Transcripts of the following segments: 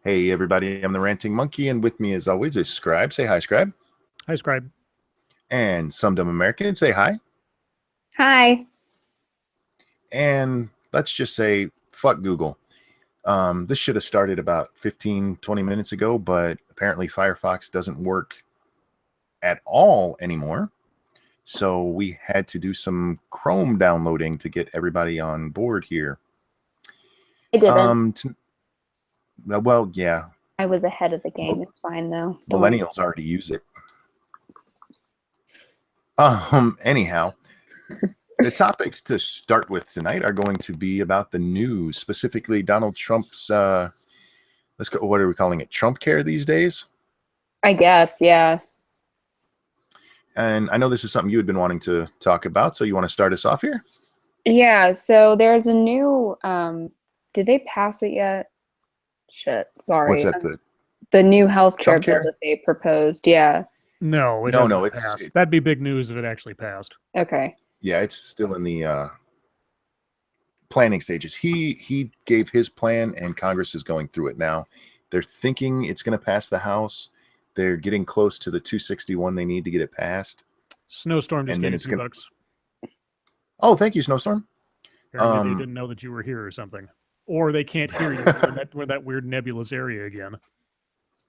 Hey everybody, I'm the Ranting Monkey, and with me as always is Scribe. Say hi, Scribe. Hi, Scribe. And Some Dumb American, say hi. Hi. And let's just say, fuck Google. This should have started about 15, 20 minutes ago, but apparently Firefox doesn't work at all anymore. So we had to do some Chrome downloading to get everybody on board here. I didn't. Well, yeah, I was ahead of the game. It's fine though. millennials already use it. Anyhow, the topics to start with tonight are going to be about the news, specifically Donald Trump's, let's go, what are we calling it? Trump care these days? I guess, yeah. And I know this is something you had been wanting to talk about, so you want to start us off here? Yeah, so there's a new, did they pass it yet? Shit, sorry. What's that? The new healthcare Trump bill care? that they proposed, yeah. No, it No, hasn't no, passed. That'd be big news if it actually passed. Okay. Yeah, it's still in the planning stages. He gave his plan, and Congress is going through it now. They're thinking it's going to pass the House. They're getting close to the 261 they need to get it passed. Snowstorm just And then gave it's you gonna- $2. Oh, thank you, Snowstorm. Apparently they didn't know that you were here or something. Or they can't hear you. We're that weird nebulous area again.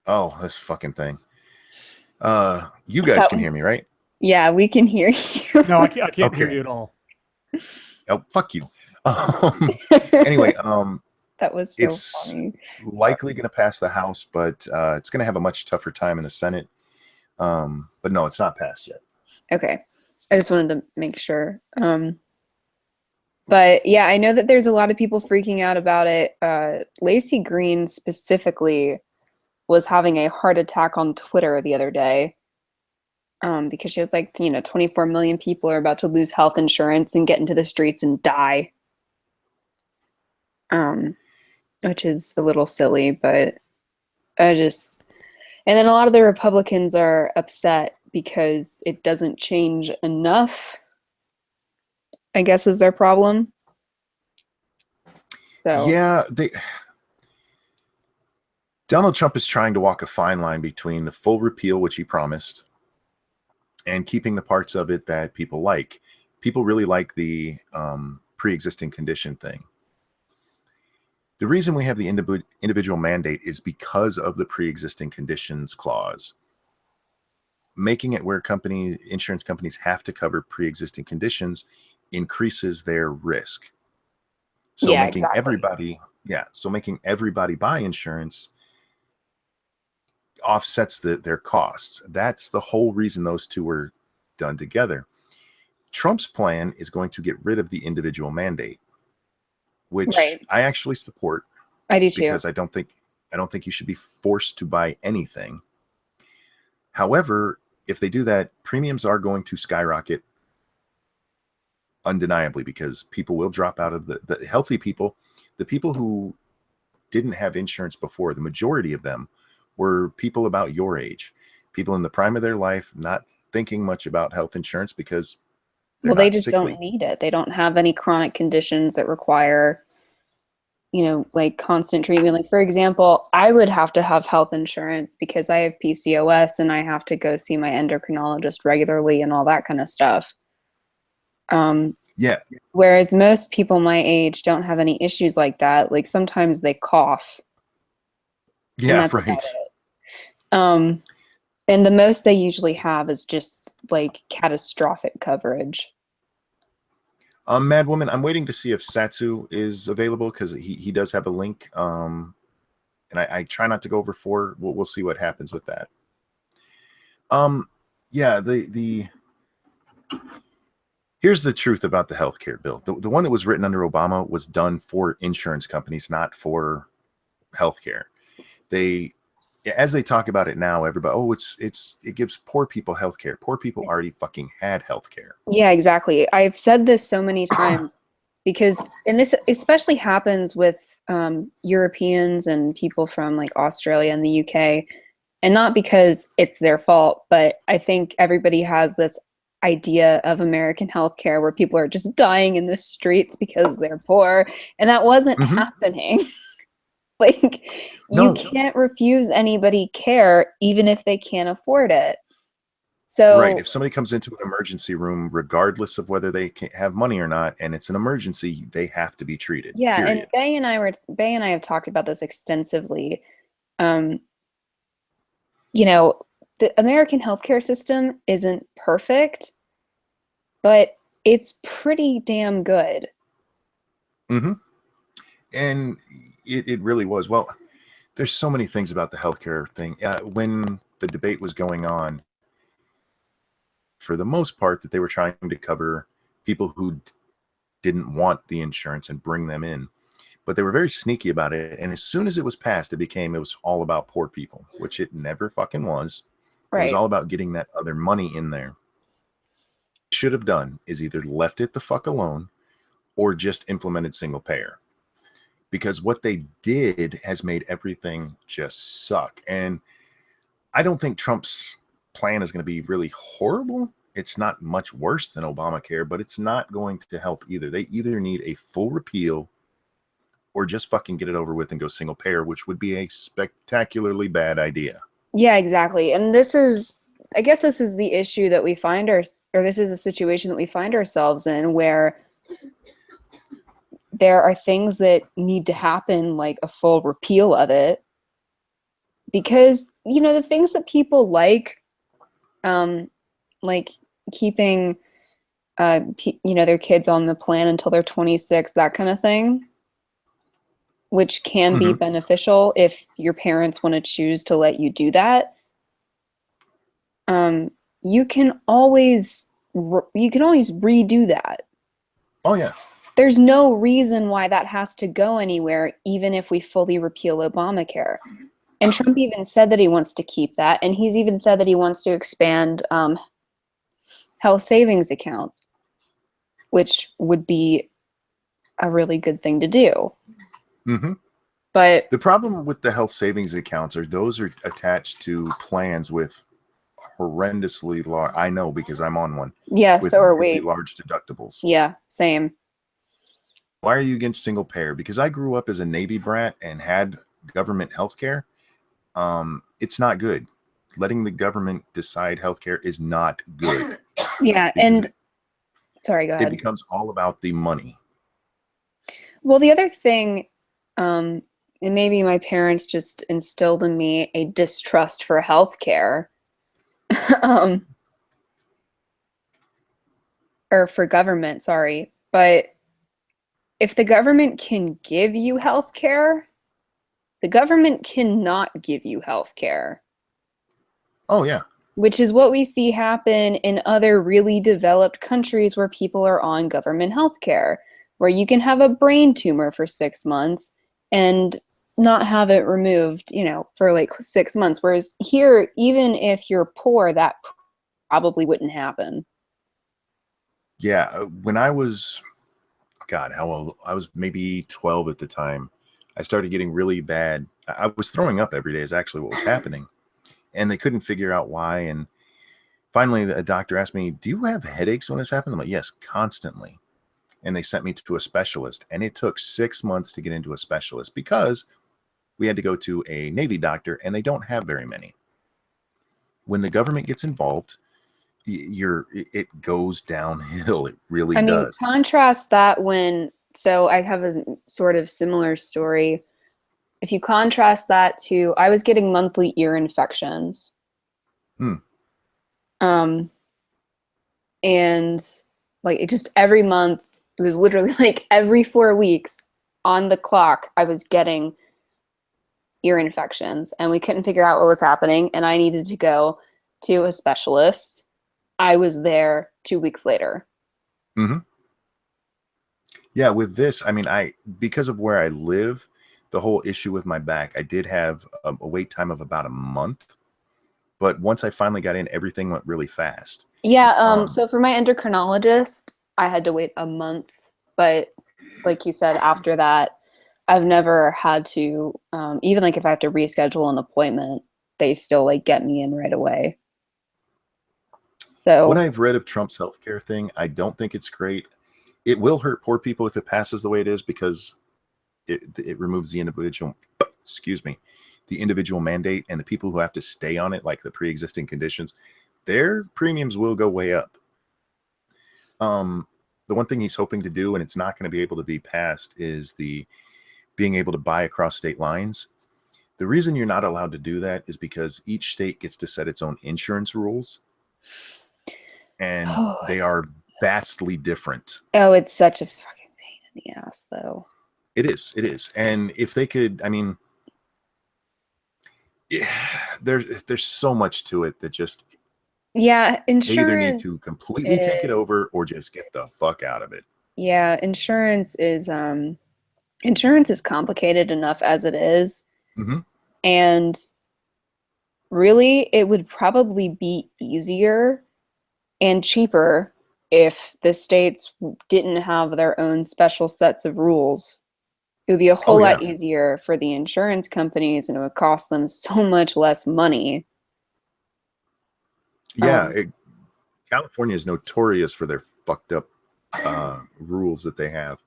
Oh, this fucking thing. You guys can hear me, right? Yeah, we can hear you. No, I can't hear Okay. you at all. Oh, fuck you. Anyway, that was so it's funny. likely going to pass the House, but it's going to have a much tougher time in the Senate. But no, it's not passed yet. Okay. I just wanted to make sure. But yeah, I know that there's a lot of people freaking out about it. Lacey Green specifically was having a heart attack on Twitter the other day because she was like, 24 million people are about to lose health insurance and get into the streets and die, which is a little silly, but and then a lot of the Republicans are upset because it doesn't change enough, I guess, is their problem. So Yeah, Donald Trump is trying to walk a fine line between the full repeal, which he promised, and keeping the parts of it that people like. People really like the pre-existing condition thing. The reason we have the individual mandate is because of the pre-existing conditions clause. Making it where insurance companies have to cover pre-existing conditions increases their risk. So yeah, making exactly. making everybody buy insurance offsets their costs. That's the whole reason those two were done together. Trump's plan is going to get rid of the individual mandate, which Right. I actually support. I do too. Because I don't think you should be forced to buy anything. However, if they do that, premiums are going to skyrocket undeniably because people will drop out of the healthy people. The people who didn't have insurance before, the majority of them were people about your age, people in the prime of their life, not thinking much about health insurance because They just sickly. don't need it. They don't have any chronic conditions that require, like constant treatment. Like, for example, I would have to have health insurance because I have PCOS and I have to go see my endocrinologist regularly and all that kind of stuff. Yeah. Whereas most people my age don't have any issues like that. Like sometimes they cough. Yeah, right. And the most they usually have is just like catastrophic coverage. Mad Woman, I'm waiting to see if Satsu is available because he does have a link. And I try not to go over 4. We'll see what happens with that. Yeah, here's the truth about the healthcare bill. The one that was written under Obama was done for insurance companies, not for healthcare. As they talk about it now, everybody, it gives poor people healthcare. Poor people already fucking had healthcare. Yeah, exactly. I've said this so many times because, and this especially happens with Europeans and people from like Australia and the UK, and not because it's their fault, but I think everybody has this idea of American healthcare where people are just dying in the streets because they're poor, and that wasn't happening. Like, No. you can't refuse anybody care, even if they can't afford it. So, right. If somebody comes into an emergency room, regardless of whether they have money or not, and it's an emergency, they have to be treated. yeah, Period. and Bay and I have talked about this extensively. You know, the American healthcare system isn't perfect, but it's pretty damn good. Mm-hmm. And it really was. Well, there's so many things about the healthcare thing. When the debate was going on, for the most part, that they were trying to cover people who didn't want the insurance and bring them in. But they were very sneaky about it. And as soon as it was passed, it was all about poor people, which it never fucking was. It was Right. all about getting that other money in there. Should have done is either left it the fuck alone or just implemented single payer. Because what they did has made everything just suck. And I don't think Trump's plan is going to be really horrible. It's not much worse than Obamacare, but it's not going to help either. They either need a full repeal or just fucking get it over with and go single payer, which would be a spectacularly bad idea. Yeah, exactly. And I guess this is the issue that we find or this is a situation that we find ourselves in, where there are things that need to happen, like a full repeal of it, because, the things that people like keeping, their kids on the plan until they're 26, that kind of thing, which can be beneficial if your parents want to choose to let you do that. You can always redo that. Oh yeah. There's no reason why that has to go anywhere, even if we fully repeal Obamacare. And Trump even said that he wants to keep that, and he's even said that he wants to expand health savings accounts, which would be a really good thing to do. Mm-hmm. But the problem with the health savings accounts are those are attached to plans with horrendously large. I know because I'm on one. Yeah, with so are really we. large deductibles. Yeah, same. Why are you against single payer? Because I grew up as a Navy brat and had government health care. It's not good. Letting the government decide healthcare is not good. Yeah, and sorry, go ahead. It becomes all about the money. Well, the other thing, and maybe my parents just instilled in me a distrust for healthcare, or for government, sorry. But if the government can give you healthcare, the government cannot give you healthcare. Oh, yeah. Which is what we see happen in other really developed countries where people are on government healthcare, where you can have a brain tumor for 6 months and not have it removed, for like 6 months. Whereas here, even if you're poor, that probably wouldn't happen. Yeah. When I was, God, how old? I was maybe 12 at the time. I started getting really bad. I was throwing up every day is actually what was happening. And they couldn't figure out why. And finally, a doctor asked me, "Do you have headaches when this happened?" I'm like, "Yes, constantly." And they sent me to a specialist. And it took 6 months to get into a specialist because we had to go to a Navy doctor, and they don't have very many. When the government gets involved, it goes downhill. It really does. I mean, contrast that so I have a sort of similar story. If you contrast that to, I was getting monthly ear infections. And like it just every month, it was literally like every 4 weeks on the clock, I was getting ear infections, and we couldn't figure out what was happening, and I needed to go to a specialist. I was there 2 weeks later. Yeah, with this, I mean, because of where I live, the whole issue with my back, I did have a wait time of about a month. But once I finally got in, everything went really fast. Yeah, so for my endocrinologist, I had to wait a month. But like you said, after that, I've never had to, even like if I have to reschedule an appointment, they still like get me in right away. So what I've read of Trump's healthcare thing, I don't think it's great. It will hurt poor people if it passes the way it is because it removes the excuse me, the individual mandate and the people who have to stay on it, like the pre-existing conditions, their premiums will go way up. The one thing he's hoping to do, and it's not going to be able to be passed, is the being able to buy across state lines. The reason you're not allowed to do that is because each state gets to set its own insurance rules, and they are vastly different. Oh, it's such a fucking pain in the ass, though. It is. And if they could, I mean, yeah, there's so much to it that just, yeah, insurance, they either need to completely take it over or just get the fuck out of it. Yeah, insurance is complicated enough as it is. Mm-hmm. And really, it would probably be easier and cheaper if the states didn't have their own special sets of rules. It would be a whole lot easier for the insurance companies, and it would cost them so much less money. Yeah, California is notorious for their fucked up rules that they have.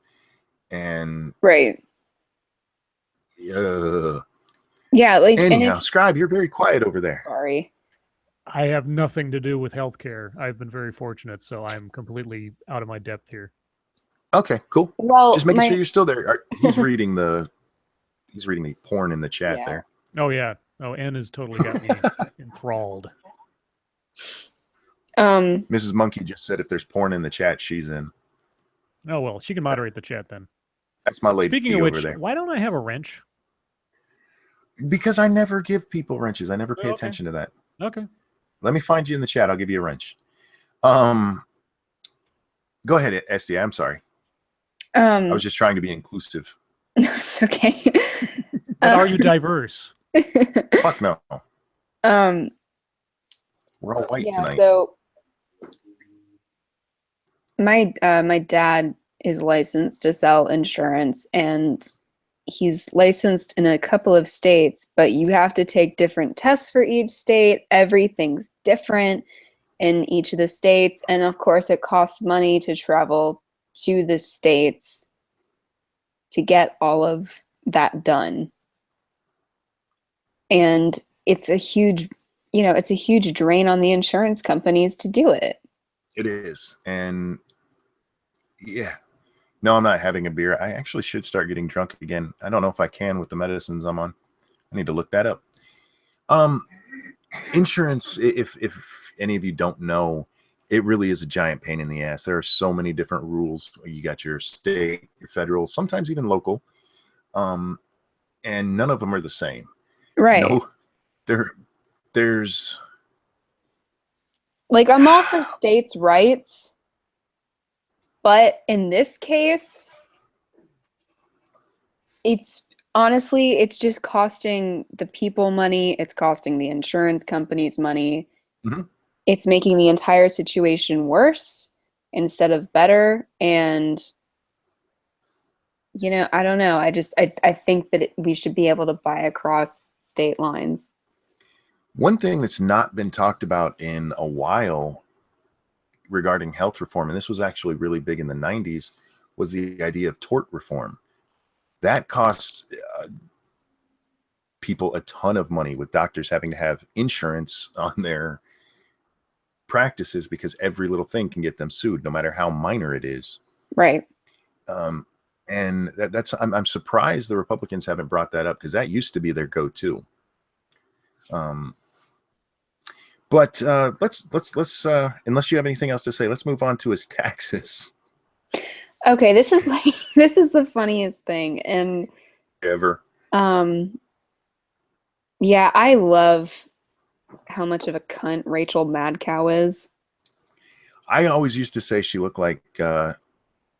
And right. Yeah, like anyhow, Scribe, you're very quiet over there. Sorry. I have nothing to do with healthcare. I've been very fortunate, so I'm completely out of my depth here. Okay, cool. Well, just making sure you're still there. He's reading the porn in the chat there. Oh yeah. Oh, N has totally got me enthralled. Mrs. Monkey just said if there's porn in the chat, she's in. Oh well, she can moderate the chat then. That's my lady. Speaking of which, over there. Why don't I have a wrench? Because I never give people wrenches. I never pay attention to that. Okay. Let me find you in the chat. I'll give you a wrench. Go ahead, SDA. I'm sorry. I was just trying to be inclusive. No, it's okay. But are you diverse? Fuck no. We're all white tonight. So my dad is licensed to sell insurance, and he's licensed in a couple of states, but you have to take different tests for each state. Everything's different in each of the states, and of course it costs money to travel to the states to get all of that done. And it's a huge drain on the insurance companies to do it. It is. And yeah, no, I'm not having a beer. I actually should start getting drunk again. I don't know if I can with the medicines I'm on. I need to look that up. Insurance, if any of you don't know, it really is a giant pain in the ass. There are so many different rules. You got your state, your federal, sometimes even local. And none of them are the same. Right. No, there's like, I'm all for states' rights, but in this case, it's just costing the people money. It's costing the insurance companies money. Mm-hmm. It's making the entire situation worse instead of better. And, I don't know. I think that we should be able to buy across state lines. One thing that's not been talked about in a while regarding health reform, and this was actually really big in the 90s, was the idea of tort reform. That costs people a ton of money, with doctors having to have insurance on their practices because every little thing can get them sued, no matter how minor it is. Right. And I'm surprised the Republicans haven't brought that up, because that used to be their go-to. But let's unless you have anything else to say, let's move on to his taxes. Okay, this is the funniest thing and ever. Yeah, I love how much of a cunt Rachel Madcow is. I always used to say she looked like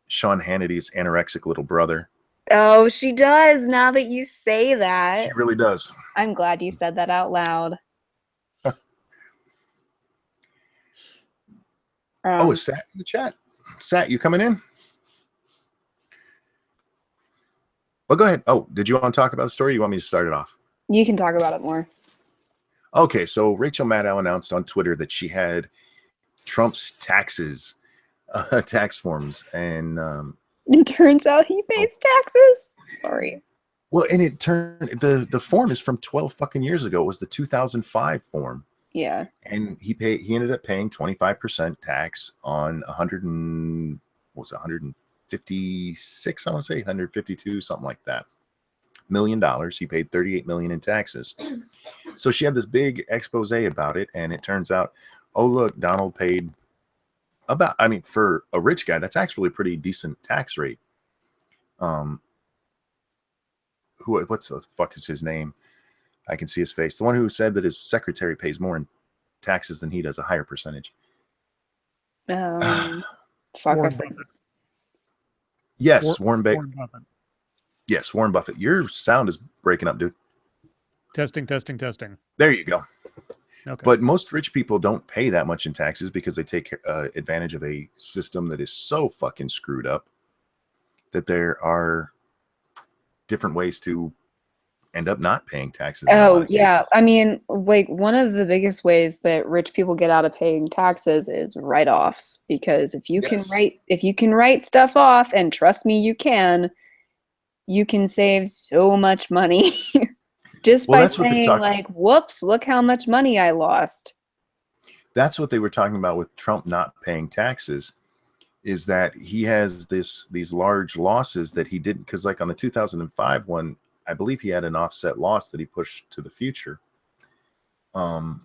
Sean Hannity's anorexic little brother. Oh, she does, now that you say that. She really does. I'm glad you said that out loud. Is Sat in the chat? Sat, you coming in? Well, go ahead. Oh, did you want to talk about the story? You want me to start it off? You can talk about it more. Okay, so Rachel Maddow announced on Twitter that she had Trump's tax forms, and it turns out he pays taxes. Sorry. Well, and it turned the form is from 12 fucking years ago. It was the 2005 form. Yeah. And he ended up paying 25% tax on 156, I want to say 152, something like that. $1 million. He paid 38 million in taxes. So she had this big expose about it, and it turns out, oh look, Donald paid about, I mean, for a rich guy, that's actually a pretty decent tax rate. What's the fuck is his name? I can see his face. The one who said that his secretary pays more in taxes than he does, a higher percentage. Fuck. Warren Buffett. Yes, Warren Buffett. Yes, Warren Buffett. Your sound is breaking up, dude. Testing. There you go. Okay. But most rich people don't pay that much in taxes because they take advantage of a system that is so fucking screwed up that there are different ways to end up not paying taxes. Oh, yeah. I mean, like, one of the biggest ways that rich people get out of paying taxes is write-offs, because if you can write stuff off, and trust me, you can save so much money just by saying, like, whoops, look how much money I lost. That's what they were talking about with Trump not paying taxes, is that he has these large losses that he didn't, because like on the 2005 one, I believe he had an offset loss that he pushed to the future. But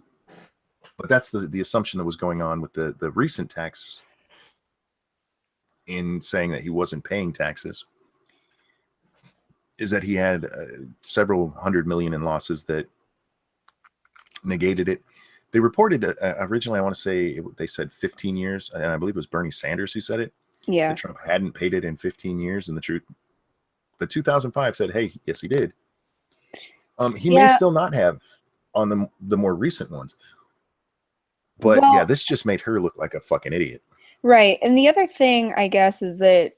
that's the assumption that was going on with the recent tax, in saying that he wasn't paying taxes, is that he had several hundred million in losses that negated it. They reported originally, I want to say they said 15 years, and I believe it was Bernie Sanders who said it. Yeah. That Trump hadn't paid it in 15 years, and the 2005 said, hey, yes, he did. He may still not have on the more recent ones. But yeah, this just made her look like a fucking idiot. Right. And the other thing, I guess, is that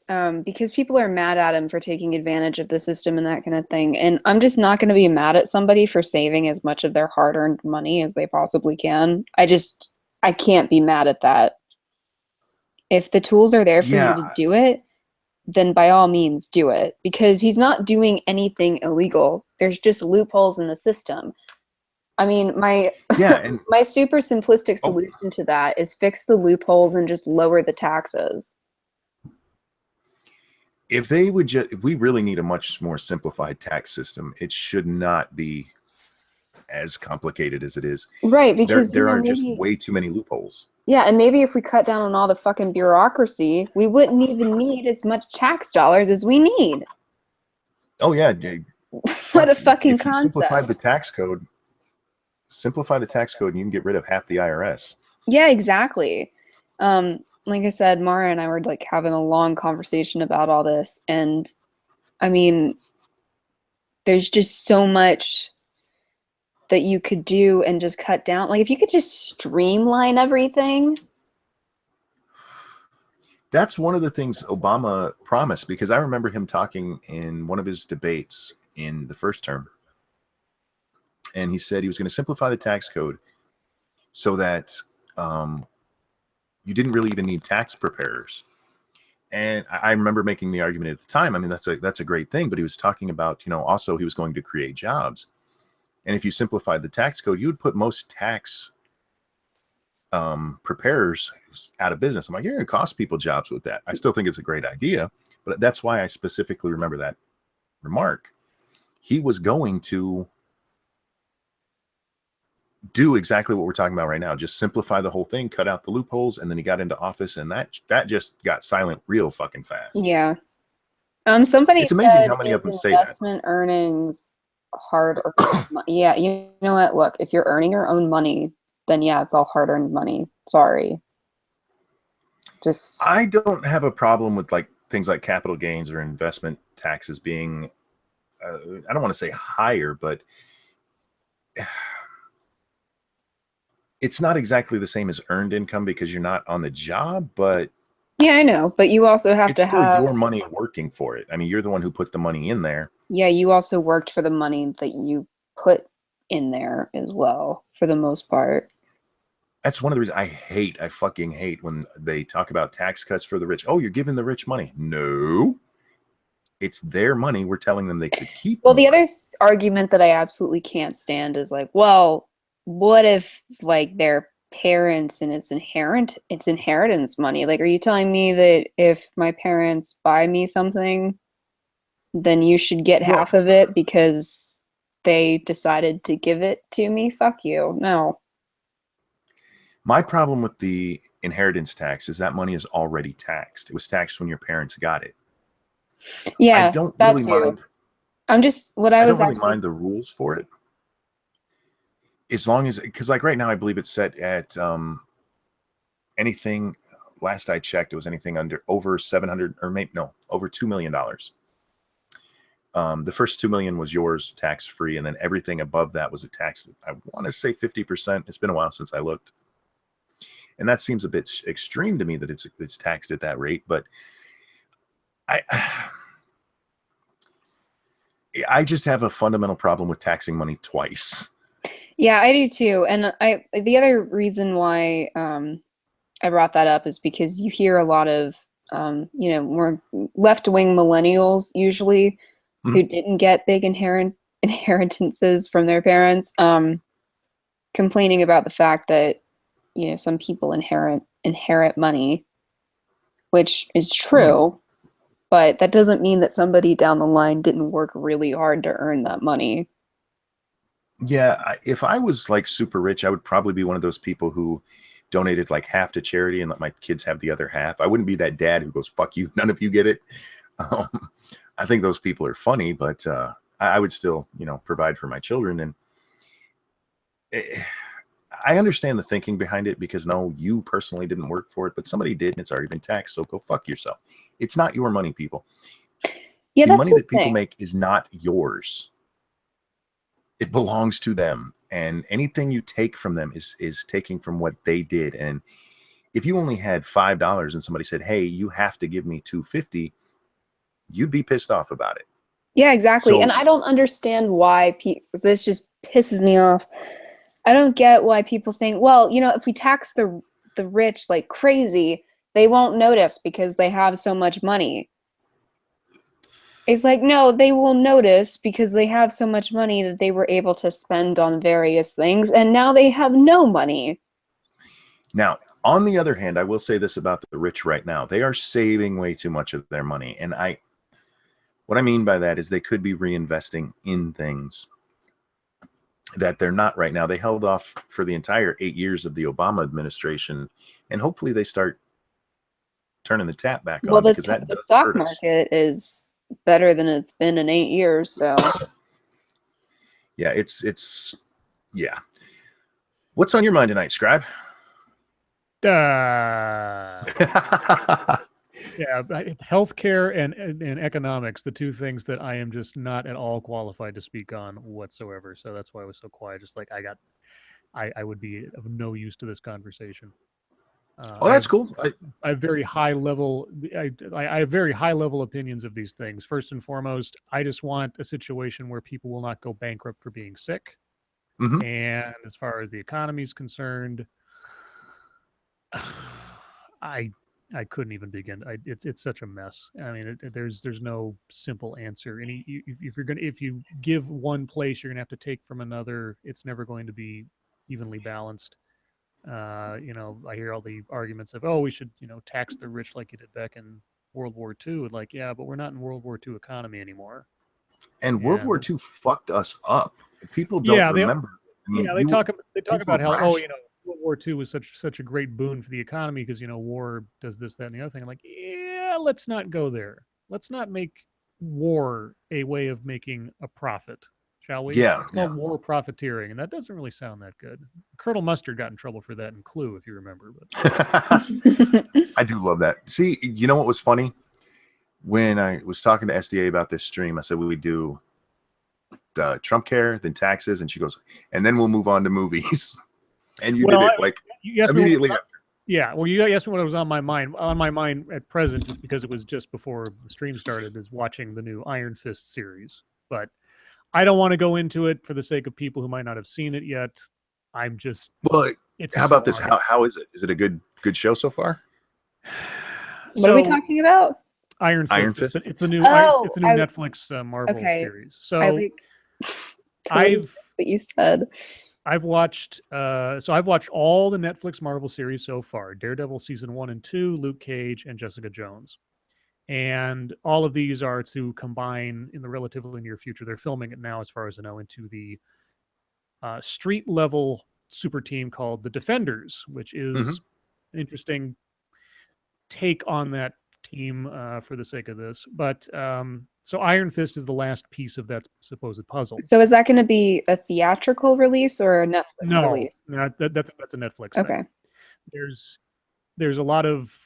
because people are mad at him for taking advantage of the system and that kind of thing, and I'm just not going to be mad at somebody for saving as much of their hard-earned money as they possibly can. I can't be mad at that. If the tools are there for you to do it, then by all means do it, because he's not doing anything illegal. There's just loopholes in the system. I mean, my super simplistic solution to that is fix the loopholes and just lower the taxes. If we really need a much more simplified tax system. It should not be as complicated as it is. Right, because there are just way too many loopholes. Yeah, and maybe if we cut down on all the fucking bureaucracy, we wouldn't even need as much tax dollars as we need. Oh yeah. What a fucking concept. Simplify the tax code and you can get rid of half the IRS. Yeah, exactly. Like I said, Mara and I were like having a long conversation about all this, and I mean, there's just so much that you could do and just cut down. Like if you could just streamline everything. That's one of the things Obama promised, because I remember him talking in one of his debates in the first term. And he said he was going to simplify the tax code so that you didn't really even need tax preparers. And I remember making the argument at the time. I mean, that's a great thing. But he was talking about, also he was going to create jobs. And if you simplified the tax code, you would put most tax preparers out of business. I'm like, you're going to cost people jobs with that. I still think it's a great idea. But that's why I specifically remember that remark. He was going to do exactly what we're talking about right now. Just simplify the whole thing, cut out the loopholes, and then he got into office, and that just got silent real fucking fast. Yeah. Somebody it's amazing how many of them say that. Investment earnings hard-earned money. Yeah, you know what? Look, if you're earning your own money, then yeah, it's all hard-earned money. Sorry. I don't have a problem with like things like capital gains or investment taxes being, I don't want to say higher, but it's not exactly the same as earned income because you're not on the job, but yeah, I know, but you also have to have your money working for it. I mean, you're the one who put the money in there. Yeah, you also worked for the money that you put in there as well, for the most part. That's one of the reasons I fucking hate when they talk about tax cuts for the rich. Oh, you're giving the rich money. No. It's their money. We're telling them they could keep Well, more. the other argument that I absolutely can't stand is like, well, what if like their parents and it's inheritance money? Like, are you telling me that if my parents buy me something, then you should get Well, half of it because they decided to give it to me? Fuck you. No. my problem with the inheritance tax is that money is already taxed. It was taxed when your parents got it. I Yeah, don't that really too. mind. I'm just what I I don't was really actually mind the rules for it, as long as, because like right now, I believe it's set at anything. Last I checked, it was anything over 700 or maybe no over $2 million. The first 2 million was yours tax free, and then everything above that was a tax. I want to say 50%. It's been a while since I looked, and that seems a bit extreme to me that it's taxed at that rate. But I I just have a fundamental problem with taxing money twice. Yeah, I do too. And the other reason why I brought that up is because you hear a lot of more left-wing millennials usually who Mhm. didn't get big inheritances from their parents, complaining about the fact that some people inherit money, which is true, but that doesn't mean that somebody down the line didn't work really hard to earn that money. Yeah, if I was like super rich, I would probably be one of those people who donated like half to charity and let my kids have the other half. I wouldn't be that dad who goes, "Fuck you, none of you get it." Um, I think those people are funny, but I would still, provide for my children. And eh, I understand the thinking behind it because no, you personally didn't work for it, but somebody did, and it's already been taxed. So go fuck yourself. It's not your money, people. Yeah, The that's money the that people thing. make is not yours. It belongs to them, and anything you take from them is taking from what they did. And if you only had $5 and somebody said, "Hey, you have to give me 250," you'd be pissed off about it. Yeah, exactly. And So I don't understand why people, this just pisses me off. I don't get why people think, well, if we tax the rich like crazy, they won't notice because they have so much money. It's like, no, they will notice because they have so much money that they were able to spend on various things, and now they have no money. now, on the other hand, I will say this about the rich right now. They are saving way too much of their money. And what I mean by that is they could be reinvesting in things that they're not right now. They held off for the entire 8 years of the Obama administration, and hopefully they start turning the tap back Well, on because that the does stock hurt us. market is better than it's been in 8 years, so Yeah, yeah. What's on your mind tonight, Scribe? Yeah, healthcare and economics, the two things that I am just not at all qualified to speak on whatsoever. So that's why I was so quiet. Just like I would be of no use to this conversation. Oh, that's cool. I have very high level. I have very high level opinions of these things. First and foremost, I just want a situation where people will not go bankrupt for being sick. Mhm. And as far as the economy is concerned, I I couldn't even begin. It's such a mess. I mean, there's no simple answer. And if you give one place, you're gonna have to take from another. It's never going to be evenly balanced. I hear all the arguments of, oh, we should tax the rich like you did back in World War II. And like, yeah, but we're not in World War II economy anymore. And World War And II fucked us up. People don't yeah, remember. I mean, they talk things were about how rationed. World War II was such a great boon for the economy because war does this, that, and the other thing. I'm like, yeah, let's not go there. Let's not make war a way of making a profit, shall we? Yeah, It's yeah. called war profiteering, and that doesn't really sound that good. Colonel Mustard got in trouble for that in Clue, if you remember. But I do love that. See, you know what was funny? When I was talking to SDA about this stream, I said we would do Trump care, then taxes, and she goes, and then we'll move on to movies. And you did it like you asked me immediately. yeah, well, you asked me what was on my mind. On my mind at present, just because it was just before the stream started, is watching the new Iron Fist series. But I don't want to go into it for the sake of people who might not have seen it yet. I'm just, Well, it's how so about this? hard. How is it? Is it a good show so far? what are we So talking about? Iron Fist. Iron Fist? It's the new Oh, it's the new Netflix Marvel series. So I like totally what you said. I've watched all the Netflix Marvel series so far: Daredevil season 1 and 2, Luke Cage, and Jessica Jones. And all of these are to combine in the relatively near future. They're filming it now, as far as I know, into the street level super team called the Defenders, which is an interesting take on that team for the sake of this. But so Iron Fist is the last piece of that supposed puzzle. So is that going to be a theatrical release or a Netflix release? No, that's a Netflix Okay. thing. There's a lot of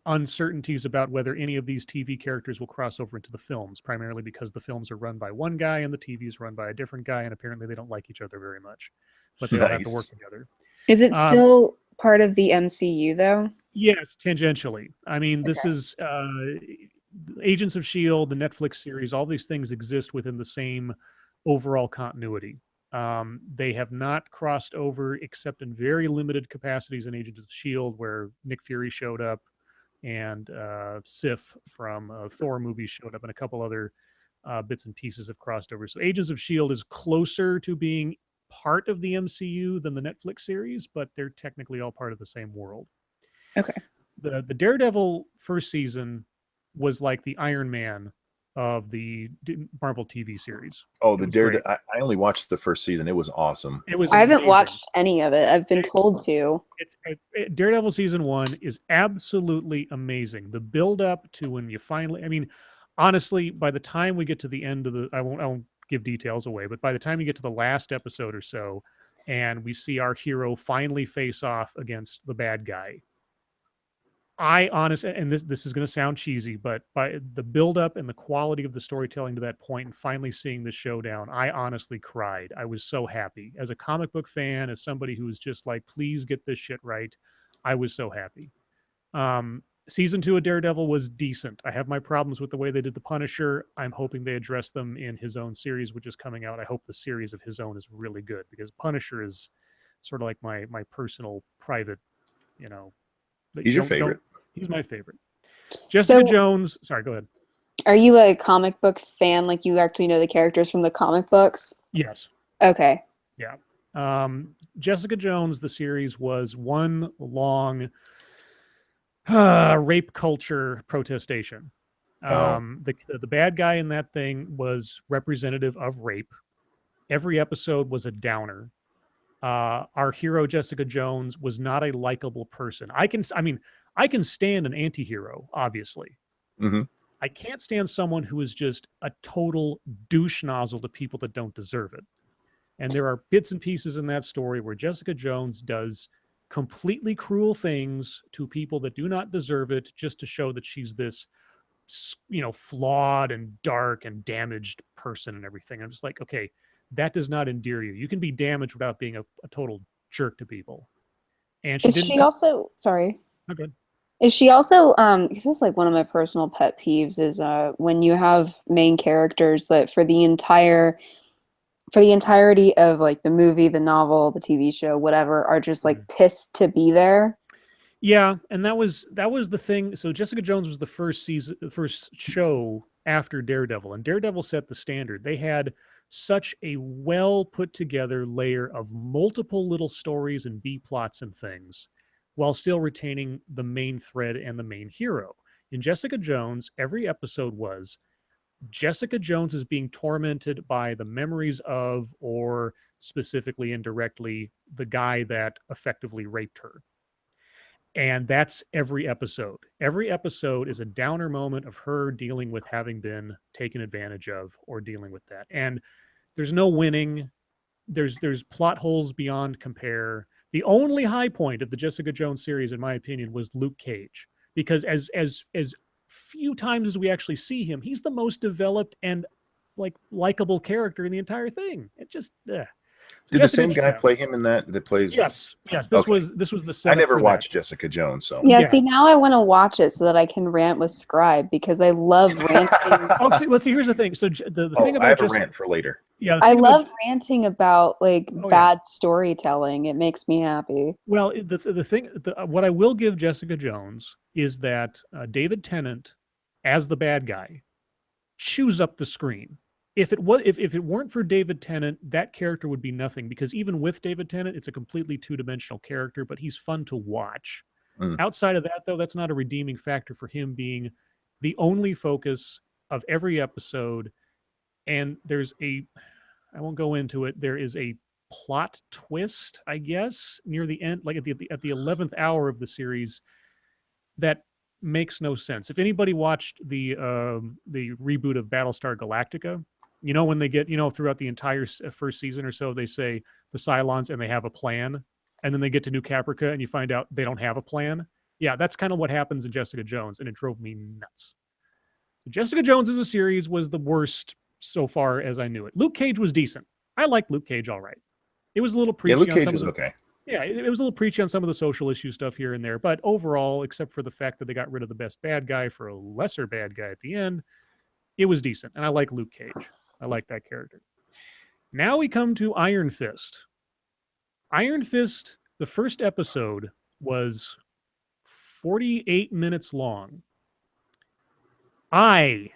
uncertainties about whether any of these TV characters will cross over into the films, primarily because the films are run by one guy and the TV is run by a different guy, and apparently they don't like each other very much, but they all have to work together. Is it still part of the MCU though? Yes, tangentially. I mean, this is Agents of S.H.I.E.L.D., the Netflix series, all these things exist within the same overall continuity. They have not crossed over except in very limited capacities in Agents of S.H.I.E.L.D., where Nick Fury showed up and Sif from Thor movies showed up, and a couple other bits and pieces have crossed over. So Agents of S.H.I.E.L.D. is closer to being part of the MCU than the Netflix series, but they're technically all part of the same world. Okay. The Daredevil first season was like the Iron Man of the Marvel TV series. Oh, the Daredevil! I only watched the first season. It was awesome. It was. I haven't watched any of it. I've been told to. Daredevil season 1 is absolutely amazing. The build up to when you finally, I mean, honestly, by the time we get to the end of the, I won't give details away, but by the time you get to the last episode or so, and we see our hero finally face off against the bad guy, I honestly, and this is going to sound cheesy, but by the buildup and the quality of the storytelling to that point, and finally seeing the showdown, I honestly cried. I was so happy. As a comic book fan, as somebody who was just like, please get this shit right, I was so happy. Season 2 of Daredevil was decent. I have my problems with the way they did the Punisher. I'm hoping they address them in his own series, which is coming out. I hope the series of his own is really good, because Punisher is sort of like my personal private, He's your favorite. He's my favorite. Jessica Jones. Sorry, go ahead. Are you a comic book fan? Like, you actually know the characters from the comic books? Yes. Okay. Yeah. Jessica Jones, the series, was one long rape culture protestation. The bad guy in that thing was representative of rape. Every episode was a downer. Our hero Jessica Jones was not a likable person. I can stand an anti-hero, obviously. Mm-hmm. I can't stand someone who is just a total douche nozzle to people that don't deserve it. And there are bits and pieces in that story where Jessica Jones does completely cruel things to people that do not deserve it, just to show that she's this, flawed and dark and damaged person and everything. I'm just like, okay, that does not endear you. You can be damaged without being a total jerk to people. And Is she also, sorry. Okay. Is she also, this is like one of my personal pet peeves, is when you have main characters that for the entirety of like the movie, the novel, the TV show, whatever, are just like pissed to be there. Yeah, and that was the thing. So Jessica Jones was the first show after Daredevil, and Daredevil set the standard. They had such a well put together layer of multiple little stories and B plots and things, while still retaining the main thread and the main hero. In Jessica Jones, every episode was Jessica Jones is being tormented by the memories of, or specifically indirectly, the guy that effectively raped her. And that's every episode. Every episode is a downer moment of her dealing with having been taken advantage of or dealing with that. And there's no winning. There's plot holes beyond compare. The only high point of the Jessica Jones series, in my opinion, was Luke Cage, because as few times as we actually see him, he's the most developed and likable character in the entire thing. It just Did the same guy play him in that plays? Yes. This was the setup. I never watched Jessica Jones, so yeah. See, now I want to watch it so that I can rant with Scribe, because I love ranting. See, here's the thing. So the thing about I have a rant for later. Yeah, I love ranting about bad storytelling. It makes me happy. Well, the thing, what I will give Jessica Jones is that David Tennant as the bad guy chews up the screen. If it weren't for David Tennant, that character would be nothing, because even with David Tennant, it's a completely two-dimensional character, but he's fun to watch. Outside of that, though, that's not a redeeming factor for him being the only focus of every episode. And I won't go into it, there is a plot twist, I guess, near the end, like at the 11th hour of the series, that makes no sense. If anybody watched the reboot of Battlestar Galactica, when they get, throughout the entire first season or so, they say the Cylons and they have a plan, and then they get to New Caprica and you find out they don't have a plan. Yeah, that's kind of what happens in Jessica Jones, and it drove me nuts. Jessica Jones as a series was the worst so far as I knew it. Luke Cage was decent. I liked Luke Cage all right. It was a little preachy. Yeah, Luke Cage on is some of the, okay. Yeah, it was a little preachy on some of the social issue stuff here and there, but overall, except for the fact that they got rid of the best bad guy for a lesser bad guy at the end, it was decent. And I like Luke Cage. I like that character. Now we come to Iron Fist. Iron Fist, the first episode was 48 minutes long. I,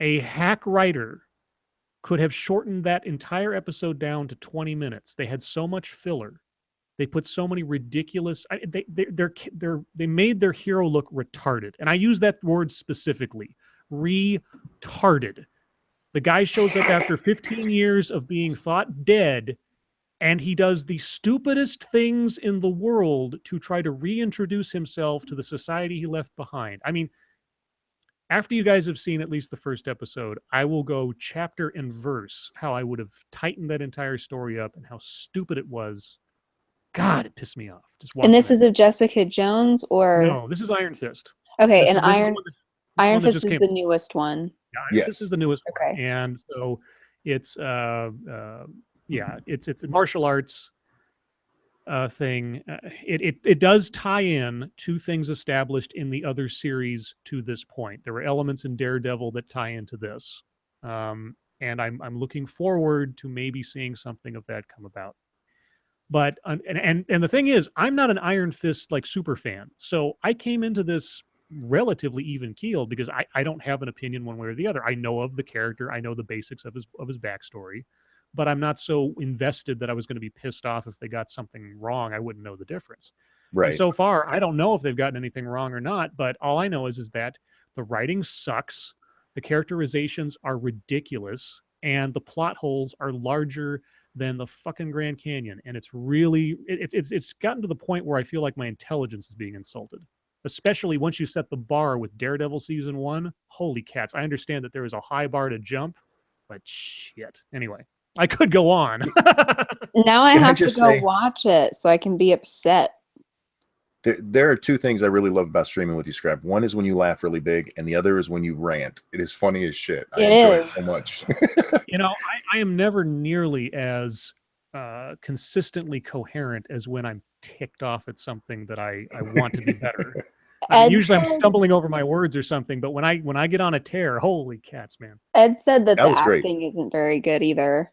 a hack writer, could have shortened that entire episode down to 20 minutes. They had so much filler. They put so many ridiculous. They made their hero look retarded, and I use that word specifically. Retarded. The guy shows up after 15 years of being thought dead, and he does the stupidest things in the world to try to reintroduce himself to the society he left behind. I mean, after you guys have seen at least the first episode, I will go chapter and verse how I would have tightened that entire story up and how stupid it was. God, it pissed me off. And this is of Jessica Jones, or no? This is Iron Fist. Okay, and Iron Fist is the newest one. Yeah, This is the newest one. Okay. And so it's it's a martial arts thing. It does tie in to things established in the other series to this point. There were elements in Daredevil that tie into this, and I'm looking forward to maybe seeing something of that come about. But and the thing is, I'm not an Iron Fist like super fan, so I came into this relatively even keeled because I don't have an opinion one way or the other. I know of the character, I know the basics of his backstory, but I'm not so invested that I was going to be pissed off if they got something wrong. I wouldn't know the difference. Right. And so far, I don't know if they've gotten anything wrong or not, but all I know is that the writing sucks, the characterizations are ridiculous, and the plot holes are larger than the fucking Grand Canyon. And it's really, it's gotten to the point where I feel like my intelligence is being insulted, especially once you set the bar with Daredevil season 1. Holy cats. I understand that there is a high bar to jump, but shit. Anyway, I could go on. Now I have to go watch it so I can be upset. There are two things I really love about streaming with you, Scribe. One is when you laugh really big, and the other is when you rant. It is funny as shit. I enjoy it so much. I am never nearly as consistently coherent as when I'm ticked off at something that I want to be better. Usually I'm stumbling over my words or something, but when I get on a tear, holy cats, man. Ed said that the acting isn't very good either.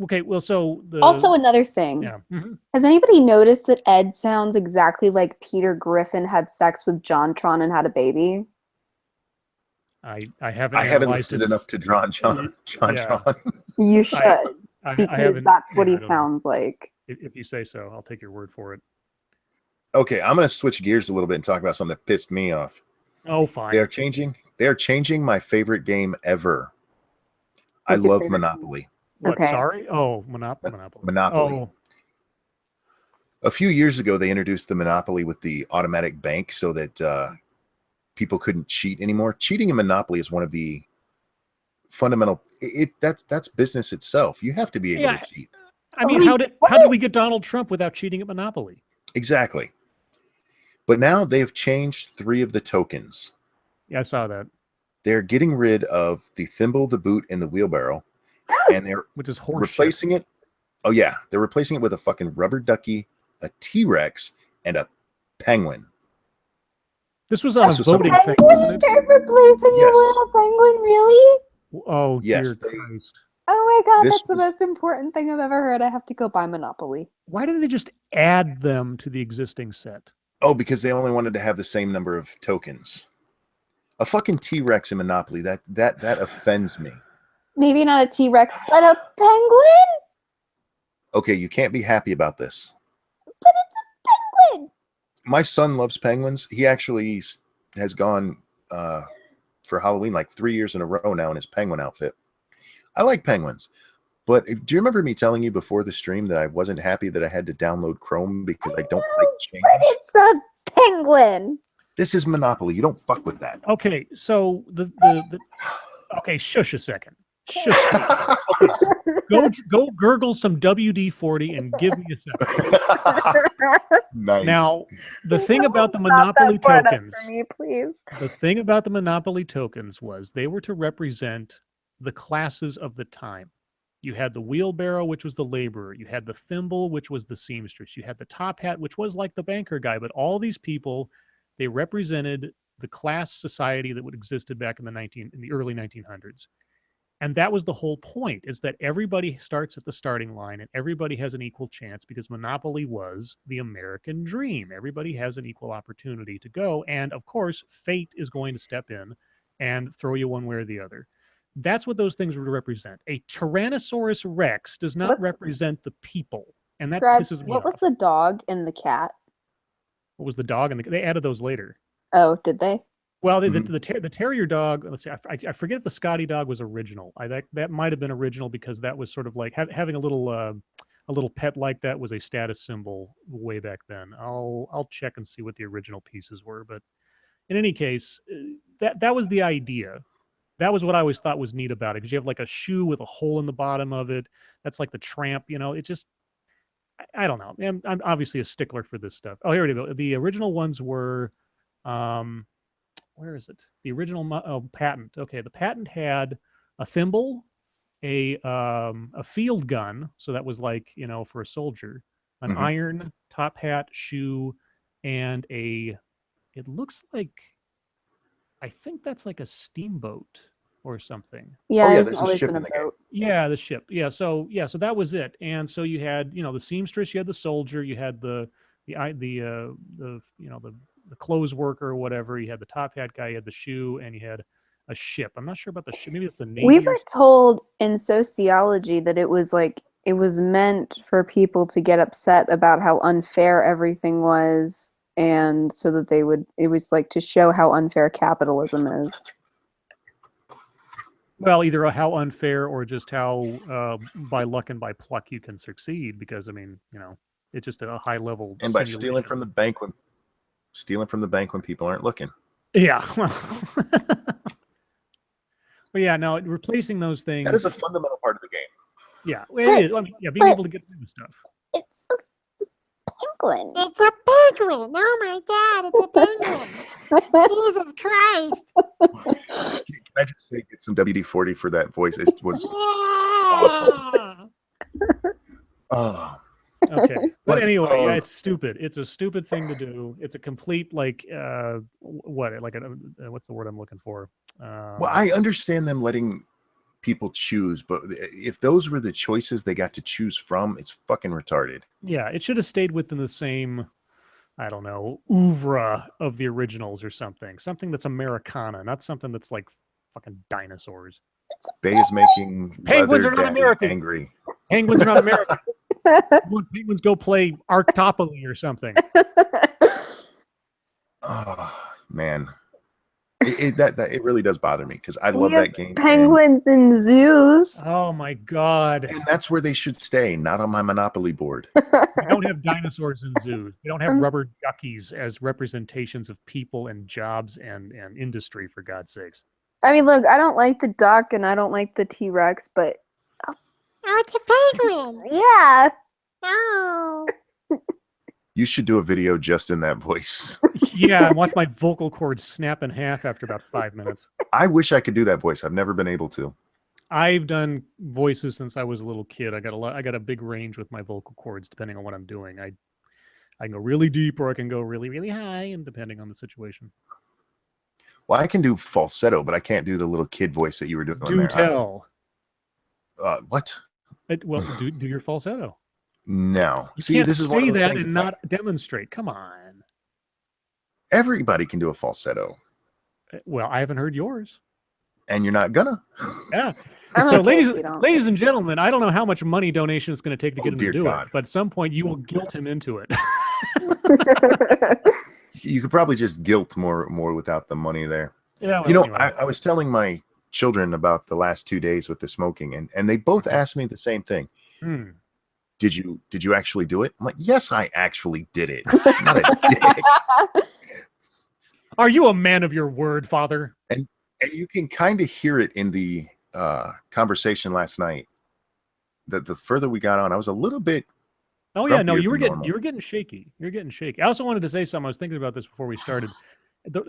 Okay, well, so also another thing. Yeah. Mm-hmm. Has anybody noticed that Ed sounds exactly like Peter Griffin had sex with JonTron and had a baby? I haven't. I haven't listened enough to JonTron. Yeah. You should, because that's what he sounds like. If you say so, I'll take your word for it. Okay, I'm going to switch gears a little bit and talk about something that pissed me off. Oh, fine. They are changing my favorite game ever. I love Monopoly. What, sorry? Oh, Monopoly. Monopoly. Oh. A few years ago, they introduced the Monopoly with the automatic bank so that people couldn't cheat anymore. Cheating in Monopoly is one of the fundamental. That's business itself. You have to be able to cheat. I mean, how did we get Donald Trump without cheating at Monopoly? Exactly. But now they've changed 3 of the tokens. Yeah, I saw that. They're getting rid of the thimble, the boot, and the wheelbarrow. And they're replacing it. Oh, yeah. They're replacing it with a fucking rubber ducky, a T-Rex, and a penguin. This was on a voting thing, wasn't it? They're replacing it with a penguin, really? Oh, yes, dear Christ. Oh my God, that's the most important thing I've ever heard. I have to go buy Monopoly. Why didn't they just add them to the existing set? Oh, because they only wanted to have the same number of tokens. A fucking T-Rex in Monopoly, that offends me. Maybe not a T-Rex, but a penguin? Okay, you can't be happy about this. But it's a penguin! My son loves penguins. He actually has gone for Halloween like 3 years in a row now in his penguin outfit. I like penguins. But do you remember me telling you before the stream that I wasn't happy that I had to download Chrome because I don't like change? But it's a penguin! This is Monopoly. You don't fuck with that. Okay, so okay, shush a second. Shush. Okay. Go gurgle some WD-40 and give me a second. Nice. Now, the thing about the Monopoly tokens, for me, please. the thing about the Monopoly tokens was they were to represent the classes of the time. You had the wheelbarrow, which was the laborer. You had the thimble, which was the seamstress. You had the top hat, which was like the banker guy. But all these people, they represented the class society that would existed back in the early 1900s. And that was the whole point, is that everybody starts at the starting line and everybody has an equal chance, because Monopoly was the American dream. Everybody has an equal opportunity to go. And of course, fate is going to step in and throw you one way or the other. That's what those things would represent. A Tyrannosaurus Rex does not represent the people. And that Scribe, pisses me what off. was the dog and the cat? What was the dog? And they added those later. Oh, did they? Well, the terrier dog. Let's see. I forget if the Scotty dog was original. That might have been original, because that was sort of like having a little pet like that was a status symbol way back then. I'll check and see what the original pieces were. But in any case, that was the idea. That was what I always thought was neat about it, because you have like a shoe with a hole in the bottom of it. That's like the tramp. It just, I don't know. I'm obviously a stickler for this stuff. Oh, here we go. The original ones were. Where is it? The original patent. Okay, the patent had a thimble, a field gun, so that was like, for a soldier, an iron, top hat, shoe, and it looks like, I think that's like a steamboat or something. Yeah, there's a ship in the game. Yeah, the ship. So that was it. And so you had, the seamstress, you had the soldier, you had the clothes worker or whatever. You had the top hat guy, you had the shoe, and you had a ship. I'm not sure about the ship. Maybe it's the Navy. We were told in sociology that it was meant for people to get upset about how unfair everything was, and so that it was like to show how unfair capitalism is. Well, either how unfair or just how by luck and by pluck you can succeed, because it's just a high level. And by stealing from the bank when people aren't looking. Yeah. But yeah, no, replacing those things. That is a fundamental part of the game. Yeah, it is. I mean, being able to get through the stuff. It's a penguin. It's a penguin. Oh my God, it's a penguin. Jesus Christ. Can I just say, get some WD-40 for that voice? It was awesome. Oh. Okay, but anyway, yeah, it's stupid. It's a stupid thing to do. It's a complete what's the word I'm looking for? Well, I understand them letting people choose, but if those were the choices they got to choose from, it's fucking retarded. Yeah, it should have stayed within the same, I don't know, oeuvre of the originals or something. Something that's Americana, not something that's like fucking dinosaurs. Bay is making penguins are not American. Angry. Penguins are not American. Penguins go play Arctopoly or something. Oh man, it really does bother me, because I love that game. Penguins in zoos. Oh my God! And that's where they should stay, not on my Monopoly board. We don't have dinosaurs in zoos. We don't have rubber duckies as representations of people and jobs and industry, for God's sakes. I mean, look, I don't like the duck and I don't like the T-Rex, but Oh, it's a penguin. yeah. Oh. You should do a video just in that voice. Yeah, and watch my vocal cords snap in half after about 5 minutes. I wish I could do that voice. I've never been able to. I've done voices since I was a little kid. I got a big range with my vocal cords depending on what I'm doing. I can go really deep or I can go really, really high, and depending on the situation. Well, I can do falsetto, but I can't do the little kid voice that you were doing. Do tell. What? Do your falsetto. No. You See, can't this is say one of those that things and not demonstrate. Come on. Everybody can do a falsetto, Well, I haven't heard yours. and you're not gonna. Yeah. I'm So, okay if you don't. ladies and gentlemen, I don't know how much money donation is going to take to Oh, get him to dear do God. it, but at some point you will guilt him into it. You could probably just guilt more without the money there. Yeah, well, You know, anyway. I was telling my children about the last 2 days with the smoking, and they both asked me the same thing. Hmm. Did you actually do it? I'm like, yes, I actually did it. I'm not a dick. Are you a man of your word, Father? And you can kind of hear it in the conversation last night. That the further we got on, I was a little bit. Oh yeah, no, grumpier you were than getting normal. shaky. You're getting shaky. I also wanted to say something. I was thinking about this before we started.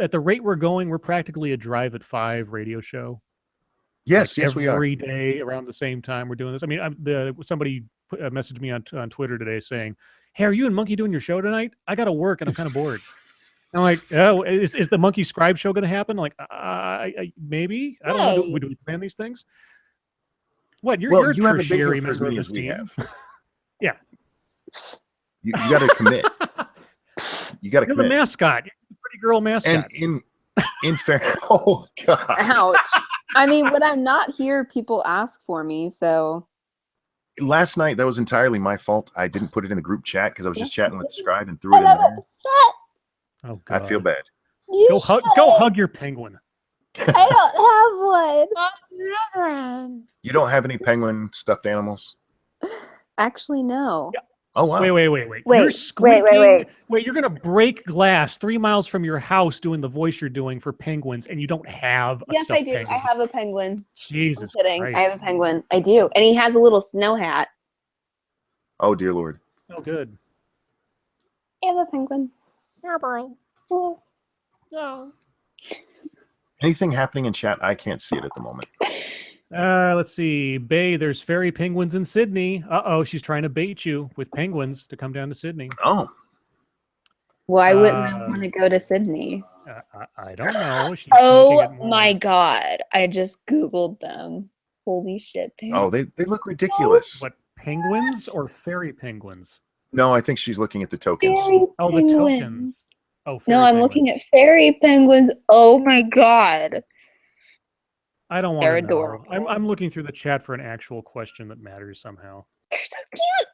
At the rate we're going, we're practically a Drive at 5 radio show. Yes, Like yes, we are. every day around the same time we're doing this. I mean, somebody messaged me on Twitter today saying, "Hey, are you and Monkey doing your show tonight? I got to work and I'm kind of bored." And I'm like, "Oh, is the Monkey Scribe show going to happen?" Like, maybe. I don't know. Hey. Do we plan these things? What? You're Well, a you haven't been here tertiary for as member of many this as we team. have. Yeah, You got to commit. You got to you're the commit. mascot. You're the pretty girl mascot. And in fair, oh God. Ouch. I mean, when I'm not here, people ask for me, so Last night, that was entirely my fault. I didn't put it in a group chat because I was just chatting with Scribe and threw it and in I'm there. upset. Oh God. I feel bad. You Go should. hug your penguin. I don't have one. Children. You don't have any penguin stuffed animals? Actually, no. Yeah. Oh wow. Wait. Wait, You're wait, squeaking. wait. You're gonna break glass 3 miles from your house doing the voice you're doing for penguins, and you don't have a Yes, stuffed I do. penguin. I have a penguin. Jesus I'm kidding. Christ. I have a penguin. I do. And he has a little snow hat. Oh dear Lord. Oh, good. I have a penguin. Oh boy. Oh. Yay. Anything happening in chat? I can't see it at the moment. Let's see. Bay, there's fairy penguins in Sydney. Uh-oh, she's trying to bait you with penguins to come down to Sydney. Oh, Why wouldn't I want to go to Sydney? I don't know. She's Oh making it more... my God. I just Googled them. Holy shit. oh, they look ridiculous. What, penguins or fairy penguins? No, I think she's looking at the tokens. Fairy Oh, the penguins. tokens. Oh, No, fairy I'm penguins. looking at fairy penguins. Oh my God. I don't want They're to know. adorable. I'm looking through the chat for an actual question that matters somehow. They're so cute.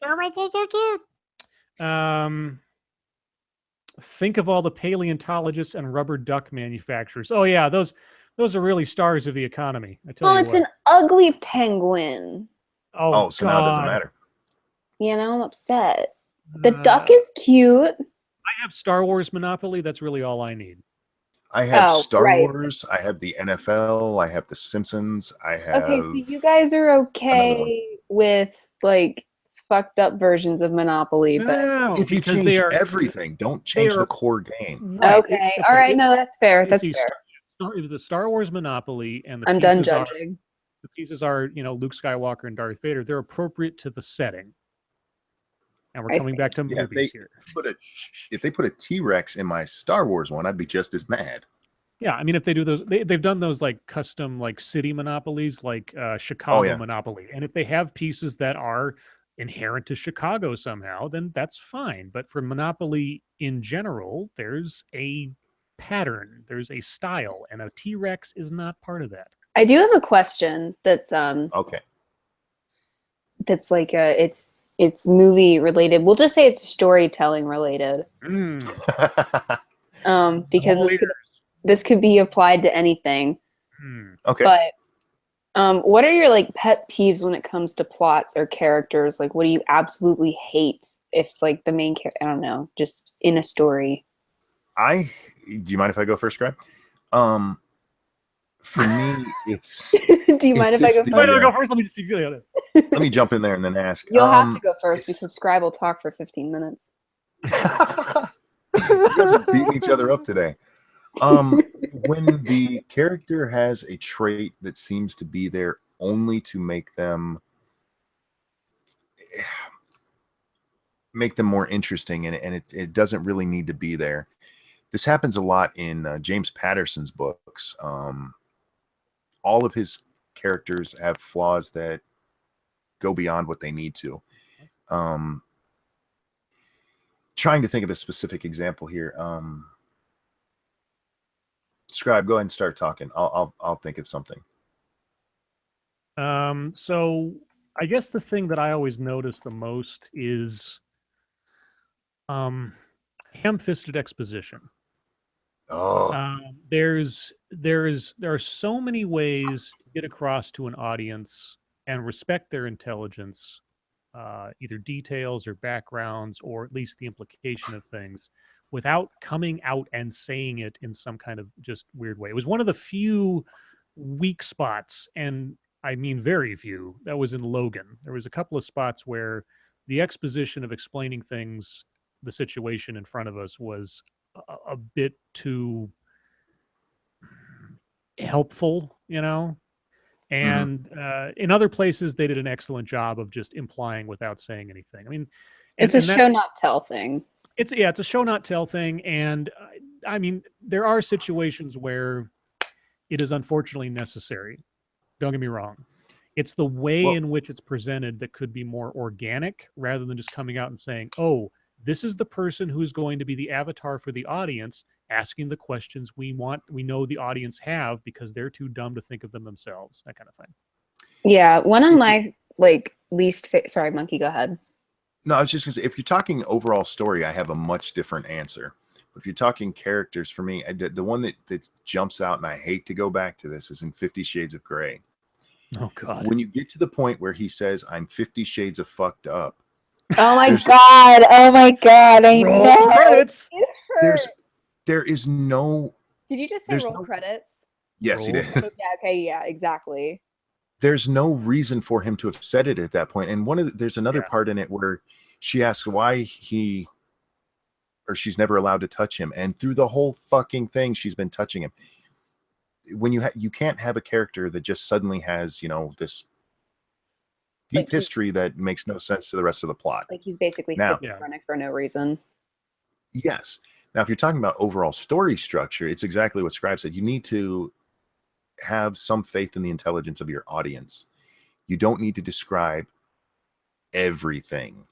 Oh my, they're so cute. Think of all the paleontologists and rubber duck manufacturers. Oh yeah, those are really stars of the economy. I tell Oh, you it's what. an ugly penguin. Oh, so now it doesn't God. matter. You know, I'm upset. The duck is cute. I have Star Wars Monopoly. That's really all I need. I have Oh, Star right. Wars. I have the NFL. I have the Simpsons. I have. Okay, so you guys are okay with like fucked up versions of Monopoly, but No, if you because change they are everything, don't change are- the core game. right. okay. All right, no, that's fair. That's fair. It was a Star Wars Monopoly, and the I'm done pieces are judging. Luke Skywalker and Darth Vader. They're appropriate to the setting. And we're I coming see. back to Yeah, movies here. If they put a T-Rex in my Star Wars one, I'd be just as mad. Yeah, I mean, if they do those, they've done those like custom like city monopolies, like Chicago yeah. Monopoly. And if they have pieces that are inherent to Chicago somehow, then that's fine. But for Monopoly in general, there's a pattern, there's a style, and a T-Rex is not part of that. I do have a question that's Okay. that's like it's movie related. We'll just say it's storytelling related. Mm. Because this could be applied to anything. Okay. But what are your like pet peeves when it comes to plots or characters? Like, what do you absolutely hate if like the main character, I don't know, just in a story? Do you mind if I go first, Greg? For me, it's. Do you mind if I go the- first? Wait, no, go first. Let me just speak. Let me jump in there and then ask. You'll have to go first it's- because Scribe will talk for 15 minutes. You guys are beating each other up today. When the character has a trait that seems to be there only to make them more interesting, and it doesn't really need to be there. This happens a lot in James Patterson's books. All of his characters have flaws that go beyond what they need to. Trying to think of a specific example here. Scribe, go ahead and start talking. I'll think of something. So I guess the thing that I always notice the most is ham-fisted exposition. Oh, There are so many ways to get across to an audience and respect their intelligence, either details or backgrounds, or at least the implication of things, without coming out and saying it in some kind of just weird way. It was one of the few weak spots, and I mean very few, that was in Logan. There was a couple of spots where the exposition of explaining things, the situation in front of us, was a bit too helpful, you know. And in other places, they did an excellent job of just implying without saying anything. I mean, It's a show not tell thing. it's a show not tell thing, and I mean, there are situations where it is unfortunately necessary. Don't get me wrong. It's the way Well- in which it's presented that could be more organic rather than just coming out and saying, "Oh, this is the person who's going to be the avatar for the audience, asking the questions we know the audience have because they're too dumb to think of them themselves." That kind of thing. Yeah, one of my sorry, Monkey, go ahead. no, I was just gonna say, if you're talking overall story, I have a much different answer. But if you're talking characters, for me, the one that jumps out, and I hate to go back to this, is in 50 Shades of Grey. Oh God. When you get to the point where he says, "I'm 50 shades of fucked up," Oh my god! Oh my god! I Roll know. the credits. It hurt. there is no. Did you just say there's roll no- credits? Yes, he Roll did. credits. Yeah. Okay. Yeah. Exactly. There's no reason for him to have said it at that point. And there's another Yeah. part in it where she asks why he or she's never allowed to touch him, and through the whole fucking thing, she's been touching him. When you can't have a character that just suddenly has this deep Like history that makes no sense to the rest of the plot. Like he's basically Now- schizophrenic for no reason. Yes. Now, if you're talking about overall story structure, it's exactly what Scribe said. You need to have some faith in the intelligence of your audience. You don't need to describe everything.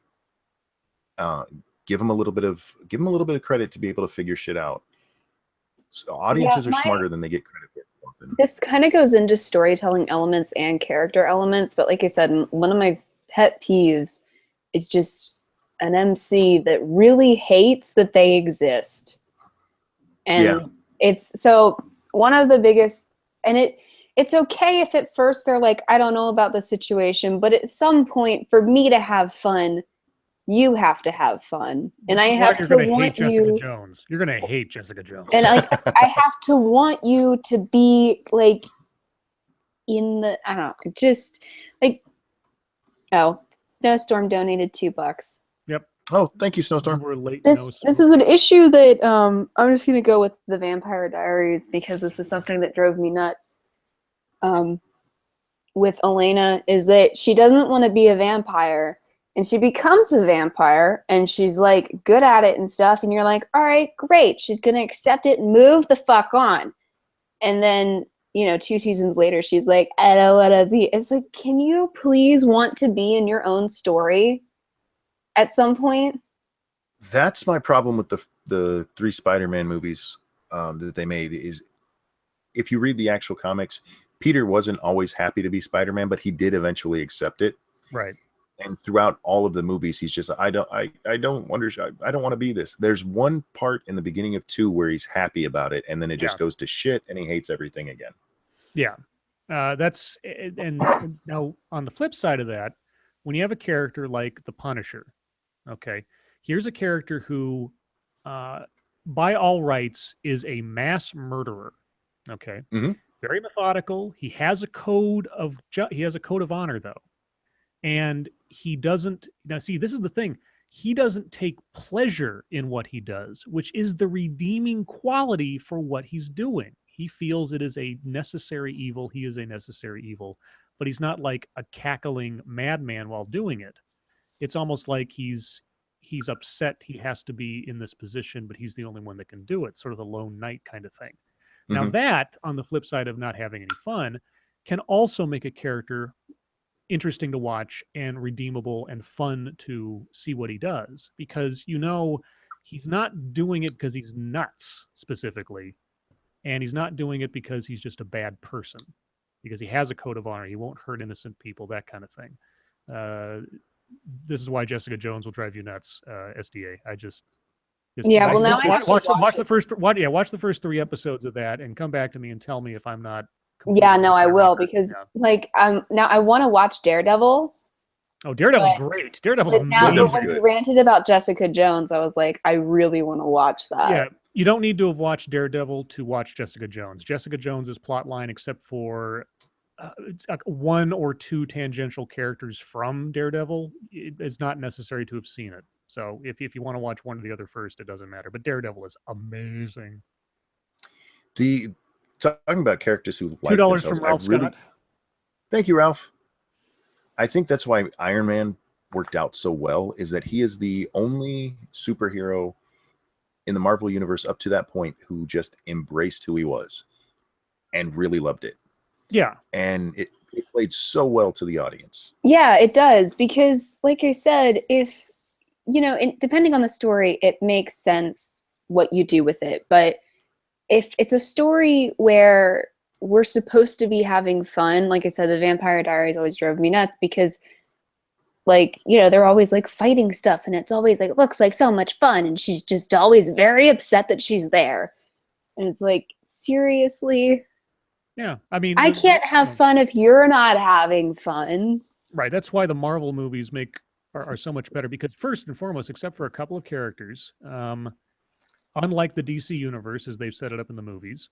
Give them a little bit of credit to be able to figure shit out. So audiences are smarter than they get credit for often. This kind of goes into storytelling elements and character elements, but like I said, one of my pet peeves is just an MC that really hates that they exist. And Yeah. it's so one of the biggest, and it's okay if at first they're like, I don't know about the situation, but at some point for me to have fun, you have to have fun. And I have to want you. Jones. You're gonna hate Jessica Jones. And I have to want you to be like in the, I don't know, just like, oh, Snowstorm donated $2. Oh, thank you, Snowstorm. We're late. This is an issue that I'm just gonna go with the Vampire Diaries because this is something that drove me nuts. With Elena is that she doesn't want to be a vampire, and she becomes a vampire, and she's like good at it and stuff, and you're like, all right, great, she's gonna accept it, and move the fuck on. And then 2 seasons later, she's like, I don't want to be. It's like, can you please want to be in your own story at some point? That's my problem with the 3 Spider-Man movies that they made. Is if you read the actual comics, Peter wasn't always happy to be Spider-Man, but he did eventually accept it. Right. And throughout all of the movies, he's just I don't want to be this. There's one part in the beginning of 2 where he's happy about it, and then it just goes to shit, and he hates everything again. Yeah. That's and now on the flip side of that, when you have a character like the Punisher, okay, here's a character who, by all rights, is a mass murderer. Okay, very methodical. He has a code of honor, though, and he doesn't. Now, see, this is the thing. He doesn't take pleasure in what he does, which is the redeeming quality for what he's doing. He feels it is a necessary evil. He is a necessary evil, but he's not like a cackling madman while doing it. It's almost like he's upset he has to be in this position, but he's the only one that can do it. Sort of the lone knight kind of thing. Now that, on the flip side of not having any fun, can also make a character interesting to watch and redeemable and fun to see what he does, because he's not doing it because he's nuts specifically. And he's not doing it because he's just a bad person, because he has a code of honor. He won't hurt innocent people, that kind of thing. This is why Jessica Jones will drive you nuts, SDA. Just Yeah, well, now I have to watch the first watch the first 3 episodes of that and come back to me and tell me if I'm not. Yeah, no, I will, completely- because yeah. like now I want to watch Daredevil. Oh, Daredevil's but- great. Daredevil's But now, amazing. but when you ranted about Jessica Jones, I was like, I really want to watch that. Yeah, you don't need to have watched Daredevil to watch Jessica Jones. Jessica Jones's plot line, except for it's like 1 or 2 tangential characters from Daredevil, it's not necessary to have seen it. So if you want to watch one or the other first, it doesn't matter. But Daredevil is amazing. Talking about characters who like $2 themselves, from Ralph Scott. Thank you, Ralph. I think that's why Iron Man worked out so well, is that he is the only superhero in the Marvel universe up to that point who just embraced who he was and really loved it. Yeah. And it played so well to the audience. Yeah, it does, because like I said, if depending on the story, it makes sense what you do with it. But if it's a story where we're supposed to be having fun, like I said, the Vampire Diaries always drove me nuts, because they're always like fighting stuff, and it's always like, looks like so much fun, and she's just always very upset that she's there. And it's like, seriously? Yeah. I mean, I can't have fun if you're not having fun. Right. That's why the Marvel movies are so much better, because first and foremost, except for a couple of characters, unlike the DC universe as they've set it up in the movies,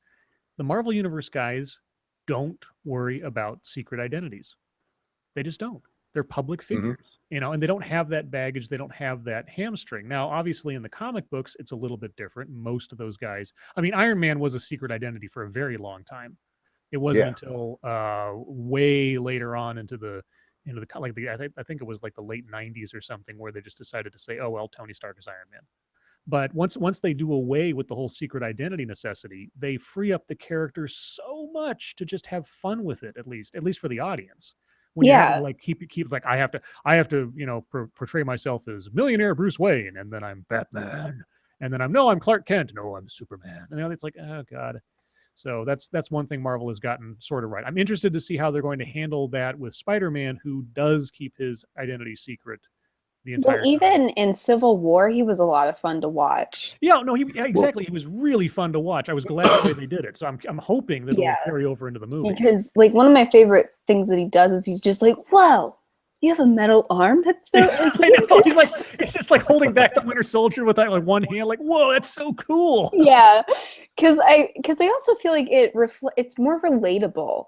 the Marvel universe guys don't worry about secret identities. They just don't. They're public figures, and they don't have that baggage. They don't have that hamstring. Now, obviously, in the comic books, it's a little bit different. Most of those guys, I mean, Iron Man was a secret identity for a very long time. It wasn't until way later on into the I think it was like the late 90s or something, where they just decided to say, oh well, Tony Stark is Iron Man. But once they do away with the whole secret identity necessity, they free up the character so much to just have fun with it, at least for the audience. When you have to like keep like I have to portray myself as millionaire Bruce Wayne, and then I'm Batman, and then I'm Clark Kent, no, I'm Superman, and it's like, oh god. So that's one thing Marvel has gotten sort of right. I'm interested to see how they're going to handle that with Spider-Man, who does keep his identity secret the entire time. Even in Civil War, he was a lot of fun to watch. Yeah, no, exactly. He was really fun to watch. I was glad the way they did it. So I'm hoping that it'll carry over into the movie. Because like one of my favorite things that he does is he's just like, "Whoa, you have a metal arm? That's so." He's just like holding back the Winter Soldier with that like one hand, like, "Whoa, that's so cool." Yeah, because I also feel like it's more relatable.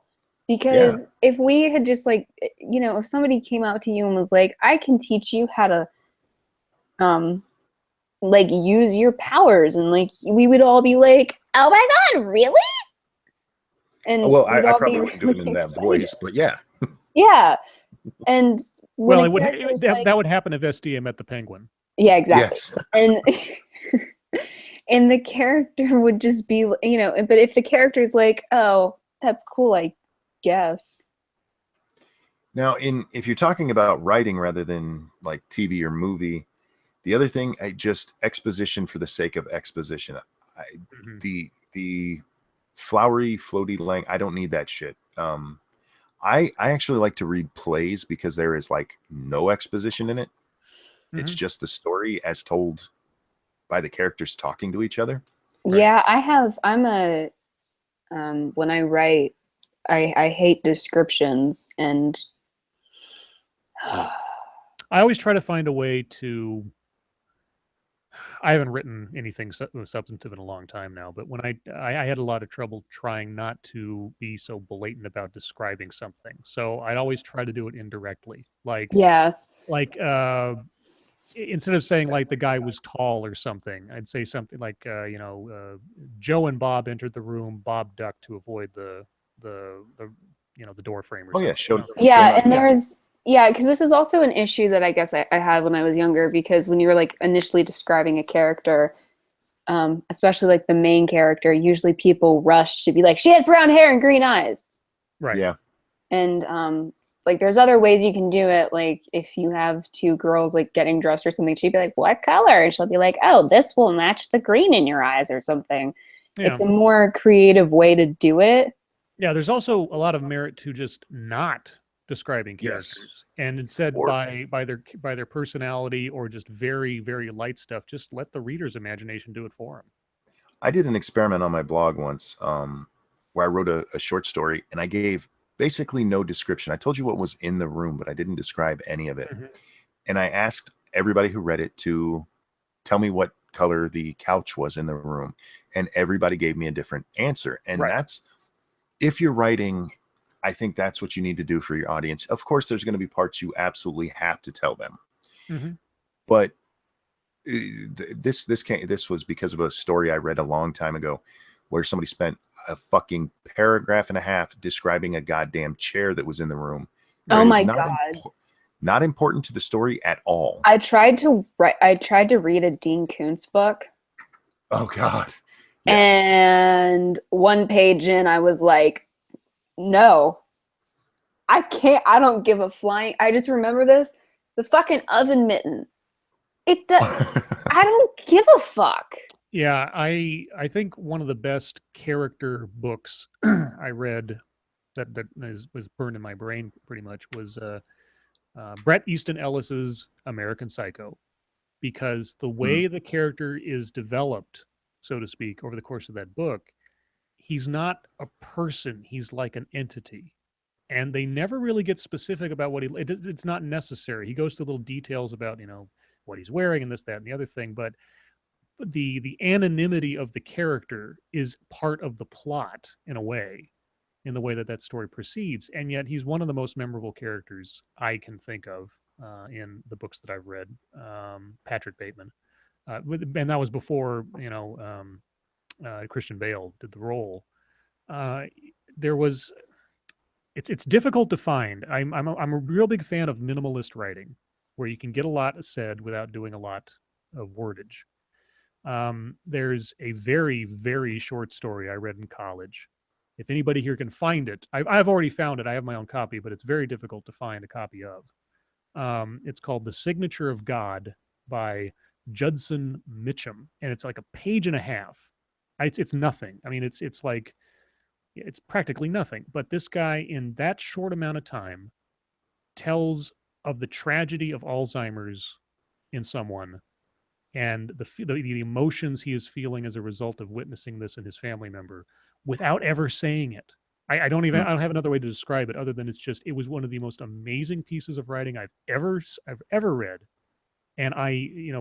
Because if we had just like, if somebody came out to you and was like, I can teach you how to like use your powers, and like we would all be like, oh my god, really? And well, I probably wouldn't do it in that voice, but yeah. Yeah. And well, that would happen if SDA met the Penguin. Yeah, exactly. Yes. And and the character would just be, but if the character's like, oh, that's cool, I guess. Now, if you're talking about writing rather than like TV or movie, the other thing, just exposition for the sake of exposition. The flowery, floaty lang, I don't need that shit. I actually like to read plays because there is like no exposition in it. It's just the story as told by the characters talking to each other. Yeah, when I write, I hate descriptions, and I always try to find a way to. I haven't written anything substantive in a long time now, but when I had a lot of trouble trying not to be so blatant about describing something, so I'd always try to do it indirectly, instead of saying like the guy was tall or something, I'd say something like Joe and Bob entered the room. Bob ducked to avoid the door frame or something. Because this is also an issue that I guess I had when I was younger, because when you were like initially describing a character, especially like the main character, usually people rush to be like, she had brown hair and green eyes. Right. Yeah. And like there's other ways you can do it. Like if you have two girls like getting dressed or something, she'd be like, what color? And she'll be like, oh, this will match the green in your eyes or something. It's a more creative way to do it. Yeah, there's also a lot of merit to just not describing characters, and instead by their personality or just very, very light stuff, just let the reader's imagination do it for them. I did an experiment on my blog once where I wrote a short story, and I gave basically no description. I told you what was in the room, but I didn't describe any of it. And I asked everybody who read it to tell me what color the couch was in the room, and everybody gave me a different answer. And that's, if you're writing, I think that's what you need to do for your audience. Of course, there's going to be parts you absolutely have to tell them, but this was because of a story I read a long time ago where somebody spent a fucking paragraph and a half describing a goddamn chair that was in the room. Oh my God. Not important to the story at all. I tried to read a Dean Koontz book. Oh God. Yes. And one page in, I was like, no, I can't. I don't give a flying. I just remember this. The fucking oven mitten. It does. I don't give a fuck. Yeah, I think one of the best character books I read that was burned in my brain pretty much was Bret Easton Ellis's American Psycho, because the way the character is developed, so to speak, over the course of that book, he's not a person, he's like an entity. And they never really get specific about what it's not necessary. He goes to little details about, what he's wearing and this, that, and the other thing, but the anonymity of the character is part of the plot in a way, in the way that story proceeds. And yet he's one of the most memorable characters I can think of in the books that I've read. Patrick Bateman. And that was before, Christian Bale did the role. It's difficult to find. I'm a real big fan of minimalist writing, where you can get a lot said without doing a lot of wordage. There's a very, very short story I read in college. If anybody here can find it, I've already found it. I have my own copy, but it's very difficult to find a copy of. It's called The Signature of God by Judson Mitchum, and it's like a page and a half. It's nothing. I mean, it's like, it's practically nothing. But this guy, in that short amount of time, tells of the tragedy of Alzheimer's in someone, and the emotions he is feeling as a result of witnessing this in his family member, without ever saying it. I don't have another way to describe it other than it was one of the most amazing pieces of writing I've ever read. And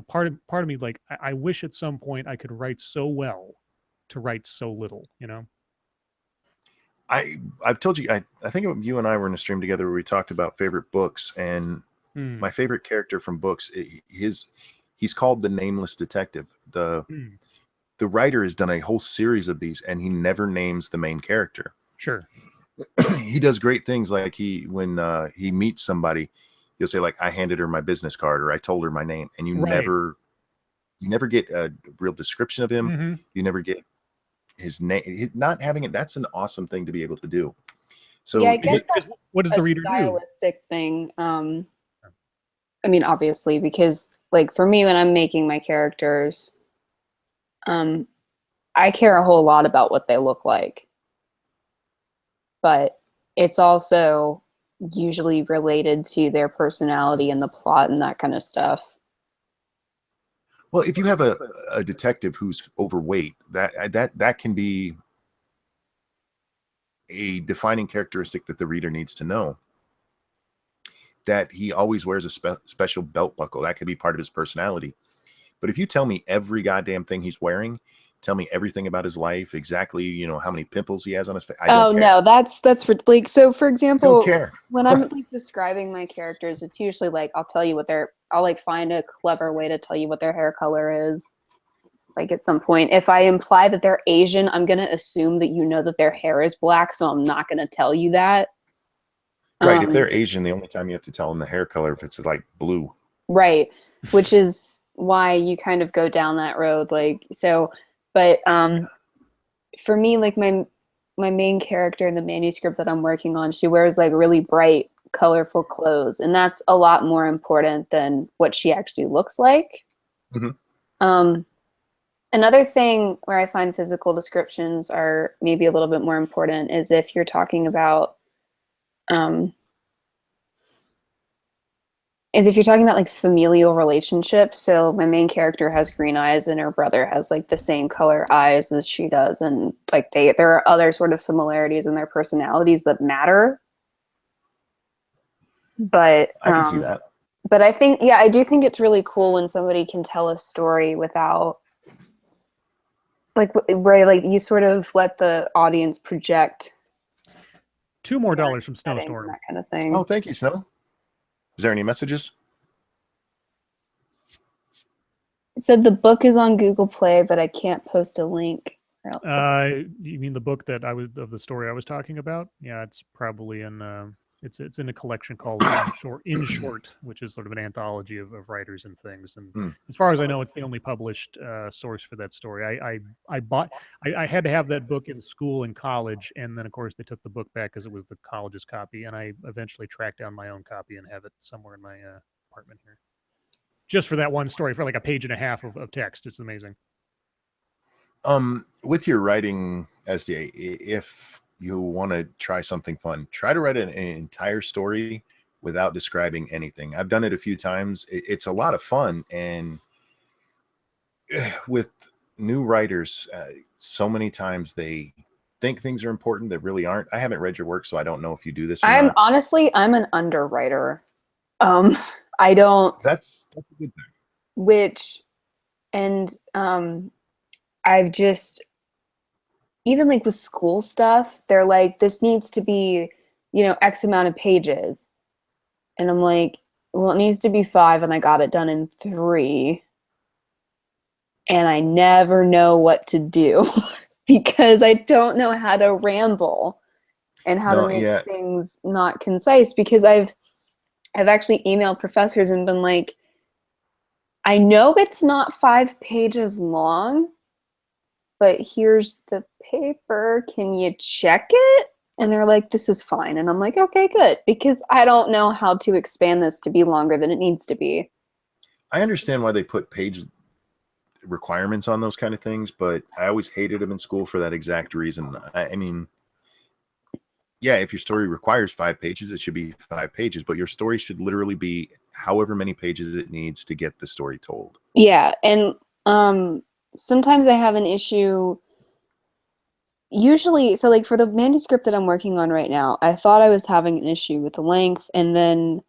part of me, like, I wish at some point I could write so well to write so little, I've told you, I think you and I were in a stream together where we talked about favorite books, and my favorite character from books, he's called the Nameless Detective. The writer has done a whole series of these, and he never names the main character. Sure. He does great things, like when he meets somebody, he'll say, like, I handed her my business card, or I told her my name, and you never get a real description of him. You never get his name. Not having it, that's an awesome thing to be able to do. So yeah, I guess that's what does the reader stylistic thing. I mean, obviously, because like for me, when I'm making my characters, I care a whole lot about what they look like, but it's also usually related to their personality and the plot and that kind of stuff. Well, if you have a detective who's overweight, that can be a defining characteristic that the reader needs to know. That he always wears a special belt buckle. That could be part of his personality. But if you tell me every goddamn thing he's wearing, tell me everything about his life, exactly, how many pimples he has on his face. I don't care. No, that's for, like, so for example, don't care. When I'm like describing my characters, it's usually like I'll like find a clever way to tell you what their hair color is. Like at some point, if I imply that they're Asian, I'm gonna assume that you know that their hair is black, so I'm not gonna tell you that. Right. If they're Asian, the only time you have to tell them the hair color if it's like blue. Right. Which is why you kind of go down that road. Like, so, but for me, like my main character in the manuscript that I'm working on, she wears like really bright, colorful clothes. And that's a lot more important than what she actually looks like. Another thing where I find physical descriptions are maybe a little bit more important is if you're talking about like familial relationships. So my main character has green eyes and her brother has like the same color eyes as she does, and like there are other sort of similarities in their personalities that matter. But I can see that. But I think, yeah, I do think it's really cool when somebody can tell a story without, like, where like you sort of let the audience project $2 more from settings Snowstorm. and that kind of thing. Oh, thank you, Snow. Is there any messages? So the book is on Google Play, but I can't post a link. You mean the book that of the story I was talking about? Yeah, it's probably in it's in a collection called In Short, which is sort of an anthology of writers and things. And as far as I know, it's the only published source for that story. I had to have that book in school in college, and then of course they took the book back because it was the college's copy, and I eventually tracked down my own copy and have it somewhere in my apartment here. Just for that one story, for like a page and a half of text. It's amazing. With your writing SDA, if you want to try something fun, try to write an entire story without describing anything. I've done it a few times. It's a lot of fun. And with new writers, so many times they think things are important that really aren't. I haven't read your work, so I don't know if you do this or not. Honestly, I'm an underwriter. I don't. That's a good thing. Which, and I've just, even like with school stuff, they're like, this needs to be, X amount of pages. And I'm like, well, it needs to be 5, and I got it done in 3. And I never know what to do because I don't know how to ramble and how to make things not concise, because I've actually emailed professors and been like, I know it's not 5 pages long, but here's the paper. Can you check it? And they're like, this is fine. And I'm like, okay, good. Because I don't know how to expand this to be longer than it needs to be. I understand why they put page requirements on those kind of things, but I always hated them in school for that exact reason. I mean, yeah, if your story requires 5 pages, it should be 5 pages, but your story should literally be however many pages it needs to get the story told. Yeah. And sometimes I have an issue. Usually, so like for the manuscript that I'm working on right now, I thought I was having an issue with the length, and then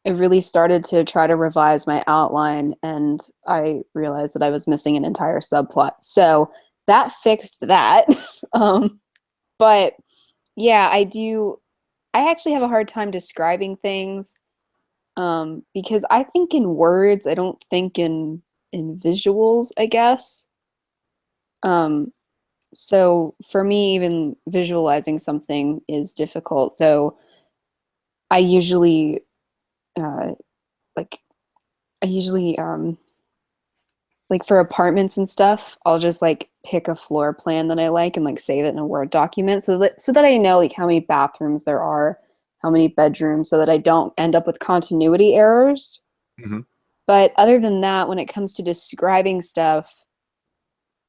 I really started to try to revise my outline, and I realized that I was missing an entire subplot. So that fixed that. But yeah, I actually have a hard time describing things because I think in words, I don't think in visuals, I guess. So for me, even visualizing something is difficult. So I usually like for apartments and stuff, I'll just like pick a floor plan that I like and like save it in a Word document so that I know like how many bathrooms there are, how many bedrooms, so that I don't end up with continuity errors. Mm-hmm. But other than that, when it comes to describing stuff,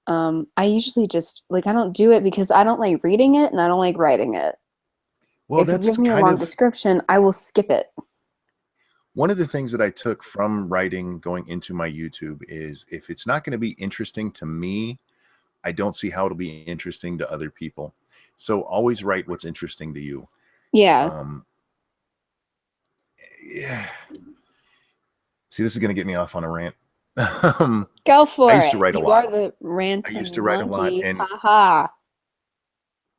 I usually just like, I don't do it because I don't like reading it and I don't like writing it. Well, if you that's give me a long description, I will skip it. One of the things that I took from writing going into my YouTube is if it's not going to be interesting to me, I don't see how it'll be interesting to other people. So always write what's interesting to you. Yeah. Yeah. See, this is going to get me off on a rant. Go for it. I used to write a lot. You are the ranting I used to write a lot, and But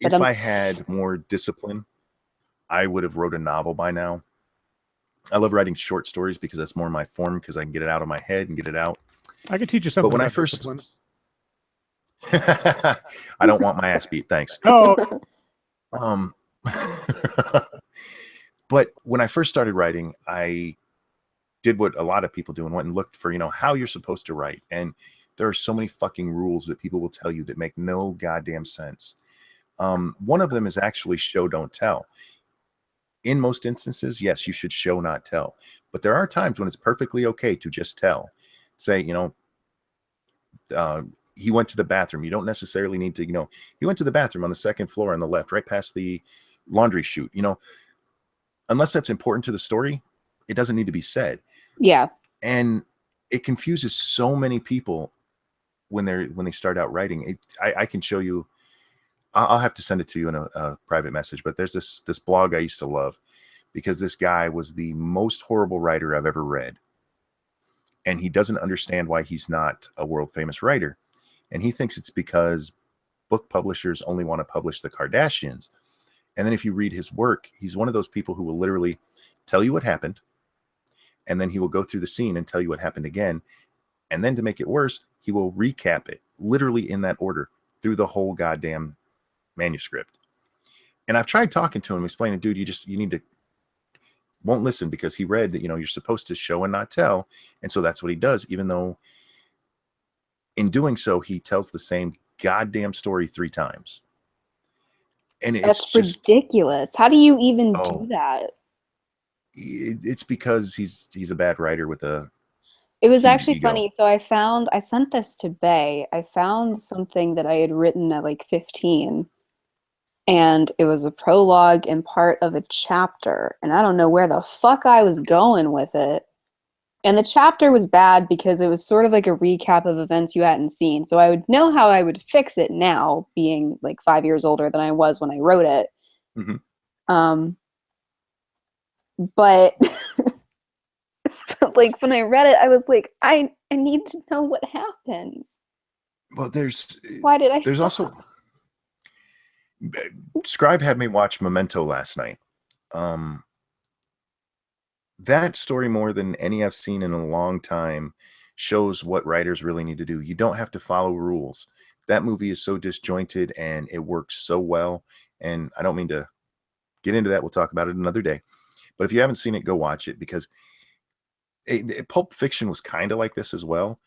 if I had more discipline, I would have wrote a novel by now. I love writing short stories because that's more my form, because I can get it out of my head and get it out. I could teach you something. But when I first, I don't want my ass beat. Thanks. Oh. But when I first started writing, I did what a lot of people do and went and looked for, how you're supposed to write. And there are so many fucking rules that people will tell you that make no goddamn sense. One of them is actually show, don't tell. In most instances, yes, you should show, not tell. But there are times when it's perfectly okay to just tell. Say, he went to the bathroom. You don't necessarily need to, he went to the bathroom on the second floor on the left, right past the laundry chute. Unless that's important to the story, it doesn't need to be said. Yeah. And it confuses so many people when they start out writing. I can show you. I'll have to send it to you in a private message. But there's this blog I used to love because this guy was the most horrible writer I've ever read, and he doesn't understand why he's not a world famous writer, and he thinks it's because book publishers only want to publish the Kardashians. And then if you read his work, he's one of those people who will literally tell you what happened, and then he will go through the scene and tell you what happened again. And then to make it worse, he will recap it literally in that order through the whole goddamn manuscript. And I've tried talking to him, explaining, dude, you need to, won't listen, because he read that, you're supposed to show and not tell. And so that's what he does, even though in doing so, he tells the same goddamn story 3 times. And That's just ridiculous. How do you even do that? It's because he's a bad writer with a. It was actually funny. So I sent this to Bay. I found something that I had written at like 15, and it was a prologue and part of a chapter. And I don't know where the fuck I was going with it. And the chapter was bad because it was sort of like a recap of events you hadn't seen. So I would know how I would fix it now, being like 5 years older than I was when I wrote it. Mm-hmm. But like when I read it, I was like, I need to know what happens. Well, why did I there's stop? Also Scribe had me watch Memento last night. That story, more than any I've seen in a long time, shows what writers really need to do. You don't have to follow rules. That movie is so disjointed and it works so well. And I don't mean to get into that. We'll talk about it another day. But if you haven't seen it, go watch it, because Pulp Fiction was kind of like this as well.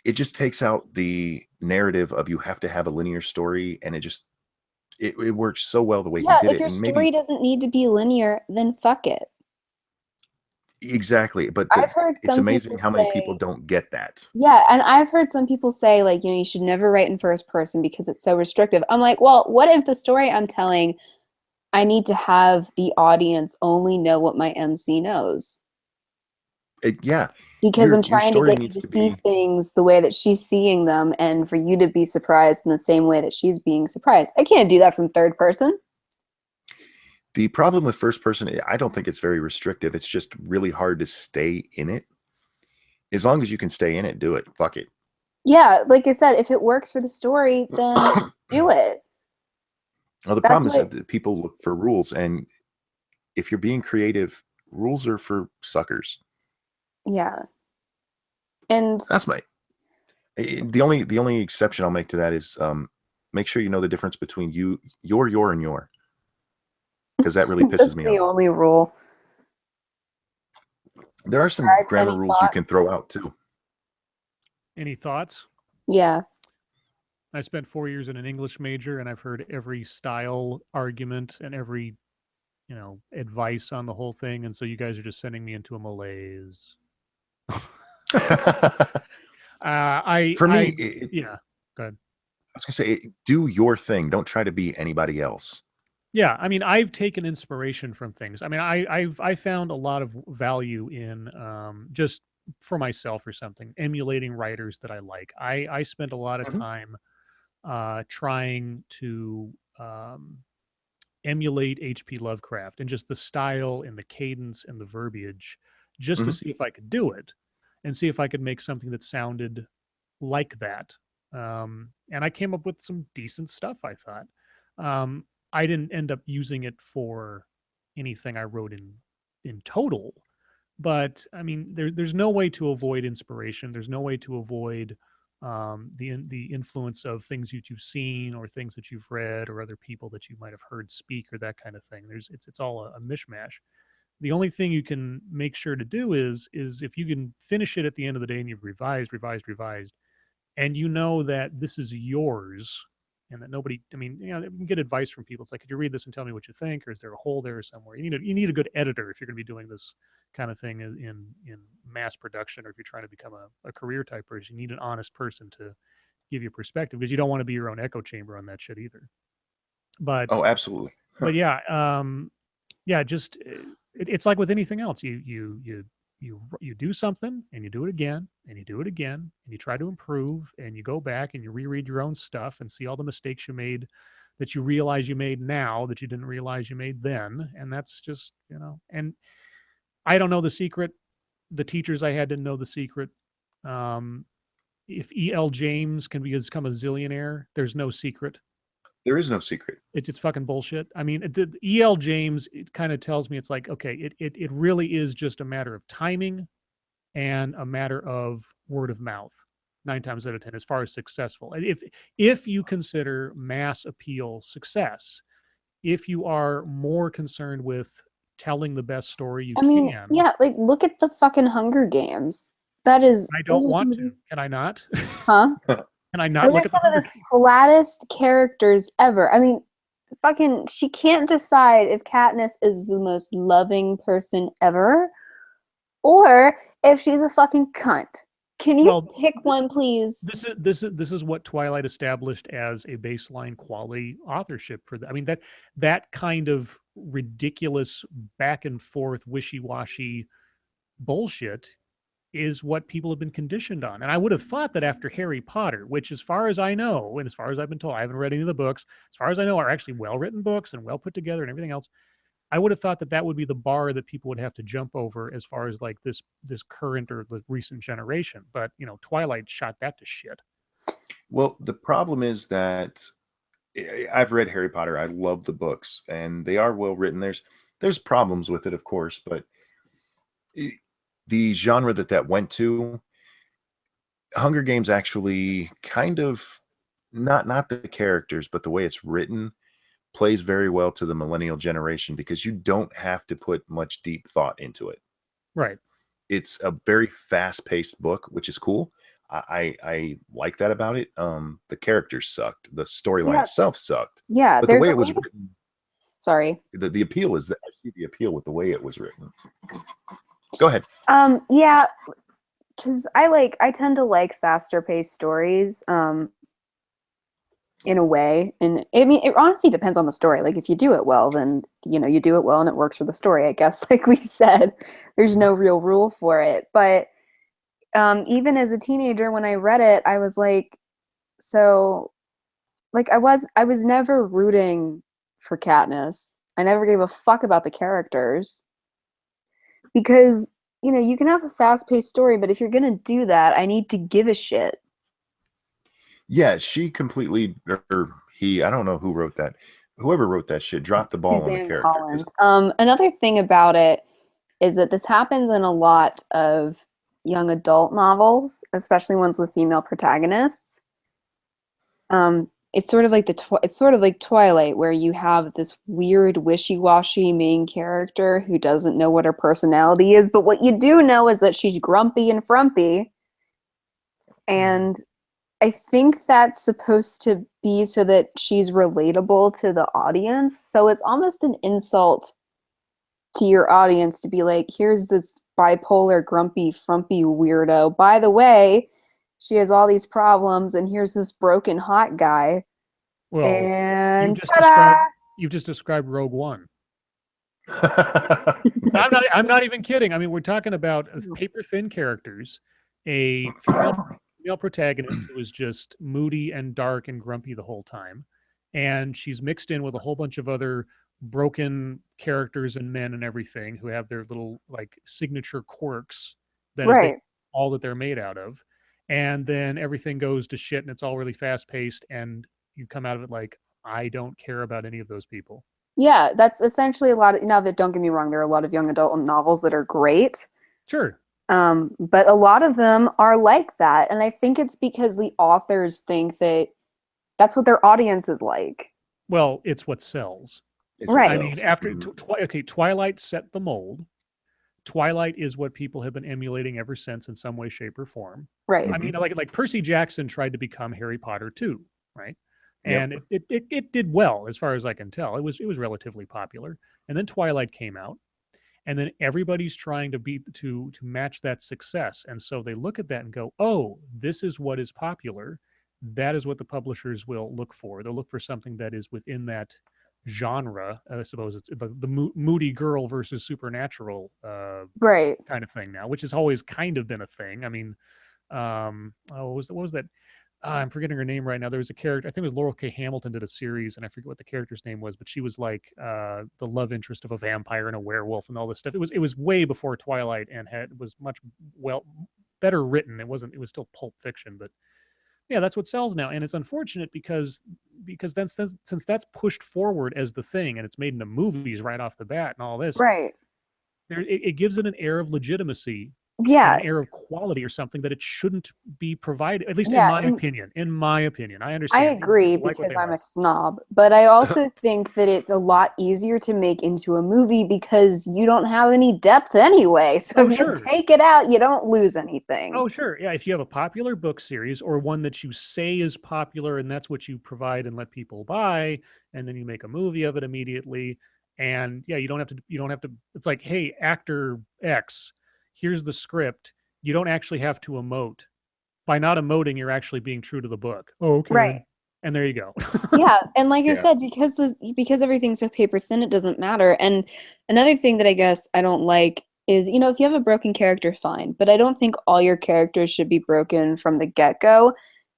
It just takes out the narrative of you have to have a linear story, and it works so well the way he did it. If your story doesn't need to be linear, then fuck it. Exactly. But it's amazing how many people don't get that. Yeah, and I've heard some people say, like, you should never write in first person because it's so restrictive. I'm like, well, what if the story I'm telling, I need to have the audience only know what my MC knows? Yeah. Because I'm trying to get you to see things the way that she's seeing them, and for you to be surprised in the same way that she's being surprised. I can't do that from third person. The problem with first person, I don't think it's very restrictive. It's just really hard to stay in it. As long as you can stay in it, do it. Fuck it. Yeah, like I said, if it works for the story, then do it. Well, the problem is that people look for rules, and if you're being creative, rules are for suckers. Yeah. And that's the only exception I'll make to that is make sure you know the difference between your, and your. Because that really pisses me off. The only rule. There are some grammar rules you can throw out too. Any thoughts? Yeah. I spent 4 years in an English major, and I've heard every style argument and every, advice on the whole thing. And so you guys are just sending me into a malaise. For me, yeah. Go ahead. I was gonna say, do your thing. Don't try to be anybody else. Yeah, I mean, I've taken inspiration from things. I mean, I found a lot of value in just for myself or something, emulating writers that I like. I spent a lot of time trying to emulate H.P. Lovecraft and just the style and the cadence and the verbiage, just to see if I could do it and see if I could make something that sounded like that. And I came up with some decent stuff, I thought. I didn't end up using it for anything I wrote in total, but I mean, there's no way to avoid inspiration. There's no way to avoid the influence of things you've seen or things that you've read or other people that you might have heard speak or that kind of thing. It's all a mishmash. The only thing you can make sure to do is if you can finish it at the end of the day and you've revised, and you know that this is yours, and that nobody, I mean, you know, you can get advice from people. It's like, could you read this and tell me what you think, or is there a hole there somewhere? You need a good editor if you're going to be doing this kind of thing in mass production, or if you're trying to become a career type person. You need an honest person to give you perspective, because you don't want to be your own echo chamber on that shit either. But Oh, absolutely. but yeah, yeah, just it's like with anything else. You do something and you do it again and you do it again and you try to improve and you go back and you reread your own stuff and see all the mistakes you made that you realize you made now that you didn't realize you made then. And that's just, you know, and I don't know the secret. The teachers I had didn't know the secret. If E.L. James can become a zillionaire, there's no secret. There is no secret. It's fucking bullshit. I mean, the E.L. James, it kind of tells me it's like, okay, it really is just a matter of timing and a matter of word of mouth, 9 times out of 10, as far as successful. And if you consider mass appeal success, if you are more concerned with telling the best story you mean, can. yeah, like look at the fucking Hunger Games. That is. I don't want to. Can I not? Huh? Can I not Those look are at the some of the flattest characters ever. I mean, fucking, she can't decide if Katniss is the most loving person ever, or if she's a fucking cunt. Can you pick one, please? This is what Twilight established as a baseline quality authorship for I mean, that kind of ridiculous back and forth wishy-washy bullshit is what people have been conditioned on. And I would have thought that after Harry Potter, which as far as I know, and as far as I've been told, I haven't read any of the books, as far as I know, are actually well-written books and well put together and everything else. I would have thought that would be the bar that people would have to jump over as far as like this current or the recent generation. But, you know, Twilight shot that to shit. Well, the problem is that I've read Harry Potter. I love the books and they are well written. There's problems with it, of course, but the genre that went to, Hunger Games actually kind of not the characters, but the way it's written plays very well to the millennial generation because you don't have to put much deep thought into it. Right. It's a very fast-paced book, which is cool. I like that about it. The characters sucked. The storyline itself sucked. Yeah, but the way it was written. Sorry. The appeal is that I see the appeal with the way it was written. Go ahead. Yeah, because I tend to like faster paced stories. In a way, and I mean, it honestly depends on the story. Like, if you do it well, then you do it well, and it works for the story. I guess, like we said, there's no real rule for it. But even as a teenager, when I read it, I was like, so, like, I was never rooting for Katniss. I never gave a fuck about the characters because you can have a fast-paced story, but if you're gonna do that, I need to give a shit. Yeah, she completely, or he, I don't know who wrote that. Whoever wrote that shit dropped the ball on the character. Collins. Another thing about it is that this happens in a lot of young adult novels, especially ones with female protagonists. It's sort of like Twilight, where you have this weird wishy-washy main character who doesn't know what her personality is, but what you do know is that she's grumpy and frumpy. And I think that's supposed to be so that she's relatable to the audience. So it's almost an insult to your audience to be like, here's this bipolar, grumpy, frumpy weirdo. By the way, she has all these problems, and here's this broken hot guy. Well, and you've just described Rogue One. I'm not even kidding. I mean, we're talking about paper-thin characters, a female protagonist who is just moody and dark and grumpy the whole time, and she's mixed in with a whole bunch of other broken characters and men and everything who have their little like signature quirks that is all that they're made out of, and then everything goes to shit and it's all really fast-paced, and you come out of it like, I don't care about any of those people. Yeah, that's essentially a lot of, now that, don't get me wrong, there are a lot of young adult novels that are great. Sure. But a lot of them are like that. And I think it's because the authors think that that's what their audience is like. Well, it's what sells. Right. I mean, after Twilight set the mold. Twilight is what people have been emulating ever since in some way, shape, or form. Right. I mean, like Percy Jackson tried to become Harry Potter too, right? and it did well as far as I can tell. It was relatively popular, and then Twilight came out, and then everybody's trying to match that success, and so they look at that and go, "Oh, this is what is popular. That is what the publishers will look for. They'll look for something that is within that genre. I suppose it's the moody girl versus supernatural Right. kind of thing now, which has always kind of been a thing. I mean, what was that? I'm forgetting her name right now. There was a character, I think it was Laurel K. Hamilton did a series, and I forget what the character's name was, but she was like the love interest of a vampire and a werewolf and all this stuff. It was way before Twilight and was much better written. It was still pulp fiction, but yeah, that's what sells now. And it's unfortunate because then since that's pushed forward as the thing and it's made into movies right off the bat and all this, Right. it gives it an air of legitimacy, Yeah. an air of quality or something that it shouldn't be provided, at least Yeah, in my opinion. In my opinion, I I understand. agree people like what because they I'm a like. snob, but I also think that it's a lot easier to make into a movie because you don't have any depth anyway. So Oh, if sure. you take it out, you don't lose anything. Oh, sure. Yeah, if you have a popular book series or one that you say is popular and that's what you provide and let people buy, and then you make a movie of it immediately, and yeah, you don't have to. It's like, hey, actor X, here's the script. You don't actually have to emote. By not emoting, you're actually being true to the book. Oh, okay. Right. And there you go. Yeah, and like I Yeah. said, because everything's so paper thin, it doesn't matter. And another thing that I guess I don't like is, if you have a broken character, fine, but I don't think all your characters should be broken from the get-go.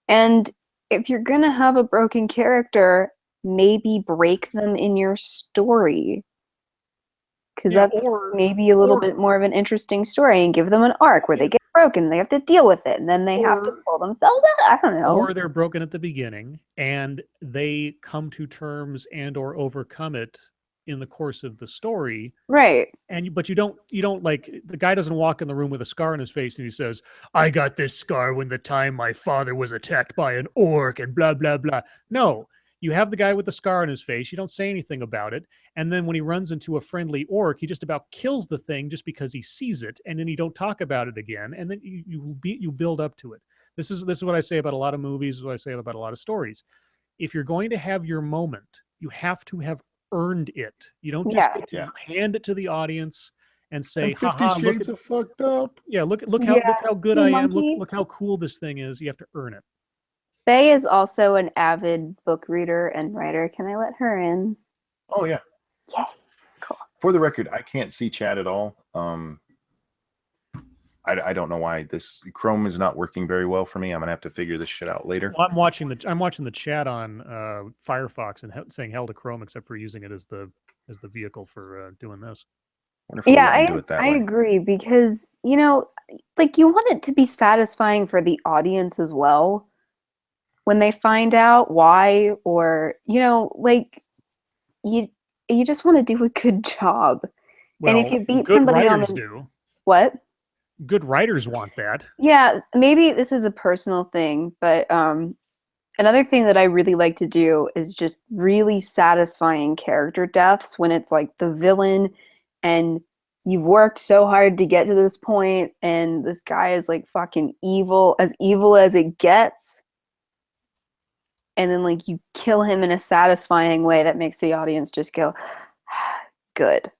And if you're gonna have a broken character, maybe break them in your story. Because Yeah, that's maybe a little or- bit more of an interesting story, and give them an arc where they get broken and they have to deal with it, and then they have to Or- pull themselves out. I don't know. Or they're broken at the beginning and they come to terms and or overcome it in the course of the story. Right. But you don't like, the guy doesn't walk in the room with a scar on his face and he says, I got this scar when the time my father was attacked by an orc and blah blah blah. No, you have the guy with the scar on his face, you don't say anything about it, and then when he runs into a friendly orc, he just about kills the thing just because he sees it, and then you don't talk about it again, and then you build up to it. This is what I say about a lot of movies, is what I say about a lot of stories. If you're going to have your moment, you have to have earned it. You don't just get to hand it to the audience and say, And 50 haha, Shades of fucked up. yeah, look Yeah. how good Hey, I am. monkey. Look how cool this thing is. You have to earn it. Faye is also an avid book reader and writer. Can I let her in? Oh yeah. Yay. For the record, I can't see chat at all. I don't know why this Chrome is not working very well for me. I'm gonna have to figure this shit out later. Well, I'm watching the chat on Firefox and saying hell to Chrome, except for using it as the vehicle for doing this. Wonder if it'll Yeah, let me do it that I way. agree because, like you want it to be satisfying for the audience as well when they find out why, or, like you just want to do a good job. Well, and if you beat good somebody on writers the do. what? Good writers want that. Yeah, maybe this is a personal thing, but another thing that I really like to do is just really satisfying character deaths when it's like the villain and you've worked so hard to get to this point and this guy is like fucking evil as it gets. And then like you kill him in a satisfying way that makes the audience just go, good.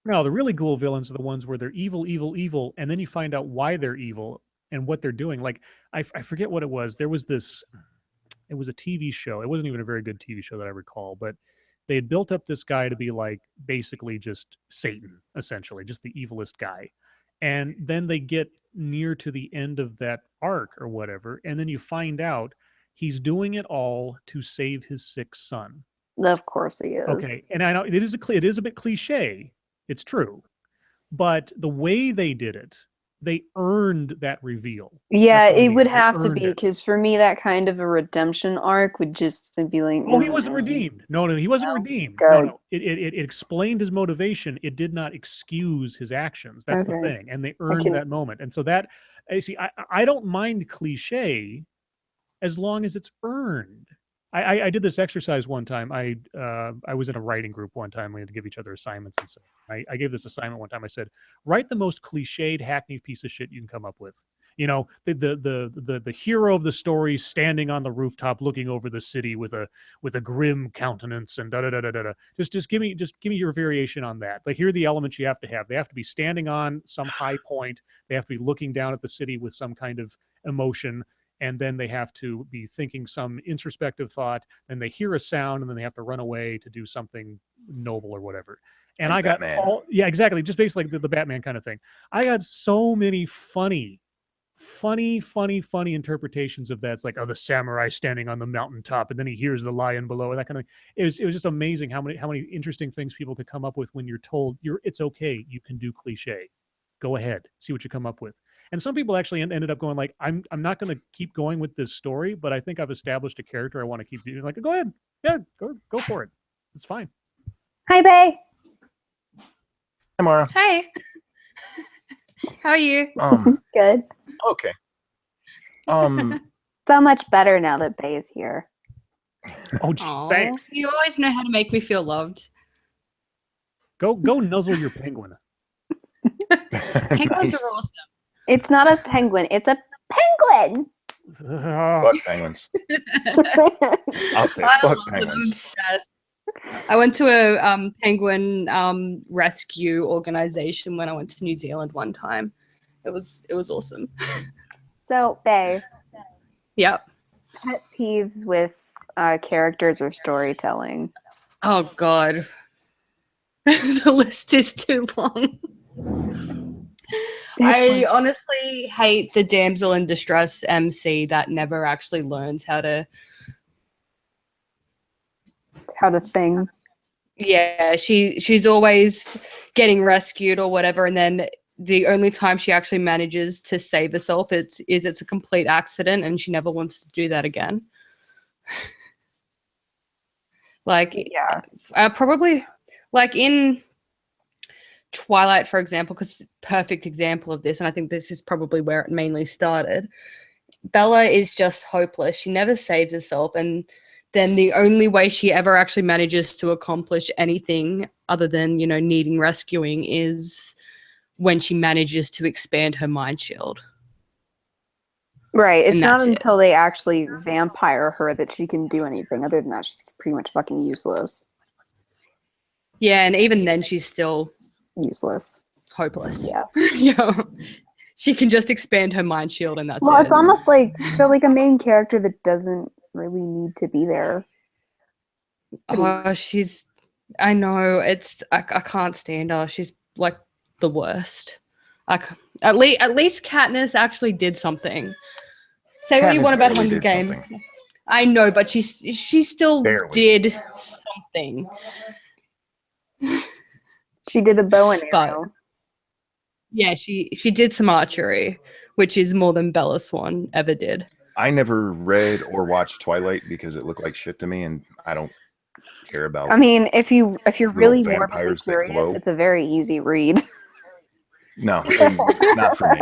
No, the really cool villains are the ones where they're evil, evil, evil, and then you find out why they're evil and what they're doing. Like, I forget what it was. It was a TV show. It wasn't even a very good TV show that I recall, but they had built up this guy to be like basically just Satan, essentially, just the evilest guy. And then they get near to the end of that arc or whatever, and then you find out he's doing it all to save his sick son. Of course he is. Okay, and I know it is a bit cliche. It's true, but the way they did it, they earned that reveal. Yeah, That's what I it mean. would They have to earned be it. because for me, that kind of a redemption arc would just be like, Oh, he wasn't redeemed. No, he wasn't No? redeemed. Good. No. It explained his motivation. It did not excuse his actions. That's the Okay. thing. And they earned that moment. And so that, see, I don't mind cliche as long as it's earned. I did this exercise one time. I was in a writing group one time. We had to give each other assignments and stuff. I gave this assignment one time. I said, write the most cliched, hackneyed piece of shit you can come up with. You know, the hero of the story standing on the rooftop looking over the city with a grim countenance and da da da da da. Just give me your variation on that. Like, here are the elements you have to have. They have to be standing on some high point. They have to be looking down at the city with some kind of emotion, and then they have to be thinking some introspective thought. Then they hear a sound, and then they have to run away to do something noble or whatever. And Like I got Batman. yeah, exactly, just basically the Batman kind of thing. I got so many funny interpretations of that. It's like, oh, the samurai standing on the mountaintop, and then he hears the lion below, and that kind of. It was just amazing how many interesting things people could come up with when you're told it's okay, you can do cliche. Go ahead, see what you come up with. And some people actually ended up going like, I'm not going to keep going with this story, but I think I've established a character I want to keep doing. Like, go ahead, yeah, go for it. It's fine. Hi, Bay. Hi, Mara. Hey. How are you? Good. Okay. So much better now that Bay is here. Oh, gee, Aw, thanks. you always know how to make me feel loved. Go nuzzle your penguin. Penguins Nice. are awesome. It's not a penguin. It's a penguin. Fuck penguins. I'll say I fuck love them. I'm penguins. obsessed. I went to a penguin rescue organization when I went to New Zealand one time. It was awesome. So, Bay, Yep. pet peeves with characters or storytelling. Oh God. The list is too long. I honestly hate the damsel in distress MC that never actually learns how to. How to thing. Yeah, she's always getting rescued or whatever, and then the only time she actually manages to save herself it's a complete accident, and she never wants to do that again. Like, Yeah. probably like in Twilight, for example, because perfect example of this, and I think this is probably where it mainly started. Bella is just hopeless. She never saves herself, and then the only way she ever actually manages to accomplish anything other than, needing rescuing is when she manages to expand her mind shield. Right. It's And not that's it. until they actually vampire her that she can do anything. Other than that, she's pretty much fucking useless. Yeah, and even then she's still Useless. hopeless. Yeah. Yeah. She can just expand her mind shield and that's Well, it. it's almost like feel like a main character that doesn't really need to be there. Oh, I know, I can't stand her. She's like the worst. At least Katniss actually did something. Say what you Katniss want about barely Hunger did Games. something. I know, but she still Barely. did something. She did a bow and But- arrow. Yeah, she did some archery, which is more than Bella Swan ever did. I never read or watched Twilight because it looked like shit to me, and I don't care about. I mean, if you're really morbidly vampires that curious, glow. it's a very easy read. No, not for me.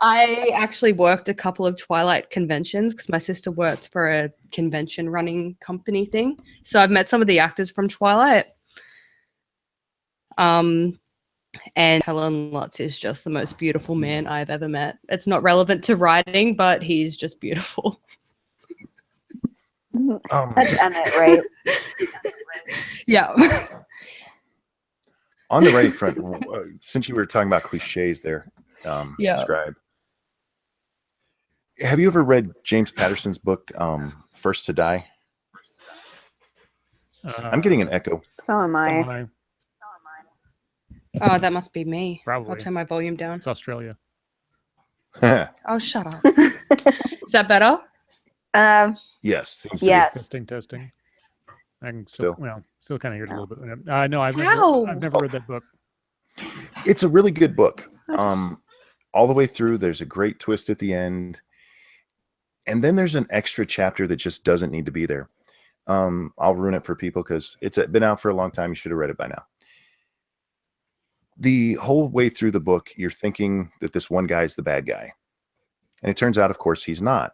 I actually worked a couple of Twilight conventions because my sister worked for a convention running company thing. So I've met some of the actors from Twilight. And Helen Lutz is just the most beautiful man I've ever met. It's not relevant to writing, but he's just beautiful. That's Emmett, right? Yeah. On the writing front, since you were talking about cliches there, Yeah. Scribe, have you ever read James Patterson's book, First to Die? I'm getting an echo. So am I. Someone Oh, that must be me. Probably. I'll turn my volume down. It's Australia. Oh, shut up. Is that better? Yes. Seems to Yes. Testing. I can Still. still kind of hear it a little bit. No, I've How? never read that book. be. It's a really good book. All the way through, there's a great twist at the end. And then there's an extra chapter that just doesn't need to be there. I'll ruin it for people because it's been out for a long time. You should have read it by now. The whole way through the book, you're thinking that this one guy is the bad guy. And it turns out, of course, he's not.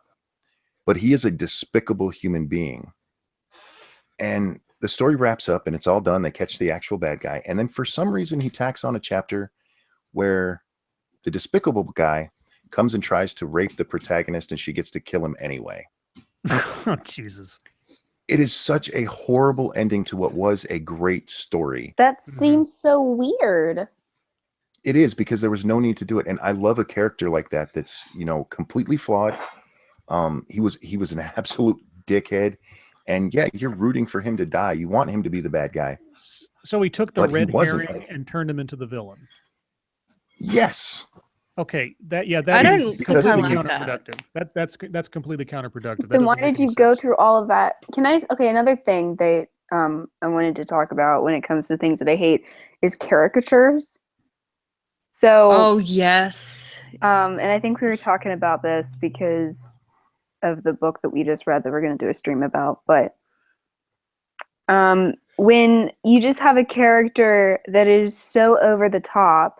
But he is a despicable human being. And the story wraps up and it's all done. They catch the actual bad guy. And then for some reason, he tacks on a chapter where the despicable guy comes and tries to rape the protagonist, and she gets to kill him anyway. Oh, Jesus. It is such a horrible ending to what was a great story. That Mhm. seems so weird. It is, because there was no need to do it. And I love a character like that that's, completely flawed. He was an absolute dickhead. And yeah, you're rooting for him to die. You want him to be the bad guy. So he took the But he red wasn't. herring and turned him into the villain. Yes. Okay, that I is don't Because completely like that. counterproductive. That's completely counterproductive. That Then why doesn't make did you any go sense. through all of that? Okay, another thing that I wanted to talk about when it comes to things that I hate is caricatures. So Oh yes. and I think we were talking about this because of the book that we just read that we're going to do a stream about, but when you just have a character that is so over the top.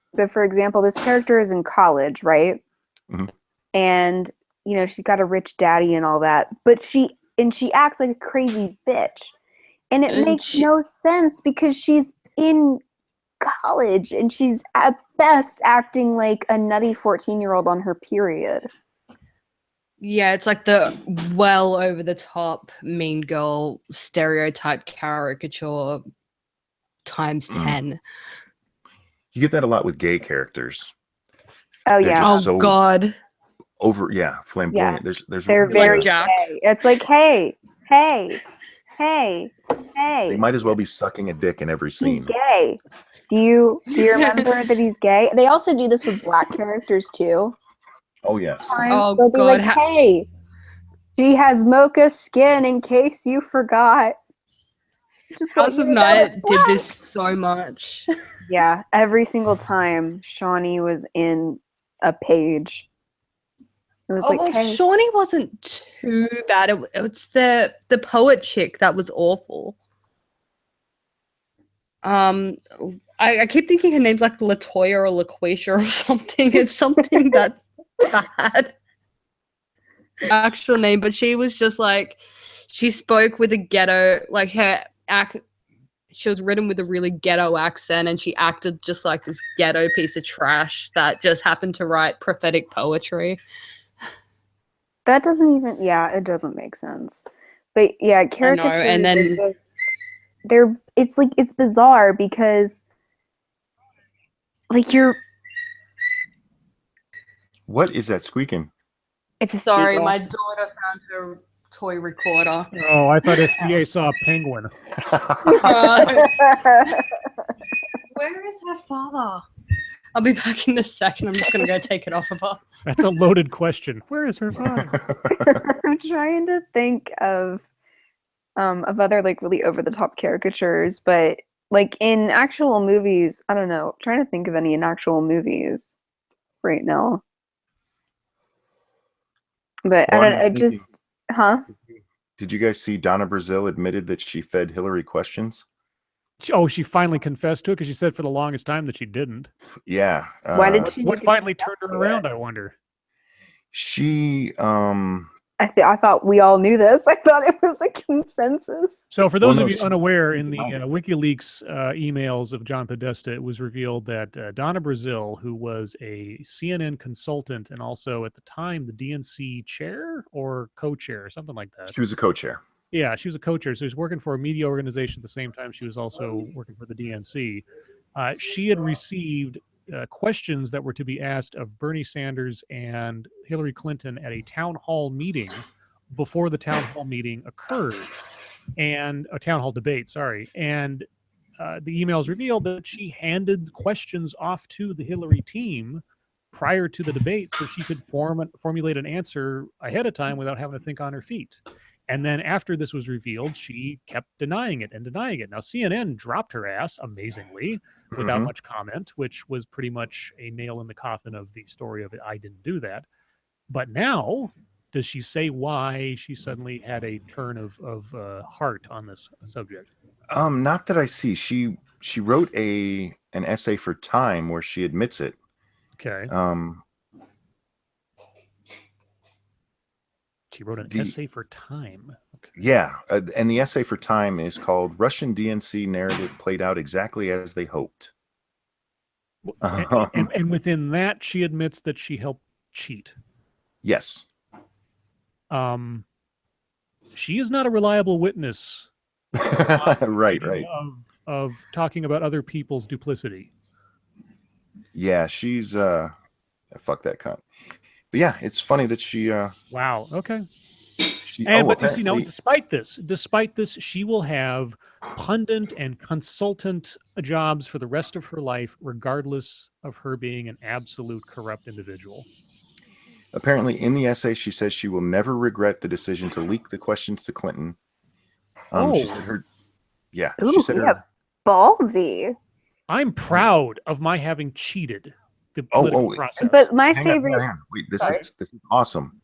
So for example, this character is in college, right? Mhm. And she's got a rich daddy and all that, but she acts like a crazy bitch. And it And makes no sense because she's in college and she's at best acting like a nutty 14-year-old on her period. Yeah, it's like the well over the top mean girl stereotype caricature times 10. You get that a lot with gay characters. Oh They're yeah. just Oh so god. flamboyant. Yeah. There's They're really very Like Jack. gay. It's like, hey. they might as well be sucking a dick in every He's scene. gay. Do you remember that he's gay? They also do this with black characters too. Oh yes. Oh, They'll be God. like, hey, she has mocha skin in case you forgot. Just want House you of to know Night it's did black. this so much. Yeah, every single time Shawnee was in a page. It was Oh like, well, hey, Shawnee wasn't too bad. It's the poet chick that was awful. I keep thinking her name's like Latoya or LaQuisha or something. It's something that bad. Actual name, but she was just like, she spoke with a ghetto, like she was written with a really ghetto accent, and she acted just like this ghetto piece of trash that just happened to write prophetic poetry. that doesn't even, it doesn't make sense. But yeah, caricatures and then- are just, it's bizarre because like What is that squeaking? it's a Sorry, seagull. my daughter found her toy recorder. Oh, I thought SDA saw a penguin. Where is her father? I'll be back in a second. I'm just gonna go take it off of her. That's a loaded question. Where is her father? I'm trying to think of other like really over the top caricatures, but like in actual movies, I don't know. I'm trying to think of any in actual movies right now. But I Well, don't I'm I just huh? Did you guys see Donna Brazile admitted that she fed Hillary questions? Oh, she finally confessed to it because she said for the longest time that she didn't. Yeah. Why did she What need to finally confess turned her to it? around, I wonder? She I thought we all knew this. I thought it was a consensus. So for those no, of you she- unaware, in the Wow. WikiLeaks emails of John Podesta, it was revealed that Donna Brazile, who was a CNN consultant and also at the time the DNC chair or co-chair or something like that. she was a co-chair. Yeah, she was a co-chair. So she was working for a media organization at the same time. She was also working for the DNC. She had received questions that were to be asked of Bernie Sanders and Hillary Clinton at a town hall meeting before the town hall meeting occurred, and a town hall debate, sorry. And the emails revealed that she handed questions off to the Hillary team prior to the debate so she could formulate an answer ahead of time without having to think on her feet. And then after this was revealed, she kept denying it and denying it. Now, CNN dropped her ass, amazingly, without Mhm. much comment, which was pretty much a nail in the coffin of the story of it. I didn't do that. But now, does she say why she suddenly had a turn of heart on this subject? Not that I see. She wrote an essay for Time where she admits it. Okay. She wrote an essay for Time. Okay. Yeah, and the essay for Time is called "Russian DNC Narrative Played Out Exactly as They Hoped." And within that, she admits that she helped cheat. Yes. She is not a reliable witness Right. of talking about other people's duplicity. Yeah, she's fuck that cunt. But yeah, it's funny that she Wow. Okay. she But you see, now, apparently- despite this, she will have pundit and consultant jobs for the rest of her life, regardless of her being an absolute corrupt individual. apparently in the essay she says she will never regret the decision to leak the questions to Clinton. She said her she said her ballsy. I'm proud of my having cheated the political process. But my hang favorite. on. Wait, this is awesome.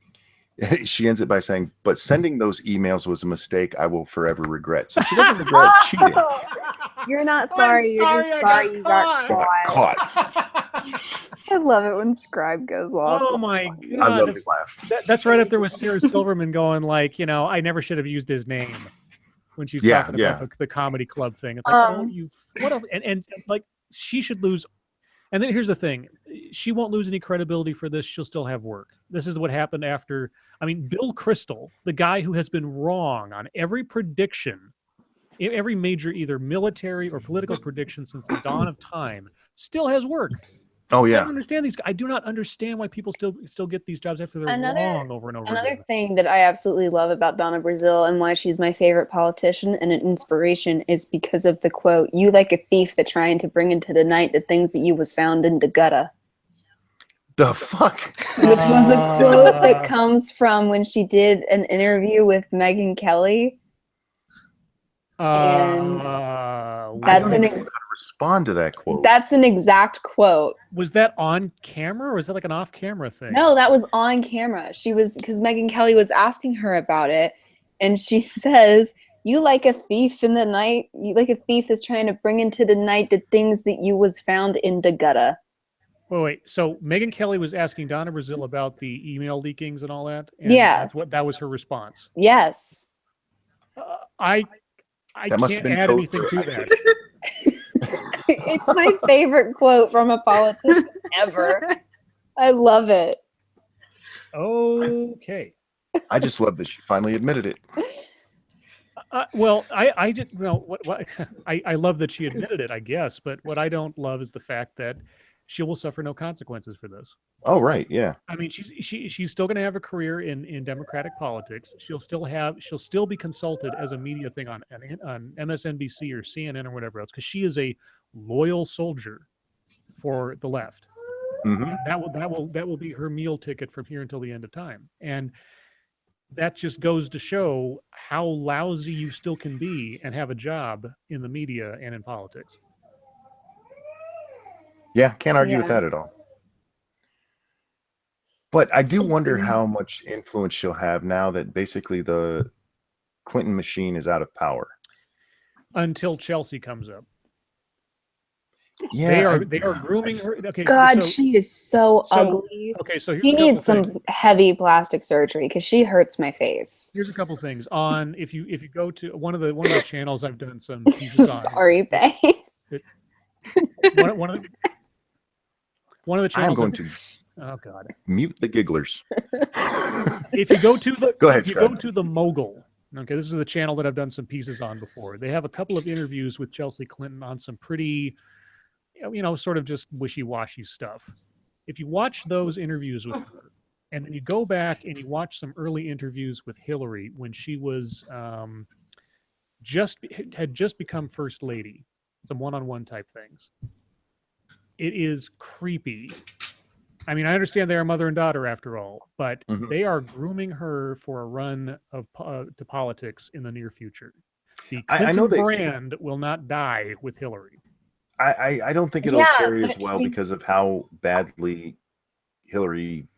She ends it by saying, but sending those emails was a mistake I will forever regret. So she doesn't regret cheating. You're not sorry. You're just sorry you got caught. I love it when Scribe goes off. Oh my God. I love his laugh. That's right up there with Sarah Silverman going like, I never should have used his name when she's talking about the comedy club thing. It's like, and like she should lose. And then here's the thing. She won't lose any credibility for this. She'll still have work. This is what happened after. Bill Kristol, the guy who has been wrong on every prediction, every major either military or political prediction since the dawn of time, still has work. Oh yeah. I don't understand these. I do not understand why people still get these jobs after they're wrong over and over again. Another thing that I absolutely love about Donna Brazile and why she's my favorite politician and an inspiration is because of the quote, "You like a thief that trying to bring into the night the things that you was found in the gutter." The fuck? Which was a quote that comes from when she did an interview with Megyn Kelly. And that's how to respond to that quote. That's an exact quote. Was that on camera or was that like an off-camera thing? No, that was on camera. Because Megyn Kelly was asking her about it, and she says, "You like a thief in the night. You like a thief that's trying to bring into the night the things that you was found in the gutter." Wait. So Megyn Kelly was asking Donna Brazile about the email leakings and all that. And that was her response. Yes. I can't add anything to that. It's my favorite quote from a politician ever. I love it. Okay. I just love that she finally admitted it. Well, I didn't know I love that she admitted it, I guess, but what I don't love is the fact that she will suffer no consequences for this. Oh, right. Yeah. She's still going to have a career in Democratic politics. She'll still be consulted as a media thing on MSNBC or CNN or whatever else, because she is a loyal soldier for the left. Mm-hmm. That will be her meal ticket from here until the end of time. And that just goes to show how lousy you still can be and have a job in the media and in politics. Yeah, can't argue with that at all. But I do wonder how much influence she'll have now that basically the Clinton machine is out of power. Until Chelsea comes up. Yeah, they are grooming her. Okay, God, she is so ugly. Okay, so he needs some heavy plastic surgery because she hurts my face. Here's a couple things. If you go to one of the channels I've done some pieces on. Sorry, babe. One of the channels. I'm going to. Oh God. Mute the gigglers. If you go to the go ahead, go to the Mogul. Okay, this is the channel that I've done some pieces on before. They have a couple of interviews with Chelsea Clinton on some pretty, sort of just wishy-washy stuff. If you watch those interviews with her, and then you go back and you watch some early interviews with Hillary when she was had just become first lady, some one-on-one type things. It is creepy. I mean, I understand they are mother and daughter after all, but they are grooming her for a run to politics in the near future. The Clinton brand will not die with Hillary. I don't think it'll carry as well because of how badly Hillary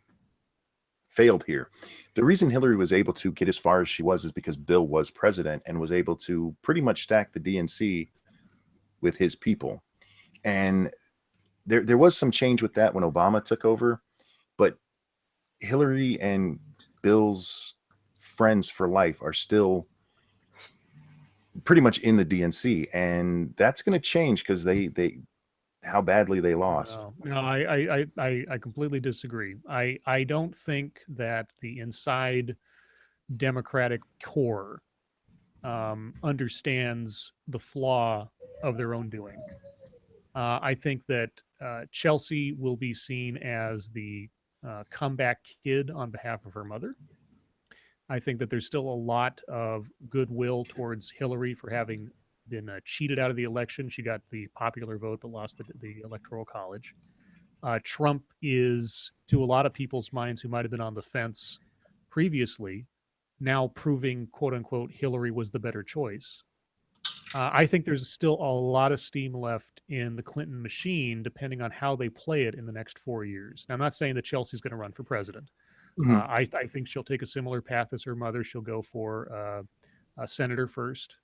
failed here. The reason Hillary was able to get as far as she was is because Bill was president and was able to pretty much stack the DNC with his people. And there was some change with that when Obama took over, but Hillary and Bill's friends for life are still pretty much in the DNC, and that's going to change because they how badly they lost. No, I completely disagree. I don't think that the inside Democratic core understands the flaw of their own doing. I think that Chelsea will be seen as the comeback kid on behalf of her mother. I think that there's still a lot of goodwill towards Hillary for having been cheated out of the election. She got the popular vote but lost the electoral college. Trump is, to a lot of people's minds who might have been on the fence previously, now proving, quote unquote, Hillary was the better choice. I think there's still a lot of steam left in the Clinton machine, depending on how they play it in the next 4 years. Now, I'm not saying that Chelsea's going to run for president. I think she'll take a similar path as her mother. She'll go for a senator first,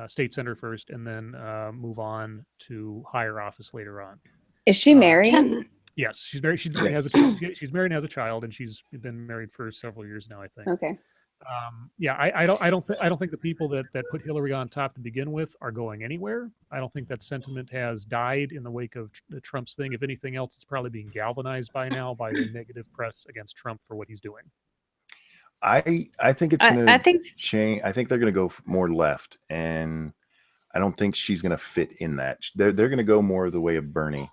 state senator first, and then move on to higher office later on. Is she married? Yes, she's married. She's married, has a, she's married and has a child, and she's been married for several years now, I think. Okay. Yeah, I don't think the people that put Hillary on top to begin with are going anywhere. I don't think that sentiment has died in the wake of the Trump's thing. If anything else, it's probably being galvanized by now by the negative press against Trump for what he's doing. I think it's going to change. I think they're going to go more left, and I don't think she's going to fit in that. They're going to go more the way of Bernie.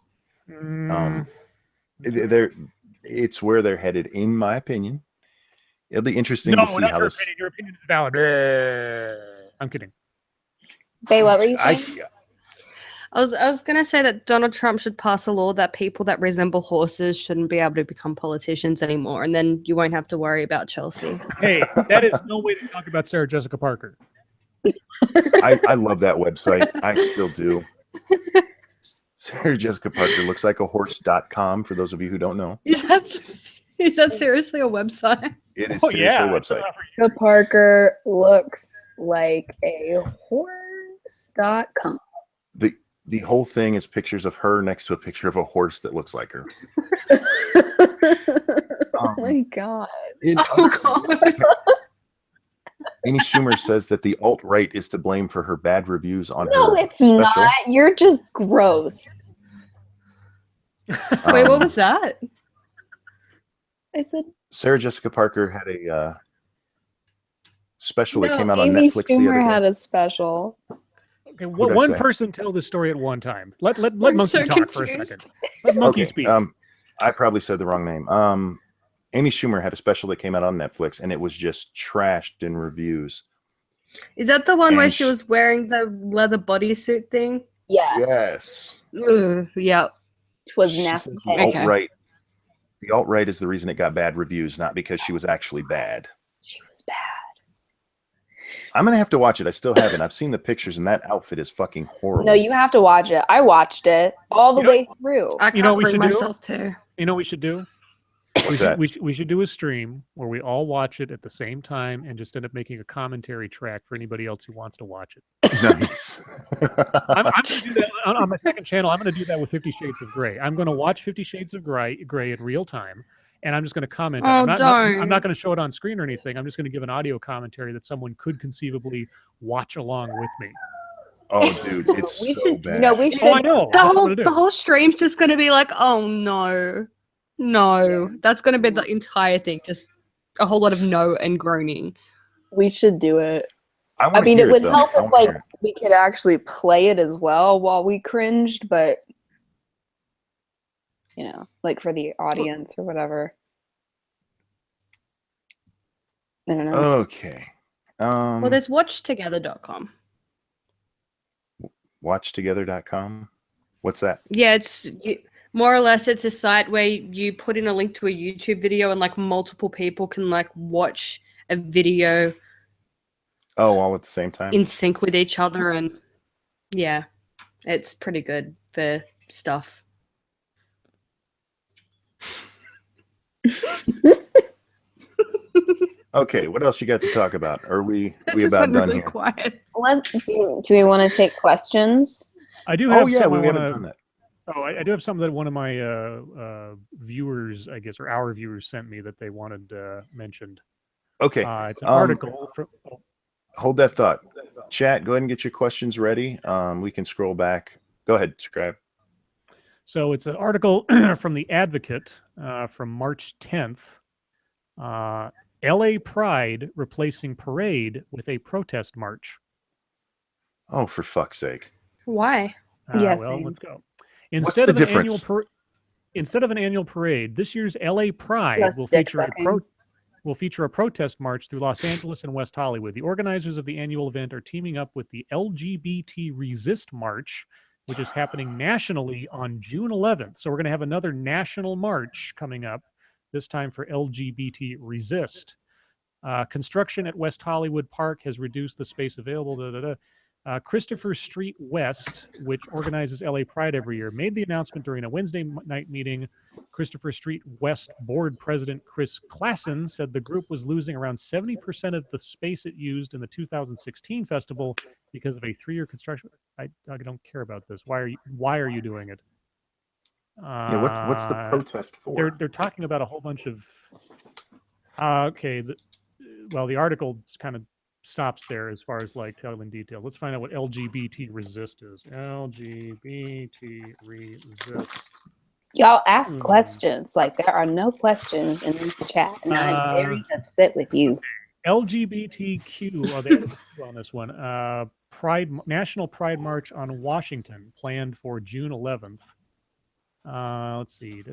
It's where they're headed, in my opinion. It'll be interesting to see how this. Your opinion is valid. I'm kidding. Bae, what were you saying? I was gonna say that Donald Trump should pass a law that people that resemble horses shouldn't be able to become politicians anymore, and then you won't have to worry about Chelsea. Hey, that is no way to talk about Sarah Jessica Parker. I love that website. I still do. Sarah Jessica Parker looks like a horse.com for those of you who don't know. Is that seriously a website? It is seriously a website. The Parker looks like a horse.com. The whole thing is pictures of her next to a picture of a horse that looks like her. Oh my God. Amy Schumer says that the alt-right is to blame for her bad reviews on her No, it's special. not. You're just gross. Wait, what was that? I said Sarah Jessica Parker had a special that came out on Amy Netflix the Schumer other day. had a special. Okay, one person tell the story at one time. Let Monkey so talk for a confused. second. Let Monkey Okay, speak. I probably said the wrong name. Amy Schumer had a special that came out on Netflix, and it was just trashed in reviews. Is that the one where And she was wearing the leather bodysuit thing? Yeah. Yes. Ugh, yeah. It was She nasty. says the alt-right is the reason it got bad reviews, not because she was actually bad. She was bad. I'm going to have to watch it. I still haven't. I've seen the pictures, and that outfit is fucking horrible. No, you have to watch it. I watched it all the way through. I can't You know what we bring should do? myself to. You know what we should do? What's that? We should do a stream where we all watch it at the same time and just end up making a commentary track for anybody else who wants to watch it. Nice. I'm going to do that on my second channel. I'm going to do that with 50 Shades of Grey. I'm going to watch 50 Shades of Grey in real time, and I'm just going to comment. Oh, I'm not darn. going to show it on screen or anything. I'm just going to give an audio commentary that someone could conceively watch along with me. Oh, dude, it's We so should, bad. you know, we should. Oh, I know. That's what I'm gonna do. The whole stream's just going to be like, oh no. No. That's going to be the entire thing. Just a whole lot of no and groaning. We should do it. I I mean, it would help I if wanna hear like it. we could actually play it as well while we cringed, but you know, like for the audience or whatever. I don't know. Okay. Well, there's watchtogether.com. Watchtogether.com. What's that? Yeah, more or less it's a site where you put in a link to a YouTube video and like multiple people can like watch a video Oh, all at the same time? in sync with each other, and yeah, it's pretty good for stuff. Okay, what else you got to talk about? Are we Just about went done really here? quiet. Do we want to take questions? I do have Oh yeah, some we I haven't wanna- done that. Oh, I do have something that one of my viewers, I guess, or our viewers sent me that they wanted mentioned. Okay, It's an article from. hold that thought. Chat, go ahead and get your questions ready. We can scroll back, Go ahead, Scribe. So it's an article from The Advocate from March 10th. LA Pride replacing parade with a protest march. Oh, for fuck's sake. Why? Yeah, Well, same. let's go. What's the difference? Instead of an annual parade, this year's LA Pride Less will dick feature sucking. will feature a protest march through Los Angeles and West Hollywood. The organizers of the annual event are teaming up with the LGBT Resist March, which is happening nationally on June 11th. So we're going to have another national march coming up, this time for LGBT Resist. Construction at West Hollywood Park has reduced the space available. Christopher Street West, which organizes LA Pride every year, made the announcement during a Wednesday night meeting. Christopher Street West board president Chris Klassen said the group was losing around 70% of the space it used in the 2016 festival because of a 3-year construction. I don't care about this. Why are you doing it? Yeah, what's the protest for? They're talking about a whole bunch of. Okay, the article kind of stops there as far as like telling detail. Let's find out what LGBT resist is. LGBT resist. Y'all ask questions. Like there are no questions in this chat, and I'm very upset with you. LGBTQ. Oh, there's on this one. National Pride March on Washington planned for June 11th. Let's see.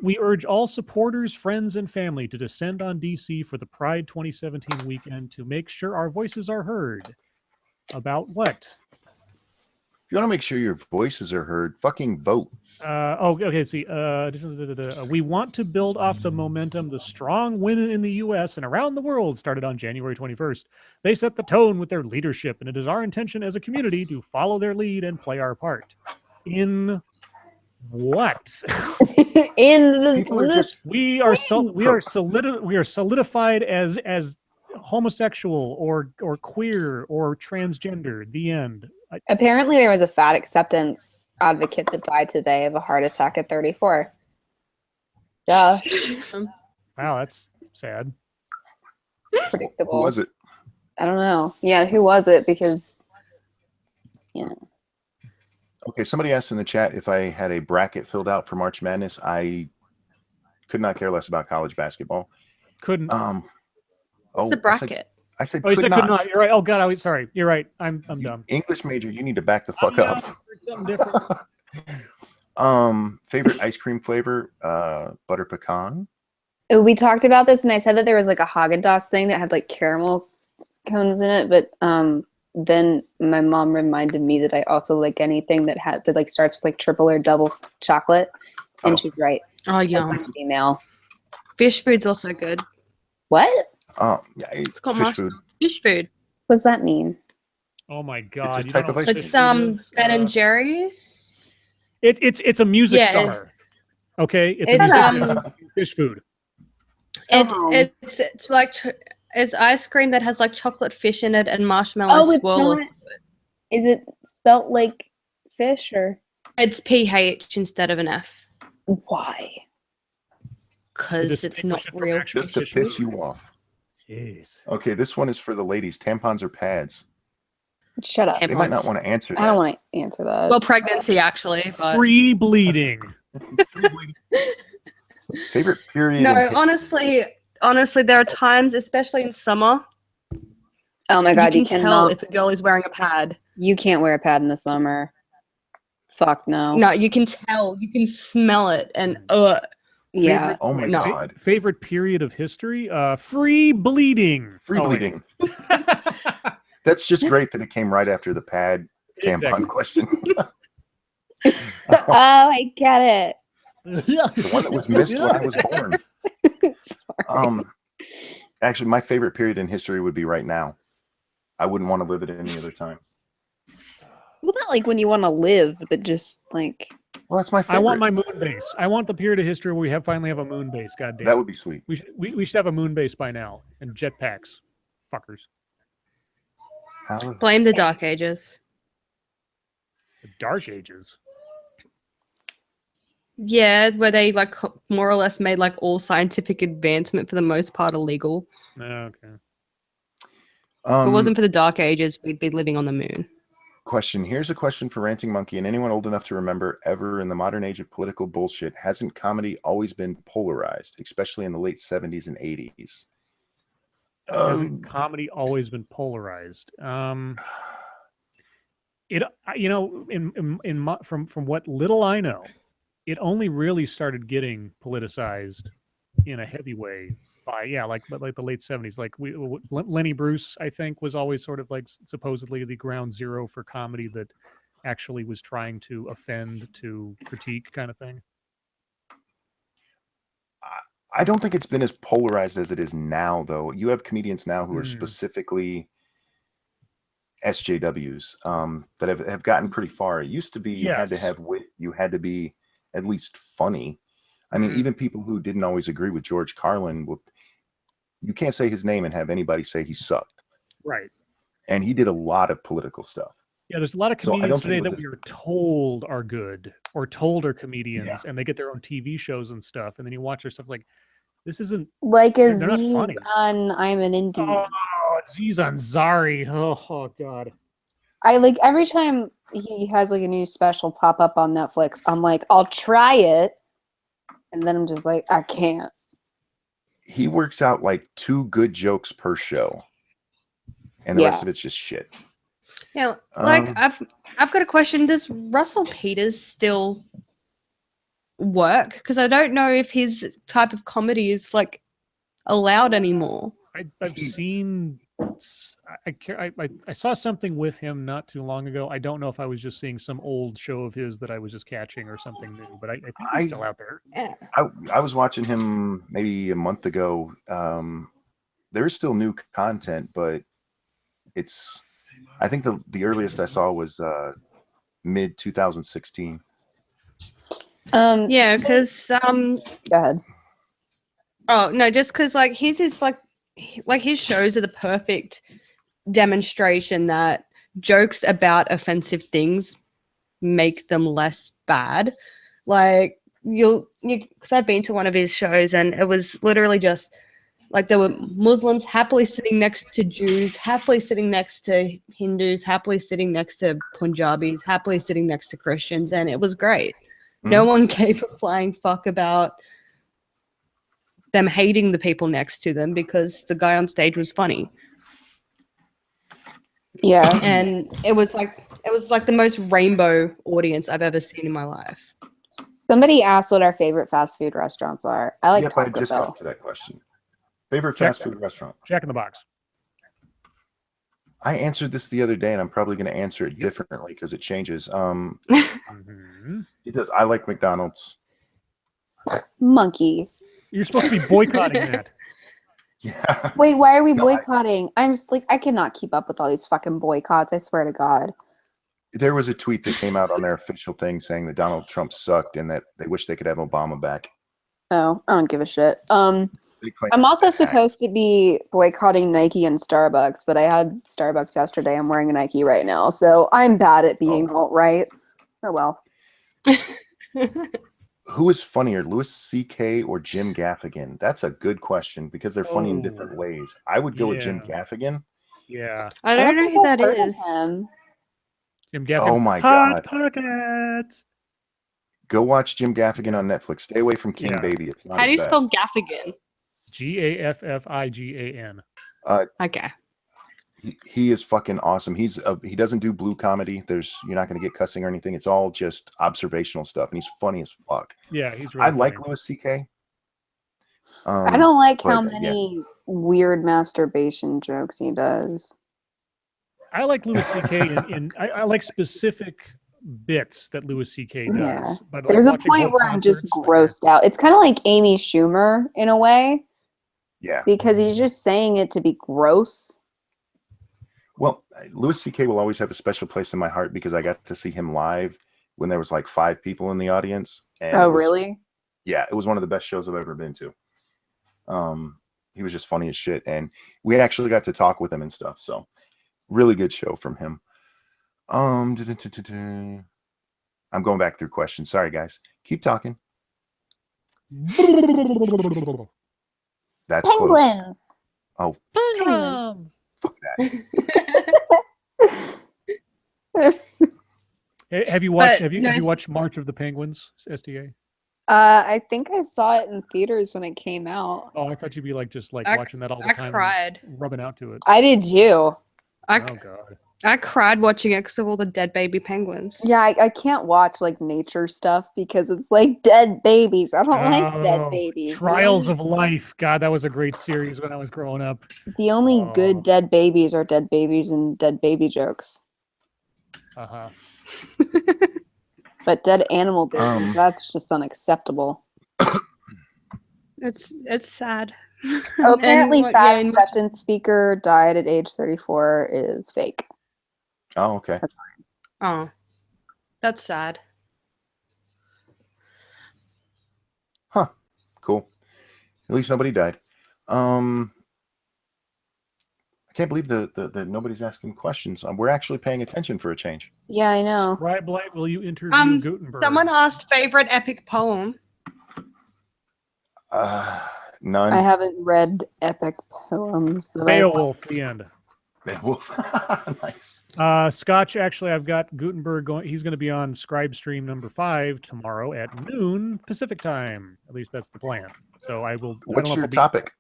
We urge all supporters, friends, and family to descend on DC for the Pride 2017 weekend to make sure our voices are heard. About what? If you want to make sure your voices are heard, fucking vote. Okay. See, we want to build off the momentum the strong women in the U.S. and around the world started on January 21st. They set the tone with their leadership, and it is our intention as a community to follow their lead and play our part. In what? We are solidified as homosexual or queer or transgender. The end. Apparently, there was a fat acceptance advocate that died today of a heart attack at 34. Duh. Wow, that's sad. It's predictable. Who was it? I don't know. Yeah, who was it? Because, you know. Okay, somebody asked in the chat if I had a bracket filled out for March Madness. I could not care less about college basketball. Couldn't. It's a bracket. I said you could said not. could not. You're right. Oh God, sorry. You're right. I'm dumb. English major, you need to back the fuck up. Something different. Favorite ice cream flavor, butter pecan. We talked about this, and I said that there was like a Haagen-Dazs thing that had like caramel cones in it, but then my mom reminded me that I also like anything that like starts with like triple or double chocolate, and she's right. Oh, Yeah, yum. female. Fish food's also good. What? Oh, yeah, It's called fish food. Fish food. What does that mean? Oh my God! It's a type of ice cream. It's Ben and Jerry's. It's a music Yeah. star. Okay, it's fish food. It's like it's ice cream that has like chocolate fish in it and marshmallow swirl. Is it spelt like fish or? It's PH instead of an F. Why? Because it's not real. Just to piss you off. Jeez. Okay, this one is for the ladies. Tampons or pads? Shut up. They might not want to answer that. I don't want to answer that. Well, pregnancy actually. But... Free bleeding. Favorite period? No, honestly, there are times, especially in summer. Oh my God, you can tell if a girl is wearing a pad. You can't wear a pad in the summer. Fuck no. No, you can tell. You can smell it, and yeah. Oh my God. Favorite period of history? Free bleeding. Free bleeding. That's just great that it came right after the pad tampon question. Oh, I get it. The one that was missed when I was born. Sorry. Actually, my favorite period in history would be right now. I wouldn't want to live it any other time. Well, not like when you want to live, but just like. Well, that's my favorite. I want my moon base. I want the period of history where we finally have a moon base. God damn. That would be sweet. We should have a moon base by now and jetpacks. Fuckers. Blame the Dark Ages. The Dark Ages. Yeah, where they like more or less made like all scientific advancement for the most part illegal. Okay. If it wasn't for the Dark Ages, we'd be living on the moon. Question. Here's a question for Ranting Monkey and anyone old enough to remember ever in the modern age of political bullshit. Hasn't comedy always been polarized, especially in the late 70s and 80s? Hasn't comedy always been polarized? It from what little I know, it only really started getting politicized in a heavy way by like the late 70s. Like Lenny Bruce, I think, was always sort of like supposedly the ground zero for comedy that actually was trying to offend, to critique, kind of thing. I don't think it's been as polarized as it is now, though. You have comedians now who are specifically SJWs that have gotten pretty far. It used to be you had to have wit, you had to be at least funny. I mean, even people who didn't always agree with George Carlin, you can't say his name and have anybody say he sucked. Right. And he did a lot of political stuff. Yeah, there's a lot of comedians today that we are told are good or told are comedians, and they get their own TV shows and stuff, and then you watch their stuff like, this isn't like Aziz on I'm an Indie. Oh, Aziz Ansari. Oh God. I like every time he has like a new special pop up on Netflix, I'm like, I'll try it. And then I'm just like, I can't. He works out like 2 good jokes per show. And the rest of it's just shit. Yeah, like I've got a question. Does Russell Peters still work? Because I don't know if his type of comedy is like allowed anymore. I've seen. I saw something with him not too long ago. I don't know if I was just seeing some old show of his that I was just catching or something new, but I think he's still out there. Yeah. I was watching him maybe a month ago. There is still new content, but it's. I think the earliest I saw was mid 2016. Yeah, because go ahead. Oh no, just because like his is like his shows are the perfect demonstration that jokes about offensive things make them less bad. Like you because I've been to one of his shows and it was literally just like there were Muslims happily sitting next to Jews, happily sitting next to Hindus, happily sitting next to Punjabis, happily sitting next to Christians, and it was great. No one gave a flying fuck about them hating the people next to them because the guy on stage was funny. Yeah. And it was like the most rainbow audience I've ever seen in my life. Somebody asked what our favorite fast food restaurants are. I like Taco I just Bell. got to that question. Favorite fast food restaurant? Jack in the Box. I answered this the other day, and I'm probably going to answer it differently because it changes. It does. I like McDonald's. Monkey. You're supposed to be boycotting that. Yeah. Wait, why are we boycotting? I'm just like, I cannot keep up with all these fucking boycotts. I swear to God. There was a tweet that came out on their official thing saying that Donald Trump sucked and that they wish they could have Obama back. Oh, I don't give a shit. I'm also supposed to be boycotting Nike and Starbucks, but I had Starbucks yesterday. I'm wearing a Nike right now, so I'm bad at being alt-right. Oh well. Who is funnier, Louis C.K. or Jim Gaffigan? That's a good question because they're funny in different ways. I would go with Jim Gaffigan. Yeah. I don't know who that is. Jim Gaffigan. Oh my God. Pockets. Go watch Jim Gaffigan on Netflix. Stay away from King Baby. It's not How do you his spell best. Gaffigan? Gaffigan. Okay. He is fucking awesome. He doesn't do blue comedy. You're not going to get cussing or anything. It's all just observational stuff, and he's funny as fuck. Yeah, he's really I like Louis C.K. I don't like how many weird masturbation jokes he does. I like Louis C.K. I like specific bits that Louis C.K. does. Yeah. But there's a point where I'm just grossed out. It's kind of like Amy Schumer in a way. Yeah. Because he's just saying it to be gross. Well, Louis C.K. will always have a special place in my heart because I got to see him live when there was like 5 people in the audience. And really? Yeah, it was one of the best shows I've ever been to. He was just funny as shit, and we actually got to talk with him and stuff. So, really good show from him. I'm going back through questions. Sorry, guys. Keep talking. That's penguins. Close. Oh, Penguins. fuck that. Have you watched? But Have you no, watched March of the Penguins, SDA? I think I saw it in theaters when it came out. Oh, I thought you'd be like just like I- watching that all the I time, cried. and rubbing out to it. I did too. I, Oh god. I cried watching it because of all the dead baby penguins. Yeah, I can't watch like nature stuff because it's like dead babies. I don't like dead Oh, babies. Trials of Life. God, that was a great series when I was growing up. The only Oh. good dead babies are dead babies and dead baby jokes. Uh-huh. But dead animal babies, that's just unacceptable. It's sad. Oh, apparently, And, fat yeah, in- acceptance speaker died at age 34 is fake. Oh, okay. Oh, that's sad. Huh. Cool. At least nobody died. I can't believe that nobody's asking questions. We're actually paying attention for a change. Yeah, I know. Scribe Light, will you interview Gutenberg? Someone asked favorite epic poem. None. I haven't read epic poems. That Beowulf, the end. Beowulf. Nice. Scotch, actually, I've got Gutenberg going. He's going to be on Scribe Stream number 5 tomorrow at noon Pacific time. At least that's the plan. So I will. What's your topic?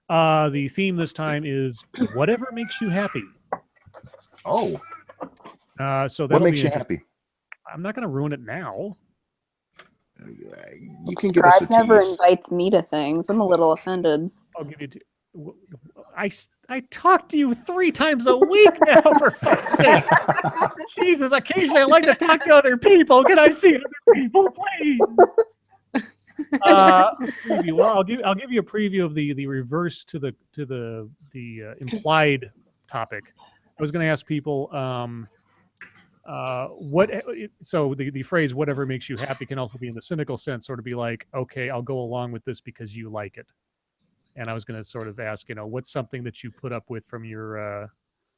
The theme this time is whatever makes you happy. Oh. So What makes you happy? I'm not going to ruin it now. You can give us a Scribe never tease. invites me to things. I'm a little offended. I'll give you. I talk to you 3 times a week now, for fuck's sake. Jesus, occasionally I like to talk to other people. Can I see other people, please? Preview. Well, I'll give you a preview of the reverse to the implied topic. I was going to ask people so the phrase "whatever makes you happy" can also be in the cynical sense, sort of be like, okay, I'll go along with this because you like it. And I was going to sort of ask, what's something that you put up with from your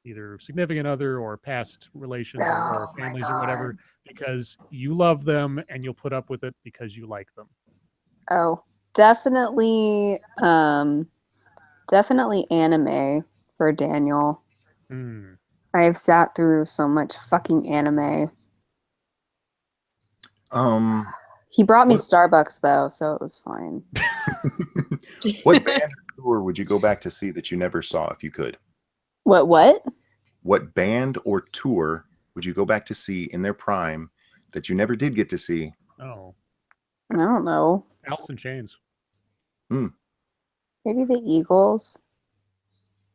either significant other or past relations or families or whatever, because you love them and you'll put up with it because you like them. Oh, definitely, definitely anime for Daniel. I have sat through so much fucking anime. He brought me Starbucks though, so it was fine. What band or tour would you go back to see that you never saw if you could? What? What band or tour would you go back to see in their prime that you never did get to see? Oh, I don't know. Alice in Chains. Maybe the Eagles.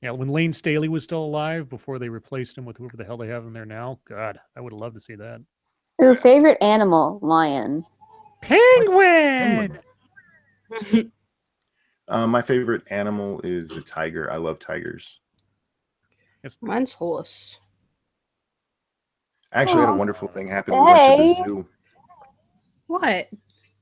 Yeah, when Lane Staley was still alive before they replaced him with whoever the hell they have in there now. God, I would have loved to see that. Ooh, favorite animal, lion. Penguin! My favorite animal is a tiger. I love tigers. Mine's horse. I actually had a wonderful thing happen. We went to the zoo. What?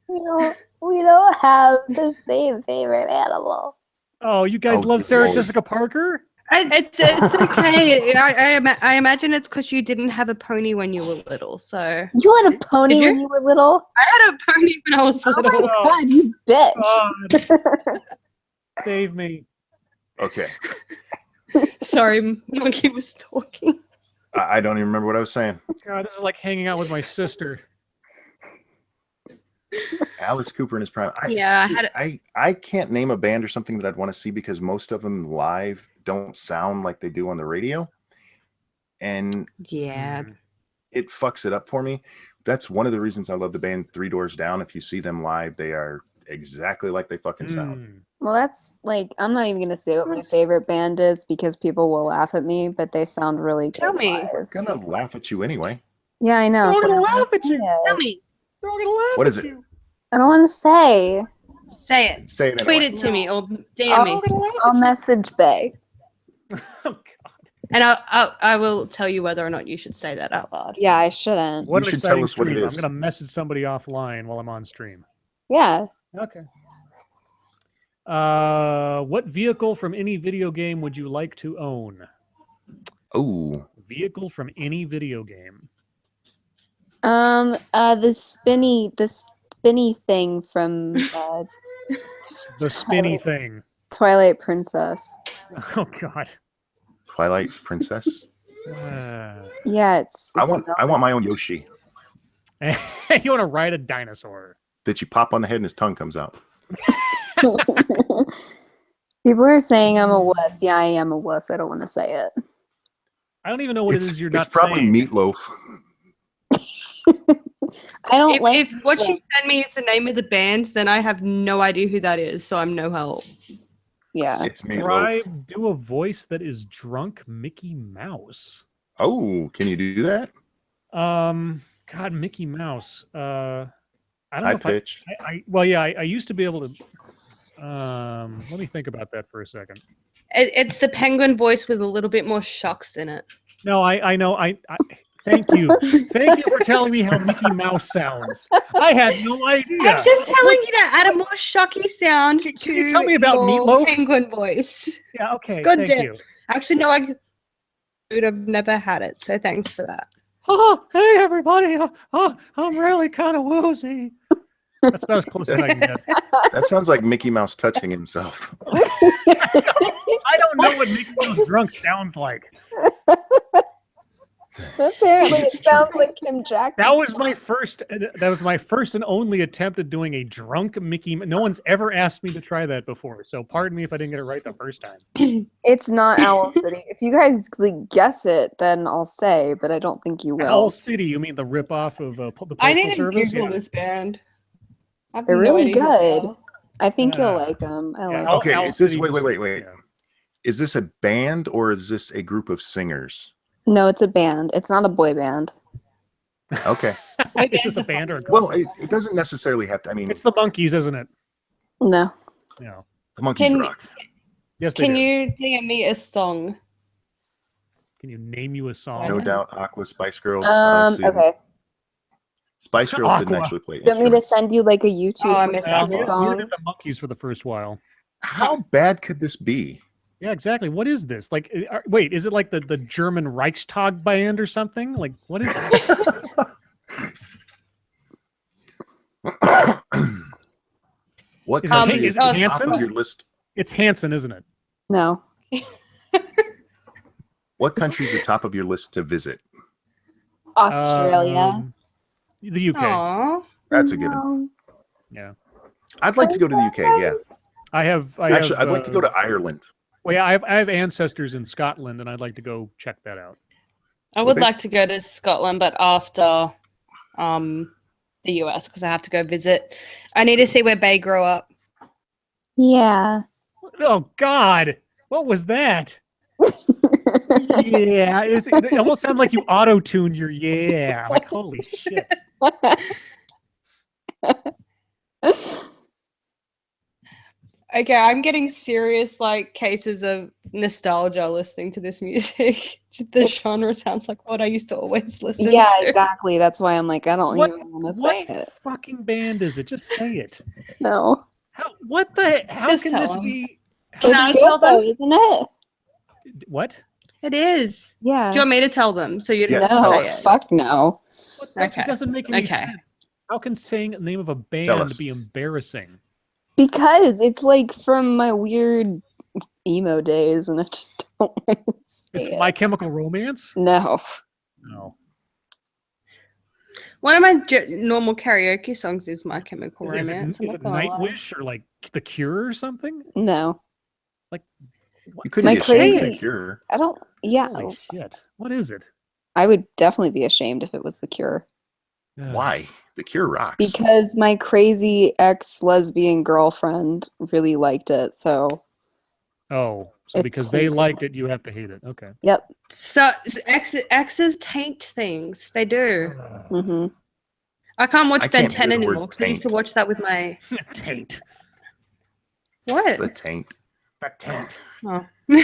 We don't have the same favorite animal. Oh, you guys love dear Sarah Lord. Jessica Parker? It's okay. I imagine it's because you didn't have a pony when you were little. So You had a pony Did you? when you were little? I had a pony when I was Oh little. my god, you bitch. God, save me. Okay. Sorry, Monkey was talking. I don't even remember what I was saying. God, this is like hanging out with my sister. Alice Cooper in his prime. I can't name a band or something that I'd want to see because most of them live don't sound like they do on the radio. And Yeah. it fucks it up for me. That's one of the reasons I love the band Three Doors Down. If you see them live, they are exactly like they fucking sound. Well, that's like, I'm not even going to say what my favorite band is because people will laugh at me, but they sound really good. Tell me. live. They're gonna laugh at you anyway. Yeah, I know. They're that's gonna what I'm laugh at you. saying. Tell me. They're all gonna laugh What at is it? you. I don't want to say. Say it. Say it Tweet anyway. it to me or DM me. I'll message Bay. Oh, God. And I will tell you whether or not you should say that out loud. Yeah, I shouldn't. What You an should tell exciting us what it stream. I'm is. gonna message somebody offline while I'm on stream. Yeah. Okay. What vehicle from any video game would you like to own? Oh, Vehicle from any video game. The spinny thing from The spinny thing. Twilight Princess. Oh God. Twilight Princess. Yeah, it's I a want my own Yoshi You want to ride a dinosaur? that you pop on the head and his tongue comes out. no. People are saying I'm a wuss. Yeah, I am a wuss. I don't want to say it. I don't even know what it is you're It's not probably saying. meatloaf. I don't like. If what she sent me is the name of the band, then I have no idea who that is, so I'm no help. Yeah. It's meatloaf. Scribe, do a voice that is drunk Mickey Mouse. Oh, can you do that? God, Mickey Mouse. I don't High know if pitch. I used to be able to. Let me think about that for a second. It's the penguin voice with a little bit more shucks in it. No, I know. Thank you. Thank you for telling me how Mickey Mouse sounds. I had no idea. I'm just telling you to add a more shocky sound Can to you tell me about your Meatloaf? penguin voice. Yeah, okay. God Thank damn. you. Actually, no, I would have never had it, so thanks for that. Oh, hey, everybody. I'm really kind of woozy. That's about as close as I can get. That sounds like Mickey Mouse touching himself. I don't know what Mickey Mouse drunk sounds like. Apparently, it sounds like Kim Jackson. That was my first. That was my first and only attempt at doing a drunk Mickey. No one's ever asked me to try that before, so pardon me if I didn't get it right the first time. It's not Owl City. If you guys guess it, then I'll say, but I don't think you will. Owl City? You mean the ripoff of the Postal I need to Service? Google Yeah. this band. I have They're no really idea who they good. are. I think you'll Ah. like them. I Yeah, like. Owl- Okay, Owl is this City wait. was- yeah. Is this a band or is this a group of singers? No, it's a band. It's not a boy band. Okay. Is this a band or a Well, concert? it doesn't necessarily have to. I mean, It's the Monkees, isn't it? No. Yeah. the Monkeys Can- rock. Yes, they Can do. you DM me a song? Can you name you a song? No doubt, Aqua, Spice Girls. Okay. Spice Girls didn't Aqua. actually play Do you want me to instruments. send you like a YouTube Oh, I link missed to that the one. We song? did the Monkees for the first while. How bad could this be? Yeah, exactly. What is this? Like, wait, is it like the German Reichstag band or something? Like, what is it? What Is it- country is is it the top Hanson? of your list? It's Hanson, isn't it? No. What country is the top of your list to visit? Australia. The UK. Aww. That's a given. No. Yeah. I'd like to go to the UK. Yeah, Actually, I'd like to go to Ireland. Well, yeah, I have ancestors in Scotland, and I'd like to go check that out. I would Okay. like to go to Scotland, but after the US, because I have to go visit. I need to see where Bay grew up. Yeah. Oh God, what was that? Yeah, it almost sounded like you auto-tuned your yeah. Like, holy shit. Okay, I'm getting serious like cases of nostalgia listening to this music. The genre sounds like what I used to always listen Yeah, to. exactly. That's why I'm like, I don't What- even want to What say it. fucking band is it? Just say it. No. How Just can tell this 'em. be? Can I It's tell good though, them? isn't it? What? It is. Yeah. Do you want me to tell them so you don't Yes, have to tell say us. it? Fuck no. What the- Okay. It doesn't make any Okay. sense. How can saying the name of a Tell band us. be embarrassing? Because it's like from my weird emo days, and I just don't want to Is say it it. My Chemical Romance? No. No. One of my normal karaoke songs is My Chemical Is it, Romance. I'm is not it gonna lie. Nightwish or like The Cure or something? No. What? You couldn't My be ashamed of crazy- the Cure. I don't. Yeah. Holy shit. What is it? I would definitely be ashamed if it was The Cure. Ugh. Why? The Cure rocks. Because my crazy ex-lesbian girlfriend really liked it. So, Oh, so It's because they tainted. liked it, you have to hate it. Okay. yep. So exes taint things. They do. Hmm. I can't watch I Ben can't 10 hear the word anymore because I used to taint. watch that with my Taint. what? The taint. A taint. Oh. Do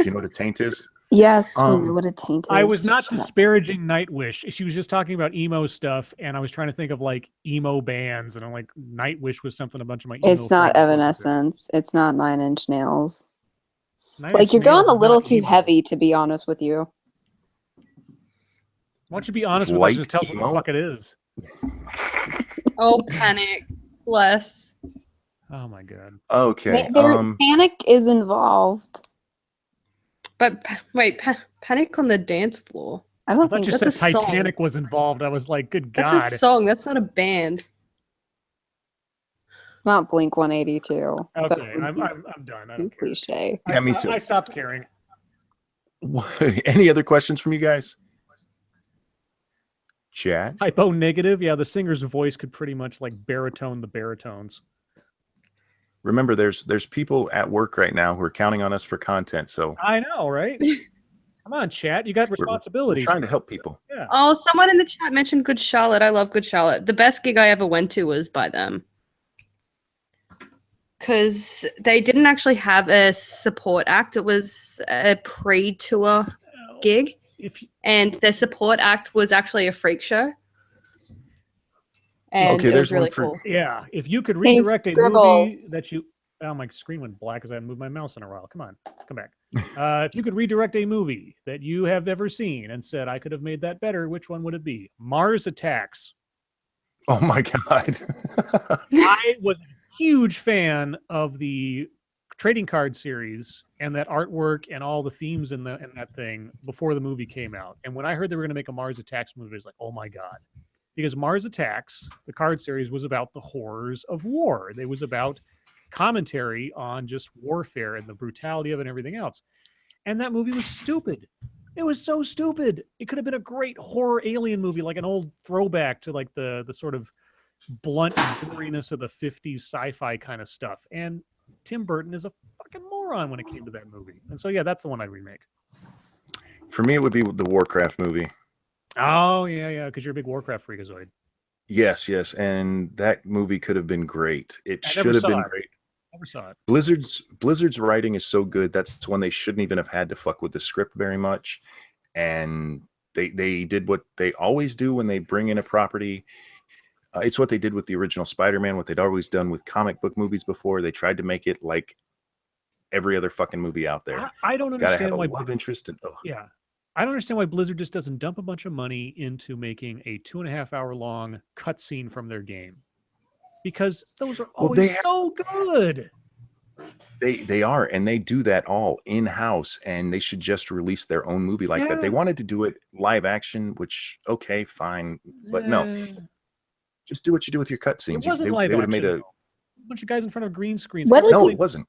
you know what a taint is? Yes, we Um, know what a taint is. I was not Shut up. disparaging Nightwish. She was just talking about emo stuff, and I was trying to think of like emo bands, and I'm like, Nightwish was something a bunch of my emo It's not friends listened to. Evanescence. It's not Nine Inch Nails. Nine Like Inch you're going Nails a is little not too emo. heavy, to be honest with you. Why don't you be honest with us Light and just tell us what emo? the fuck it is? Oh, panic. Bless. Oh my god. Okay. Panic is involved. But wait, Panic on the Dance Floor. I I don't thought think you that's said a song. Titanic was involved. I was like, good That's God. a song. That's not a band. it's not Blink 182. That Okay, would I'm be done. I too don't care. cliche. Yeah, me too. I stopped caring. Any other questions from you guys? Chat? Hypo negative. Yeah, the singer's voice could pretty much like baritone the baritones. Remember, there's people at work right now who are counting on us for content, so I know, right? Come on, chat. You got we're responsibilities. trying to help people. Yeah. Oh, someone in the chat mentioned Good Charlotte. I love Good Charlotte. The best gig I ever went to was by them. Because they didn't actually have a support act. It was a pre-tour gig. And their support act was actually a freak show. And Okay, it there's was really one for cool. Yeah, if you could Hey, redirect a movie Scribbles. that you... Oh, my screen went black because I haven't moved my mouse in a while. Come on, come back. If you could redirect a movie that you have ever seen and said, I could have made that better, which one would it be? Mars Attacks. Oh my God. I was a huge fan of the trading card series and that artwork and all the themes in that thing before the movie came out. And when I heard they were going to make a Mars Attacks movie, I was like, oh my God. Because Mars Attacks, the card series, was about the horrors of war. It was about commentary on just warfare and the brutality of it and everything else. And that movie was stupid. It was so stupid. It could have been a great horror alien movie, like an old throwback to like the sort of blunt goriness of the 50s sci-fi kind of stuff. And Tim Burton is a fucking moron when it came to that movie. And so, yeah, that's the one I'd remake. For me, it would be the Warcraft movie. Oh, yeah, because you're a big Warcraft freakazoid. Yes, and that movie could have been great. It I never should have saw been it. great. Never saw it. Blizzard's writing is so good. That's when they shouldn't even have had to fuck with the script very much. And they did what they always do when they bring in a property. It's what they did with the original Spider-Man, what they'd always done with comic book movies before. They tried to make it like every other fucking movie out there. I don't Gotta have understand a why. love interest. Yeah. I don't understand why Blizzard just doesn't dump a bunch of money into making a 2.5 hour long cutscene from their game. Because those are always so good. They are, and they do that all in-house, and they should just release their own movie like that. They wanted to do it live action, which okay, fine, but no. Just do what you do with your cutscenes. It wasn't live they would have action. made a bunch of guys in front of green screens. No, it wasn't.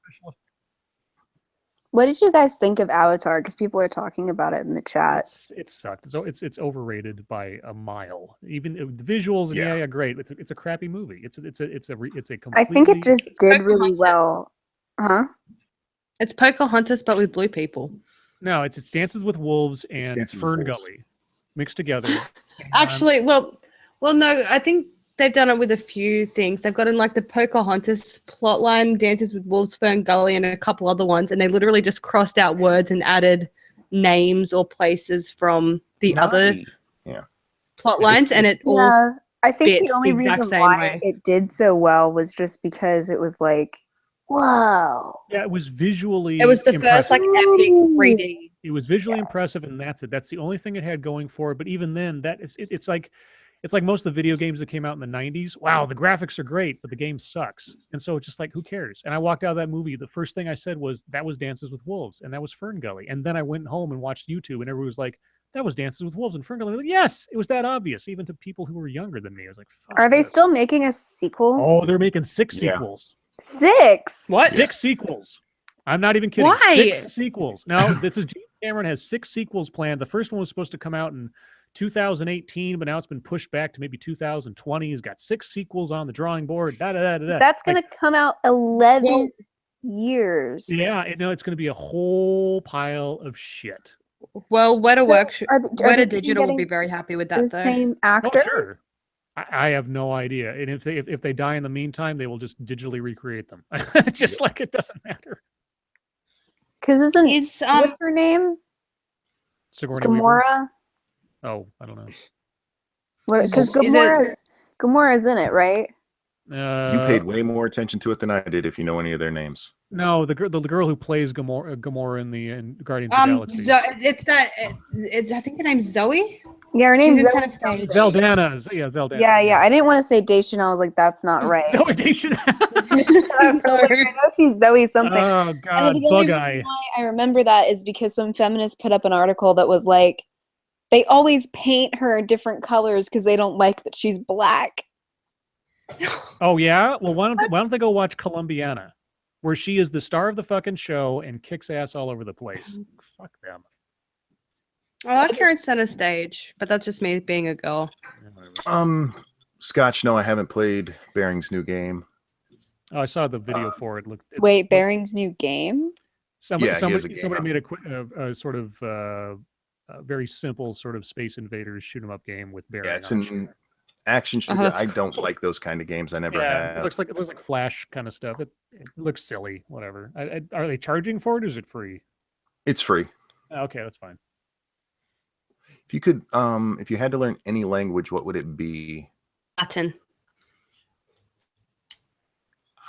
What did you guys think of Avatar? Because people are talking about it in the chat. It sucked. So it's overrated by a mile. Even the visuals, and yeah, great. It's a crappy movie. It's a completely... I think it just did really well. Huh? It's Pocahontas, but with blue people. No, it's Dances with Wolves and Fern Gully mixed together. Actually, well, no, I think they've done it with a few things. They've gotten like the Pocahontas plotline, Dances with Wolves, Fern Gully, and a couple other ones, and they literally just crossed out words and added names or places from the other plot lines, and it all I think the fits only the exact reason same why way. it did so well was just because it was like, whoa. Yeah, it was visually. It was the impressive. first like epic 3D. It was visually impressive, and that's it. That's the only thing it had going for it. But even then, it's like most of the video games that came out in the 90s. Wow, the graphics are great, but the game sucks. And so it's just like, who cares? And I walked out of that movie. The first thing I said was, that was Dances with Wolves, and that was Fern Gully. And then I went home and watched YouTube, and everyone was like, that was Dances with Wolves and Fern Gully. Like, yes, it was that obvious, even to people who were younger than me. I was like, fuck Are they this. still making a sequel? Oh, they're making 6 sequels. 6? What? 6 sequels. I'm not even kidding. Why? 6 sequels. No, this is James Cameron has 6 sequels planned. The first one was supposed to come out in 2018, but now it's been pushed back to maybe 2020. He's got 6 sequels on the drawing board. That's going to come out 11 years. Yeah, it's going to be a whole pile of shit. Well, Weta Digital will be getting very happy with The that, though. same actor? Oh, sure. I have no idea. And if they die in the meantime, they will just digitally recreate them. Just like it doesn't matter. Because what's her name? Sigourney Weaver? Gamora? Oh, I don't know. Because Gamora's in it, right? You paid way more attention to it than I did, if you know any of their names. No, the girl who plays Gamora in Guardians of the Galaxy. I think her name's Zoe. Yeah, her She's name's in Zoe Center Stage. something. Zeldana. Yeah, Zeldana. Yeah. I didn't want to say Dacian. I was like, that's not right. Zoe Dation. I know she's Zoe something. Oh And I God, think the only Bug reason Eye. why I remember that is because some feminist put up an article that was like, they always paint her different colors because they don't like that she's black. Oh yeah. Well, why don't they go watch Columbiana, where she is the star of the fucking show and kicks ass all over the place. Fuck them. I like her in Center Stage, but that's just me being a girl. Scotch, no, I haven't played Bearing's new game. Oh, I saw the video for it. Wait, Bearing's new game? Somebody Yeah, he has a game out. made a sort of very simple sort of Space Invaders shoot 'em up game with Bearing. Yeah, it's on it. an action shooter. that's I don't like those kind of games. I never Yeah, have. it looks like Flash kind of stuff. It looks silly. Whatever. Are they charging for it? Or is it free? It's free. Okay, that's fine. If you could, if you had to learn any language, what would it be? Latin.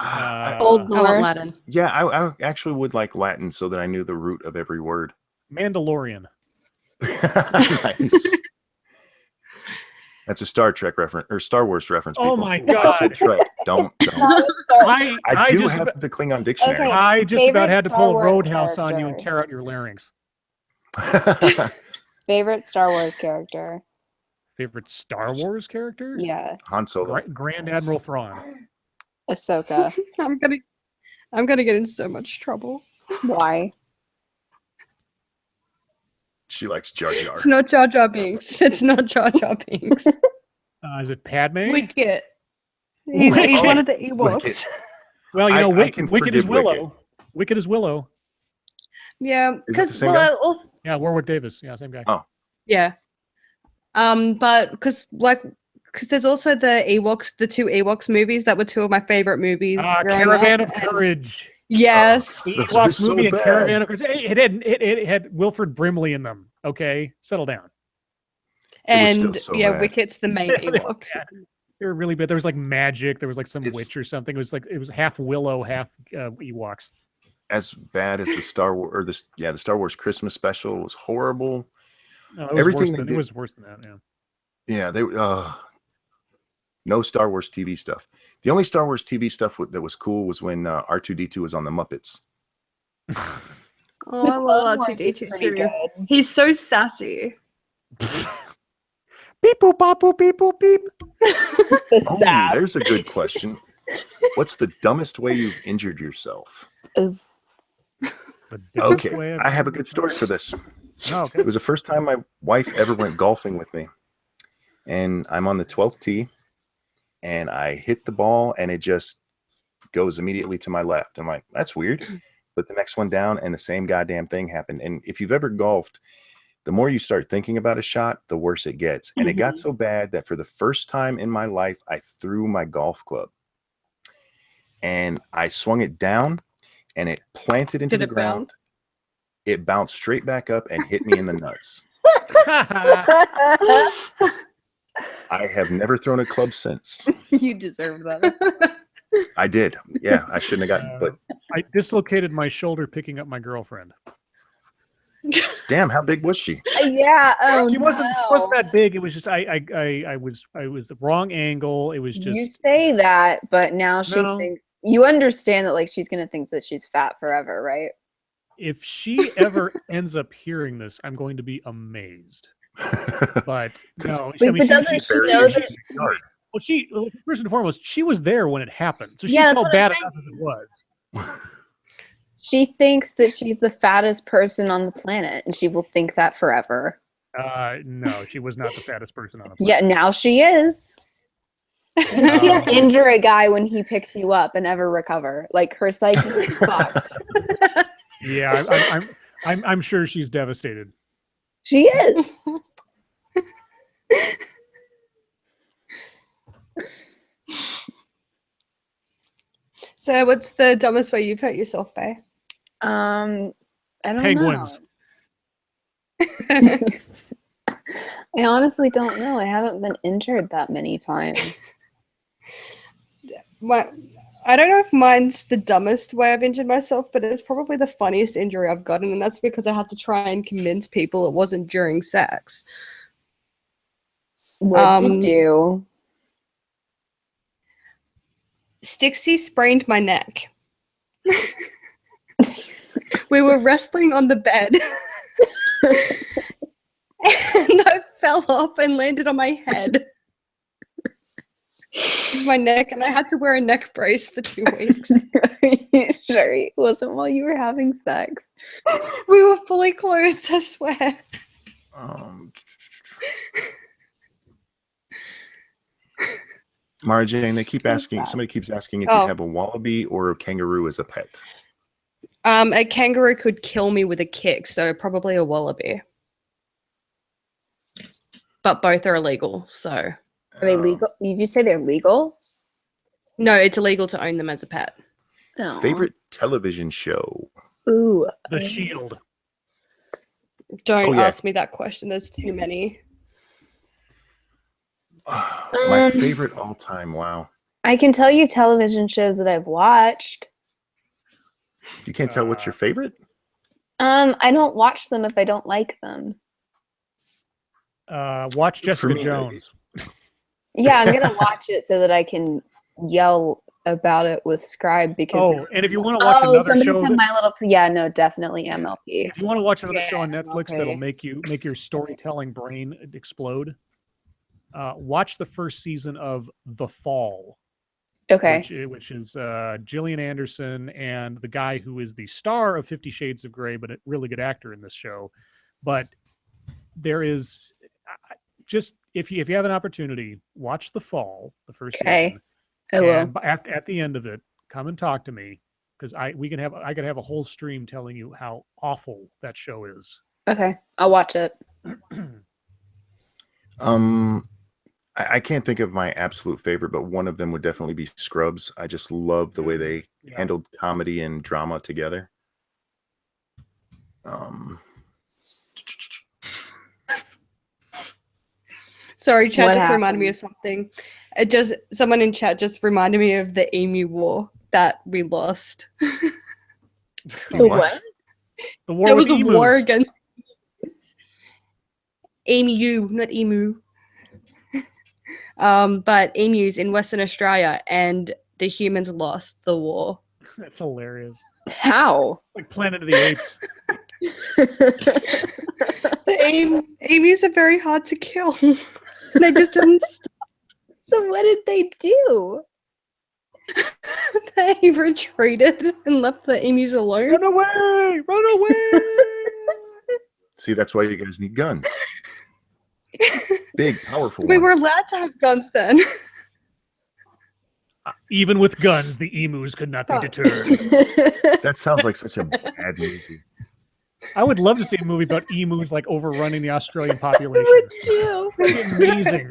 Old I want Norse. Latin. Yeah, I actually would like Latin so that I knew the root of every word. Mandalorian. Nice. That's a Star Trek reference or Star Wars reference. Oh people. my I said God. Trek. Don't. I do have the Klingon dictionary. Okay. I just about Favorite had to Star pull a Wars roadhouse on you and character. tear out your larynx. Favorite Star Wars character? Favorite Star Wars character? Yeah, Han Solo. Grand Admiral Thrawn. Ahsoka. I'm gonna get in so much trouble. Why? She likes Jar Jar. It's not Jar Jar Binks. It's not Jar Jar Binks. Is it Padme? Wicket. He's Oh, one of the Ewoks. Well, you know, I can Wicket is forgive Willow. Wicket is Willow. Yeah, Is it the because same guy? also, Yeah, Warwick Davis. Yeah, same guy. Oh. yeah, but because there's also the Ewoks, the two Ewoks movies that were two of my favorite movies. growing Caravan up, of and- Courage. Yes. The Those are Ewoks so movie and bad. Caravan of Courage. It had Wilford Brimley in them. Okay, settle down. It was still And so yeah, bad. Wicket's the main Ewok. They were really bad. There was like magic. There was like some It's- witch or something. It was half Willow, half Ewoks. As bad as the Star Wars or the Star Wars Christmas special was horrible. No, it was Everything worse they than, did- it was worse than that. Yeah. Yeah, they no Star Wars TV stuff. The only Star Wars TV stuff that was cool was when R2D2 was on the Muppets. Oh, The I Clone love Wars is R2D2 pretty too. good. He's so sassy. Beep boop bop boop beep boop beep. The Oh, sass. there's a good question. What's the dumbest way you've injured yourself? The dumbest Okay, way I have a good story for this. Oh, okay. It was the first time my wife ever went golfing with me. And I'm on the 12th tee, and I hit the ball, and it just goes immediately to my left. I'm like, that's weird. But the next one down, and the same goddamn thing happened. And if you've ever golfed, the more you start thinking about a shot, the worse it gets. And it got so bad that for the first time in my life, I threw my golf club. And I swung it down, and it planted into Did the it ground. bounce? It bounced straight back up and hit me in the nuts. I have never thrown a club since. You deserve that. I did. Yeah, I shouldn't have gotten. But I dislocated my shoulder picking up my girlfriend. damn, how big was she? Yeah. Oh, She wasn't no. that big. It was just I was the wrong angle. It was just You say that, but now she No. thinks you understand that like she's gonna think that she's fat forever, right? if she ever ends up hearing this, I'm going to be amazed. But no, Wait, but doesn't she know that? well, first and foremost, she was there when it happened, so she Yeah, that's felt what bad I'm enough as it was. She thinks that she's the fattest person on the planet, and she will think that forever. No, she was not the fattest person on the Yeah, planet. now she is. You can't injure a guy when he picks you up and ever recover. Like her psyche is fucked. Yeah, I'm sure she's devastated. She is. So, what's the dumbest way you've hurt yourself, Bae? I don't Penguins. know. I honestly don't know. I haven't been injured that many times. I don't know if mine's the dumbest way I've injured myself, but it's probably the funniest injury I've gotten, and that's because I had to try and convince people it wasn't during sex. What did you do? Stixie sprained my neck. We were wrestling on the bed. And I fell off and landed on my head. My neck, and I had to wear a neck brace for 2 weeks. Are you sure it wasn't while you were having sex? We were fully clothed, I swear. Mara Jane, they keep asking. Somebody keeps asking if you have a wallaby or a kangaroo as a pet. A kangaroo could kill me with a kick, so probably a wallaby. But both are illegal, so. Are they legal? Did you say they're legal? No, it's illegal to own them as a pet. No. Favorite television show? Ooh. The Shield. Don't ask me that question. There's too many. My favorite all-time. Wow. I can tell you television shows that I've watched. You can't tell what's your favorite? I don't watch them if I don't like them. Watch Jessica Jones. Yeah, I'm gonna watch it so that I can yell about it with Scribe because. And if you want to watch another show, definitely MLP. If you want to watch another show on Netflix that'll make your storytelling brain explode, watch the first season of The Fall. Okay. Which is Gillian Anderson and the guy who is the star of 50 Shades of Grey, but a really good actor in this show. But there is just if you have an opportunity, watch The Fall, the first season. And at the end of it, come and talk to me because I could have a whole stream telling you how awful that show is. Okay, I'll watch it. I can't think of my absolute favorite, but one of them would definitely be Scrubs. I just love the way they handled comedy and drama together. Sorry, chat just reminded me of something. Someone in chat just reminded me of the Emu War that we lost. What? The war there was with a war against emu, not emu. But emus in Western Australia, and the humans lost the war. That's hilarious. How? Like Planet of the Apes. The emus are very hard to kill. They just didn't stop. So what did they do? They retreated and left the emus alone. Run away! Run away! See, that's why you guys need guns. Big, powerful We ones. were allowed to have guns then. Even with guns, the emus could not be deterred. That sounds like such a bad movie. I would love to see a movie about emus like overrunning the Australian population. That'd be amazing.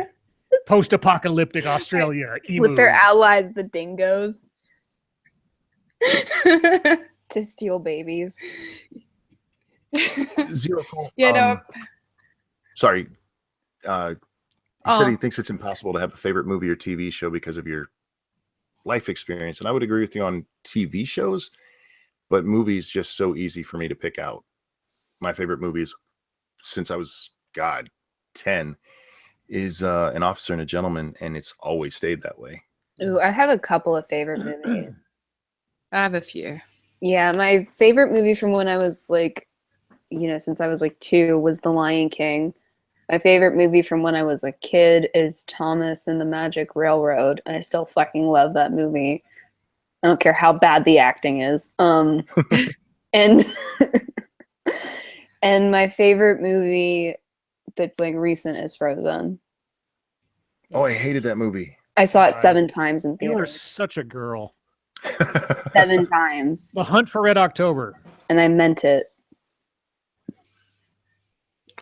Post-apocalyptic Australia. Emus. With their allies, the dingoes, to steal babies. Zero Cool. Yeah, no. Sorry. He said he thinks it's impossible to have a favorite movie or TV show because of your life experience. And I would agree with you on TV shows, but movies just so easy for me to pick out. My favorite movies since I was, 10 is An Officer and a Gentleman, and it's always stayed that way. Ooh, I have a couple of favorite movies. I have a few. Yeah, my favorite movie from when I was since I was 2 was The Lion King. My favorite movie from when I was a kid is Thomas and the Magic Railroad, and I still fucking love that movie. I don't care how bad the acting is. And and my favorite movie that's recent is Frozen. Oh, I hated that movie. I saw it 7 times in You are theaters. such a girl. 7 times. The Hunt for Red October. And I meant it.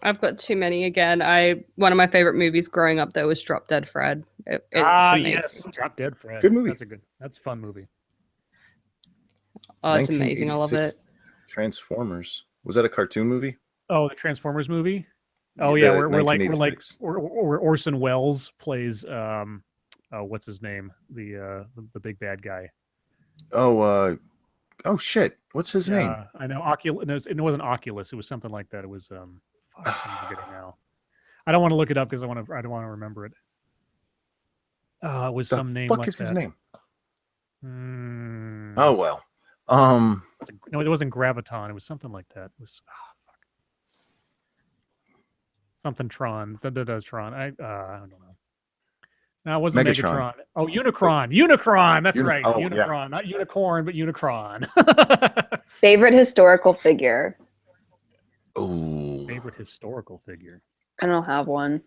I've got too many again. One of my favorite movies growing up though was Drop Dead Fred. It's amazing. Yes, Drop Dead Fred. Good movie. That's a fun movie. Oh, it's amazing. I love it. Transformers. Was that a cartoon movie? Oh, the Transformers movie. Oh yeah, we're like 1986. Orson Welles plays what's his name, the big bad guy. Oh shit, what's his name? I know Oculus. No, it wasn't Oculus. It was something like that. It was I'm forgetting now. I don't want to look it up because I don't want to remember it. It was The some name fuck like is his that. name? Mm, Oh well. no, it wasn't Graviton. It was something like that. It was fuck. Something Tron. That does Tron. I don't know. No, it wasn't Megatron. Megatron. Oh, Unicron. Unicron. That's right. Oh, yeah. Unicron, not unicorn, but Unicron. Favorite historical figure? Oh, Favorite historical figure. I don't have one.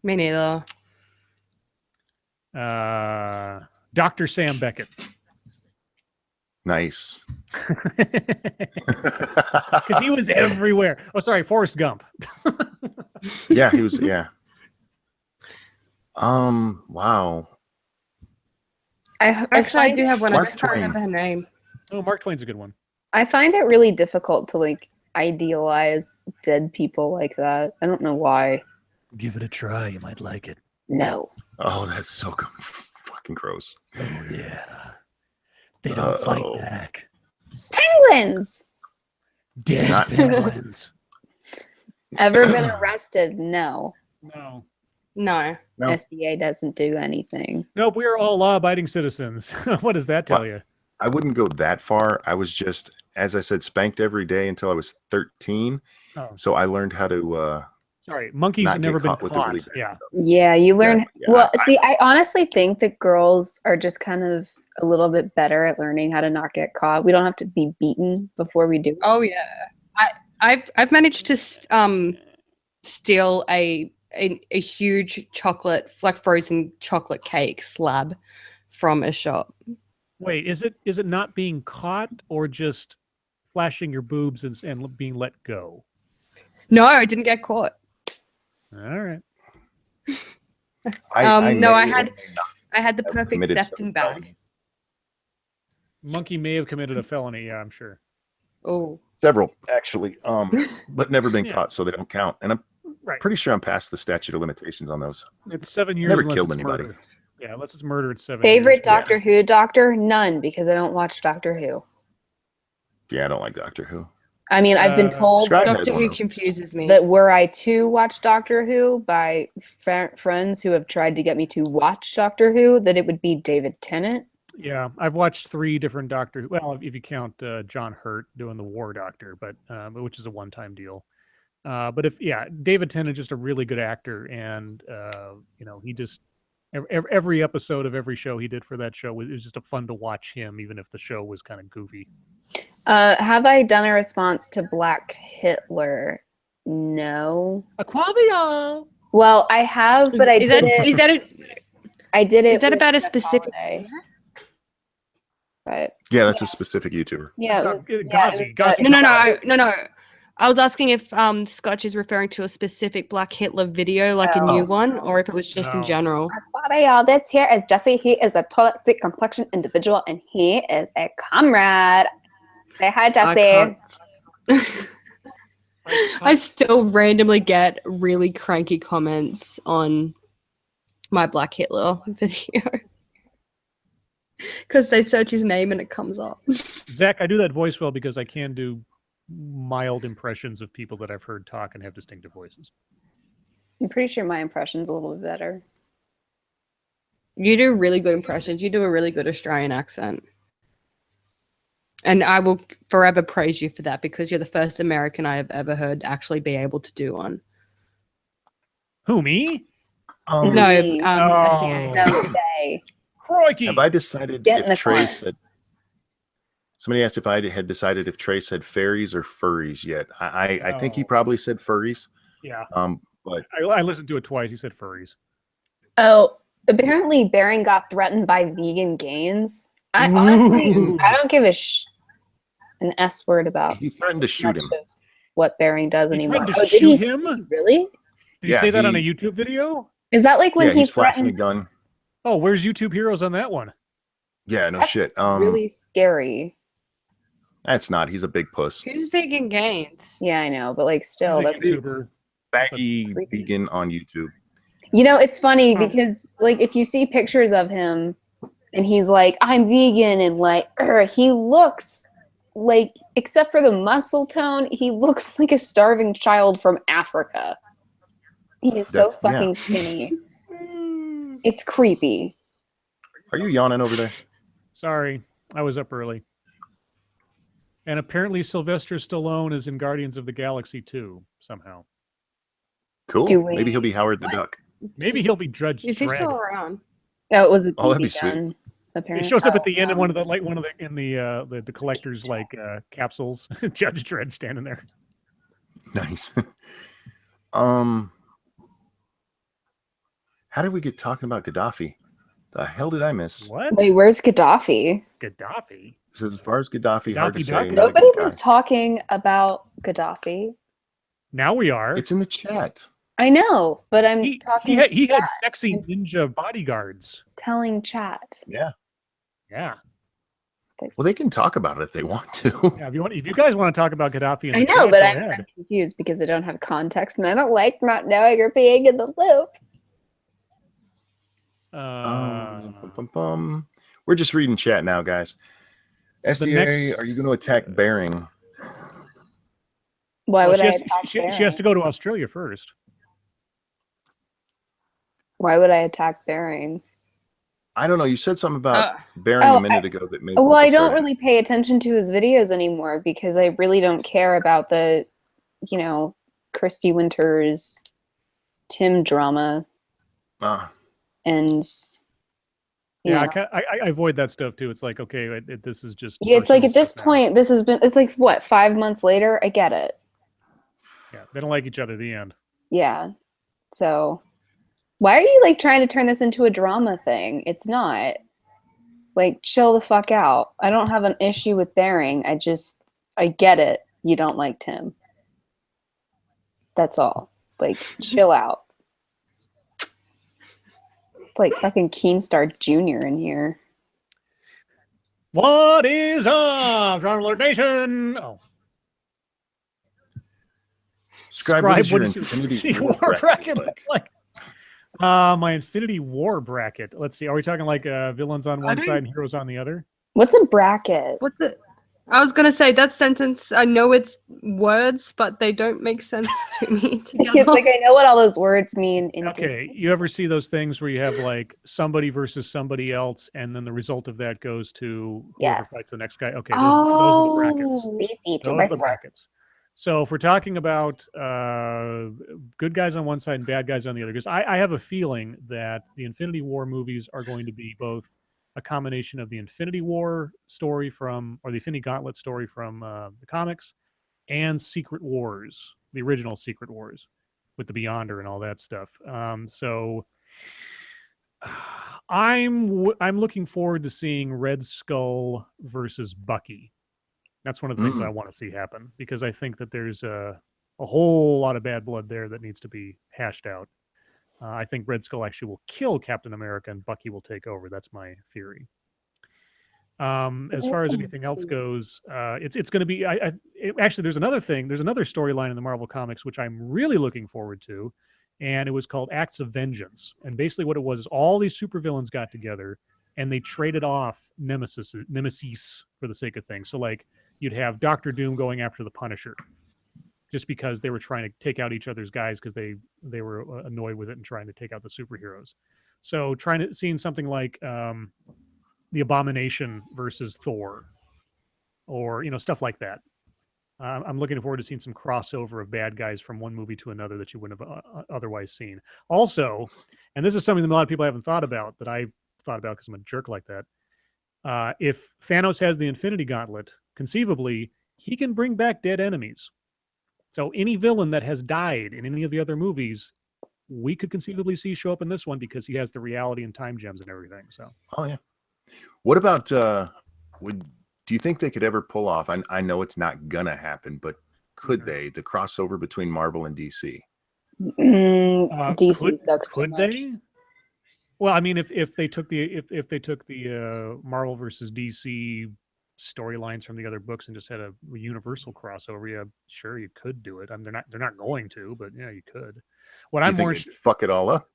Me neither. Dr. Sam Beckett. nice. Because he was everywhere. Oh, sorry, Forrest Gump. Yeah, he was. Yeah. Wow. Actually, I do have one. I Mark just can't Twain. remember her name. Oh, Mark Twain's a good one. I find it really difficult to like idealize dead people like that. I don't know why. Give it a try. You might like it. No. Oh, that's so fucking gross. Oh, yeah. They don't fight Uh-oh. back. Penguins. Dead Not- penguins. Ever been arrested? No. No. No. No. SDA doesn't do anything. Nope, we are all law-abiding citizens. What does that tell Well, you? I wouldn't go that far. I was just, as I said, spanked every day until I was 13. Oh, So I learned how to. sorry. Monkeys not have get never been caught with the caught. really bad Yeah. Yeah, you learn. Yeah, Well, see, I honestly think that girls are just kind of a little bit better at learning how to not get caught. We don't have to be beaten before we do it. Oh yeah. I've managed to steal a huge chocolate, like frozen chocolate cake slab from a shop. Wait, is it not being caught or just flashing your boobs and being let go? No, I didn't get caught. All right. No, I may had or may not I had the have perfect committed thefting several bag. felonies. Monkey may have committed a felony. Yeah, I'm sure. Oh, Several, actually, but never been Yeah. caught, so they don't count. And I'm Right. pretty sure I'm past the statute of limitations on those. It's 7 years. Never unless killed it's anybody. Murder. Yeah, unless it's murder, it's 7 Favorite years. Doctor Who doctor? None, because I don't watch Doctor Who. Yeah, I don't like Doctor Who. I mean, I've been told Scribe has Doctor one, Who though. confuses me. that were I to watch Doctor Who by friends who have tried to get me to watch Doctor Who, that it would be David Tennant. Yeah, I've watched 3 different Doctor Who. Well, if you count John Hurt doing the War Doctor, but which is a one-time deal. But David Tennant just a really good actor, and he just every episode of every show he did for that show was just a fun to watch him, even if the show was kind of goofy. Have I done a response to Black Hitler? No. Aquavia. Well, I have, but I did it. is that a I did it. is that with about a Jeff specific? Holiday. But Yeah, that's a specific YouTuber. yeah, Gazi. No. I was asking if Scotch is referring to a specific Black Hitler video, like a new one, or if it was just in No. general. y'all. This here is Jesse. He is a toxic complexion individual, and he is a comrade. Say hi, I Jesse. can't. I still randomly get really cranky comments on my Black Hitler video because they search his name and it comes up. Zach, I do that voice well because I can do mild impressions of people that I've heard talk and have distinctive voices. I'm pretty sure my impression's a little bit better. You do really good impressions. You do a really good Australian accent. And I will forever praise you for that because you're the first American I have ever heard actually be able to do one. Who, me? Um, No, Me. SDA. No way. Crikey. Have I decided Get in the if Trey car. said? Somebody asked if I had decided if Trey said fairies or furries yet. I think he No. probably said furries. Yeah. But I listened to it twice. He said furries. Oh, apparently Barron got threatened by vegan gains. I honestly, Ooh. I don't give an S word about he threatened to shoot much him. of what Barron does He anymore. threatened to Oh, did shoot he? him? Really? Did Yeah, you say that on a he- YouTube video? Is that like when Yeah, he he's flashing a threatened? gun. Oh, where's YouTube Heroes on that one? Yeah, no That's shit. really scary. That's not. He's a big puss. Who's vegan gains? Yeah, I know, but like He's still, a that's YouTuber. Baggy creepy. vegan on YouTube. you know, it's funny Huh. because like if you see pictures of him and he's like, I'm vegan, and like he looks like, except for the muscle tone, he looks like a starving child from Africa. He is so That's- yeah. fucking skinny. It's creepy. Are you yawning over there? Sorry, I was up early. And apparently Sylvester Stallone is in Guardians of the Galaxy 2 somehow. Cool. Do we- Maybe he'll be Howard the Duck. Maybe he'll be Judge Is he Dredd. still around? Oh, it was a Oh, that'd be BB sweet. gun, He apparently. shows up at the end in one of the in the collector's capsules. Judge Dredd standing there. Nice. How did we get talking about Gaddafi? The hell did I miss? What? Wait, where's Gaddafi? Gaddafi? This is as far as Gaddafi, hard to Gaddafi say. Duck? not a Nobody good was guy. talking about Gaddafi. Now we are. It's in the chat. I know, but I'm He talking had, to he had chat, sexy ninja bodyguards. telling chat. Yeah. Yeah. Well, they can talk about it if they want to. Yeah. If you guys want to talk about Gaddafi, in I the know, chat, but go I'm ahead. confused because I don't have context, and I don't like not knowing or being in the loop. Bum, bum, bum. We're just reading chat now, guys. SDA, next- are you going to attack Bering? Why Well, would she I has, attack she has Bering? to go to Australia first. Why would I attack Bering? I don't know. You said something about Bering Oh, a minute ago that made Well, I people don't start- really pay attention to his videos anymore because I really don't care about the, Christy Winters, Tim drama, Ah, and Yeah, yeah. I avoid that stuff too. It's like, okay, this is just. Yeah, it's like personal at this stuff now. point, it's like what, 5 months later? I get it. Yeah, they don't like each other. The end. Yeah. So why are you like trying to turn this into a drama thing? It's not. Like, chill the fuck out. I don't have an issue with Bering. I get it. You don't like Tim. That's all. Like, chill out. It's like fucking Keemstar Jr. in here. What is up, John Alert Nation? Oh, Scribe, what is your what is Infinity War bracket bracket like? look like? My Infinity War bracket. Let's see. Are we talking like villains on one side and heroes on the other? What's a bracket? What the? I was gonna say that sentence. I know it's words, but they don't make sense to me together. It's like I know what all those words mean. Okay, you ever see those things where you have like somebody versus somebody else, and then the result of that goes to whoever Yes. fights the next guy? Okay, those are the brackets. Those are the brackets. So if we're talking about good guys on one side and bad guys on the other, because I have a feeling that the Infinity War movies are going to be both a combination of the Infinity War story or the Infinity Gauntlet story from the comics and Secret Wars, the original Secret Wars with the Beyonder and all that stuff. So I'm looking forward to seeing Red Skull versus Bucky. That's one of the things I want to see happen because I think that there's a whole lot of bad blood there that needs to be hashed out. I think Red Skull actually will kill Captain America and Bucky will take over. That's my theory. As far as anything else goes, it's going to be. Actually, there's another thing. There's another storyline in the Marvel comics which I'm really looking forward to, and it was called Acts of Vengeance. And basically, what it was is all these supervillains got together and they traded off nemesis for the sake of things. So like you'd have Doctor Doom going after the Punisher, just because they were trying to take out each other's guys because they were annoyed with it and trying to take out the superheroes. So seeing something like the Abomination versus Thor, or stuff like that. I'm looking forward to seeing some crossover of bad guys from one movie to another that you wouldn't have otherwise seen. Also, and this is something that a lot of people haven't thought about that I've thought about because I'm a jerk like that. If Thanos has the Infinity Gauntlet, conceivably he can bring back dead enemies. So any villain that has died in any of the other movies, we could conceivably see show up in this one because he has the reality and time gems and everything. So, oh yeah. What about do you think they could ever pull off? I know it's not gonna happen, but could they the crossover between Marvel and DC? DC sucks too could much. they? Well, I mean, if they took the Marvel versus DC storylines from the other books and just had a universal crossover, yeah, sure, you could do it. I mean, they're not going to, but yeah, you could. What Do you I'm think more they'd fuck it all up,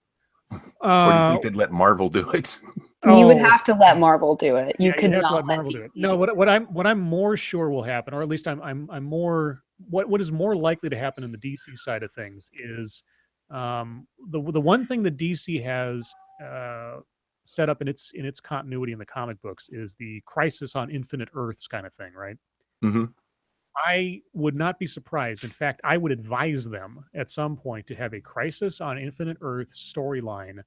or do you think they'd let Marvel do it? You would have to let Marvel do it. You Yeah, could you'd have not to let Marvel do it. No, what I'm more sure will happen, or at least I'm more what is more likely to happen in the DC side of things is The one thing that DC has set up in its continuity in the comic books is the Crisis on Infinite Earths kind of thing, right? Hmm. I would not be surprised. In fact, I would advise them at some point to have a Crisis on Infinite Earths storyline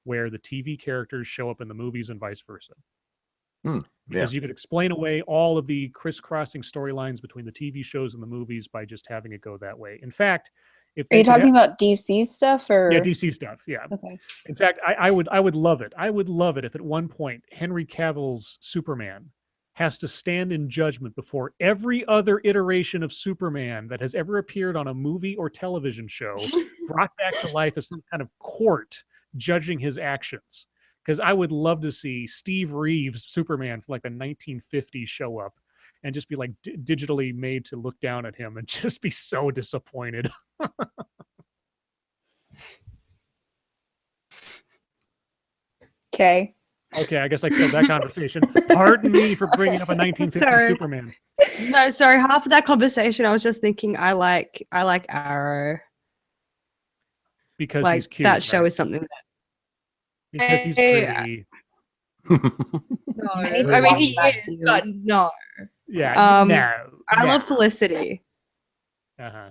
where the TV characters show up in the movies and vice versa. Yeah. Because you could explain away all of the crisscrossing storylines between the TV shows and the movies by just having it go that way. In fact, if Are they you could talking about DC stuff or? yeah, DC stuff, yeah. Okay. In fact, I would love it. I would love it if at one point Henry Cavill's Superman has to stand in judgment before every other iteration of Superman that has ever appeared on a movie or television show, brought back to life as some kind of court judging his actions. Because I would love to see Steve Reeves Superman from like the 1950s show up and just be like digitally made to look down at him and just be so disappointed. Okay. Okay, I guess I killed that conversation. Pardon me for bringing up a 1950 Sorry. Superman. No, sorry. Half of that conversation, I was just thinking, I like Arrow. Because Like he's cute. that show right? is something that. Because he's Hey, pretty. No, Maybe I mean watch he that is, too. but no. Yeah. No. I no. love Felicity. Uh-huh.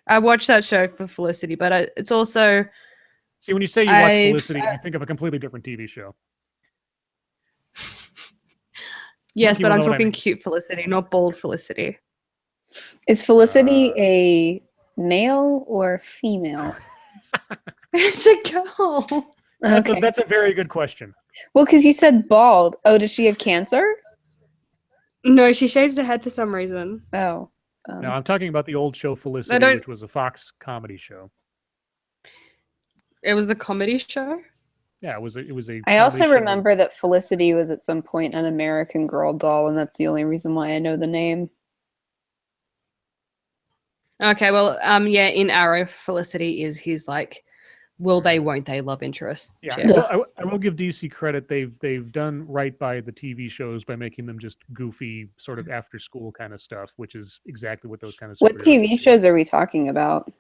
I watched that show for Felicity, but it's also See, when you say you watch I- Felicity, I think of a completely different TV show. yes, You but will I'm know what I talking mean. cute Felicity, not bald Felicity. Is Felicity a male or female? It's a girl. Okay. That's a very good question. Well, because you said bald. Oh, does she have cancer? No, she shaves her head for some reason. Oh. No, I'm talking about the old show Felicity, don't- which was a Fox comedy show. It was a comedy show. Yeah, it was a I also comedy show. remember that Felicity was at some point an American Girl doll, and that's the only reason why I know the name. Okay, well, yeah, in Arrow, Felicity is his like, will they, won't they love interest. Yeah, chick. I will give DC credit. They've done right by the TV shows by making them just goofy, sort of after school kind of stuff, which is exactly what those kind of. What superheroes TV do. shows are we talking about?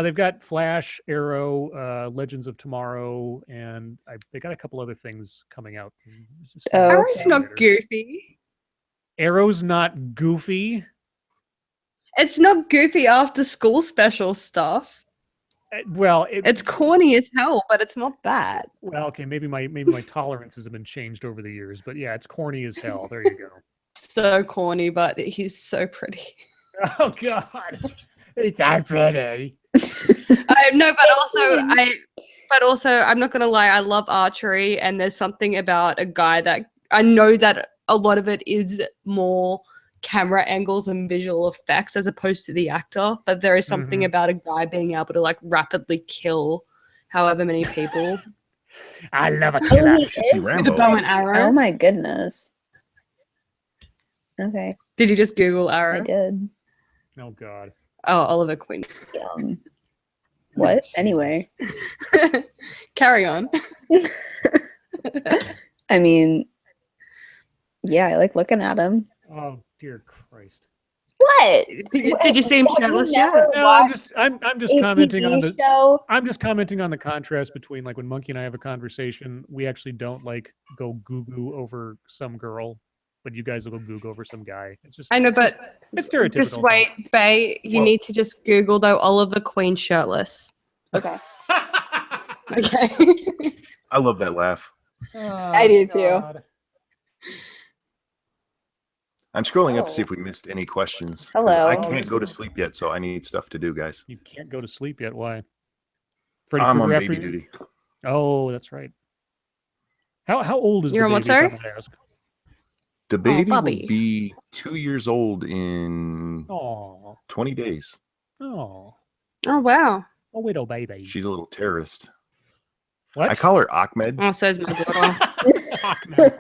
They've got Flash, Arrow, Legends of Tomorrow, and they got a couple other things coming out. Oh, Arrow's okay. not goofy. Arrow's not goofy. It's not goofy after school special stuff. Well, It's corny as hell, but it's not that. well, okay. Maybe my tolerances have been changed over the years, but yeah, it's corny as hell. There you go. So corny, but he's so pretty. Oh God, it's not pretty. No, but also I'm not gonna lie, I love archery, and there's something about a guy that I know that a lot of it is more camera angles and visual effects as opposed to the actor, but there is something Mhm. about a guy being able to like rapidly kill however many people I love a killer. You should see with a Rambo. bow and arrow. Oh my goodness. Okay, Did you just Google I arrow? did. Oh God. Oh, Oliver Queen. What? Jesus. Anyway, Carry on. I mean, yeah, I like looking at him. Oh dear Christ. What? Did you see him Have you shirtless never yet? No, watched I'm just a commenting on TV the. show? I'm just commenting on the contrast between like when Monkey and I have a conversation, we actually don't like go goo over some girl, but you guys will go goo over some guy. It's just I know, but it's stereotypical. just wait, Bay. You Well- need to just Google though Oliver Queen shirtless. Okay. Okay. I love that laugh. I do too. God. I'm scrolling up to see Oh. if we missed any questions. 'cause Hello. I can't go to sleep yet, so I need stuff to do, guys. You can't go to sleep yet. Why? Freddy I'm on Krueger baby after you? duty. Oh, that's right. How old is You're the on baby? what, if I sir? might ask? The baby will Bobby. be 2 years old in Oh, 20 days. oh, Oh wow. a widow baby. She's a little terrorist. What? I call her Ahmed. Oh, so's my daughter. Ahmed.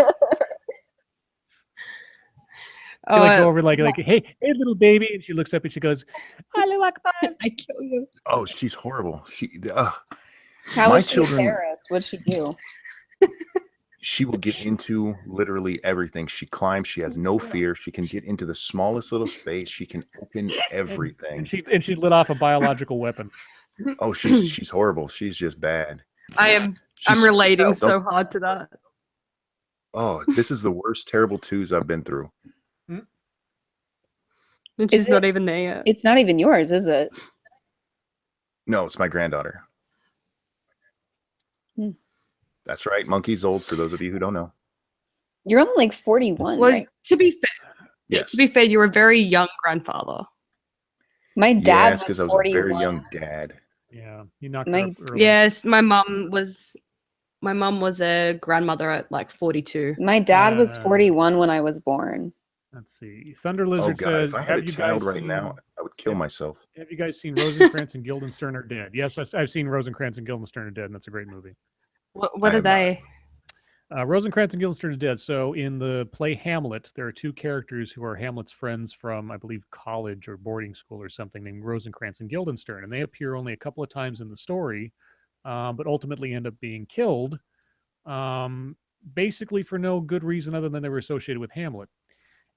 You Oh, like go over like hey little baby, and she looks up and she goes, "Hello, Akbar." I kill you. Oh, she's horrible. How My is she children- a terrorist? What'd she do? She will get into literally everything. She climbs. She has no fear. She can get into the smallest little space. She can open everything. And she lit off a biological weapon. Oh, she's horrible. She's just bad. I'm She's relating out. so hard to that. Oh, this is the worst terrible twos I've been through. And Is she's not it- even there yet. It's not even yours, is it? No, it's my granddaughter. Hmm. That's right. Monkey's old, for those of you who don't know. You're only like 41, Well, right? to be fair, Yes. to be fair, you're a very young grandfather. My Yeah, dad it's because was I was a 41. very young dad. Yeah, you knocked My- her up early. Yes, my mum was a grandmother at like 42. My dad was Uh, 41 when I was born. Let's see. Thunder Oh Lizard God, says, if I had "Have a you child guys right seen, now, I would kill Yep. myself. Have you guys seen Rosencrantz and Guildenstern Are Dead?" Yes, I've seen Rosencrantz and Guildenstern Are Dead, and that's a great movie. What I are have not. they? Rosencrantz and Guildenstern Are Dead. So in the play Hamlet, there are two characters who are Hamlet's friends from, I believe, college or boarding school or something, named Rosencrantz and Guildenstern, and they appear only a couple of times in the story, but ultimately end up being killed, basically for no good reason other than they were associated with Hamlet.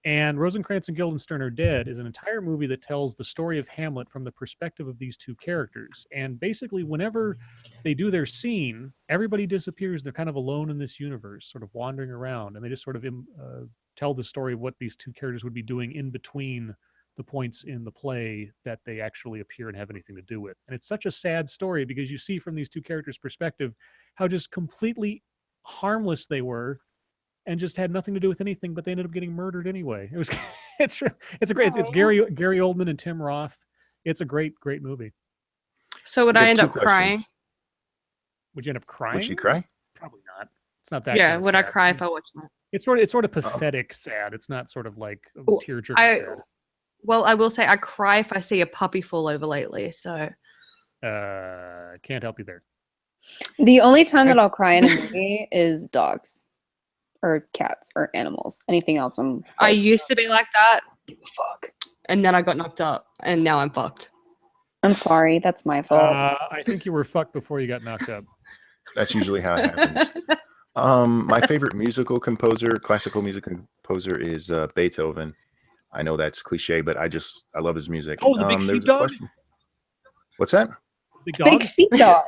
And Rosencrantz and Guildenstern Are Dead is an entire movie that tells the story of Hamlet from the perspective of these two characters. And basically, whenever they do their scene, everybody disappears. They're kind of alone in this universe, sort of wandering around, and they just sort of tell the story of what these two characters would be doing in between the points in the play that they actually appear and have anything to do with. And it's such a sad story because you see from these two characters' perspective how just completely harmless they were and just had nothing to do with anything, but they ended up getting murdered anyway. It was it's a great it's Gary Oldman and Tim Roth. It's a great movie. So would I I got end two up crying? questions. Would you end up crying? Would she cry? Probably not. It's not that. Yeah, kind of would I sad. cry if I watched that? It's sort of pathetic sad. It's not sort of like Well, tearjerker I sad. well, I will say I cry if I see a puppy fall over lately. So Can't help you there. The only time that I'll cry in a movie is dogs or cats or animals. Anything else, I'm I like, used to be like that, fuck. and then I got knocked up, and now I'm fucked. I'm sorry. That's my fault. I think you were fucked before you got knocked up. That's usually how it happens. My favorite musical composer, classical music composer, is Beethoven. I know that's cliche, but I love his music. Oh, the big there's a sheepdog? question. What's that? Big dog. Big sheepdog.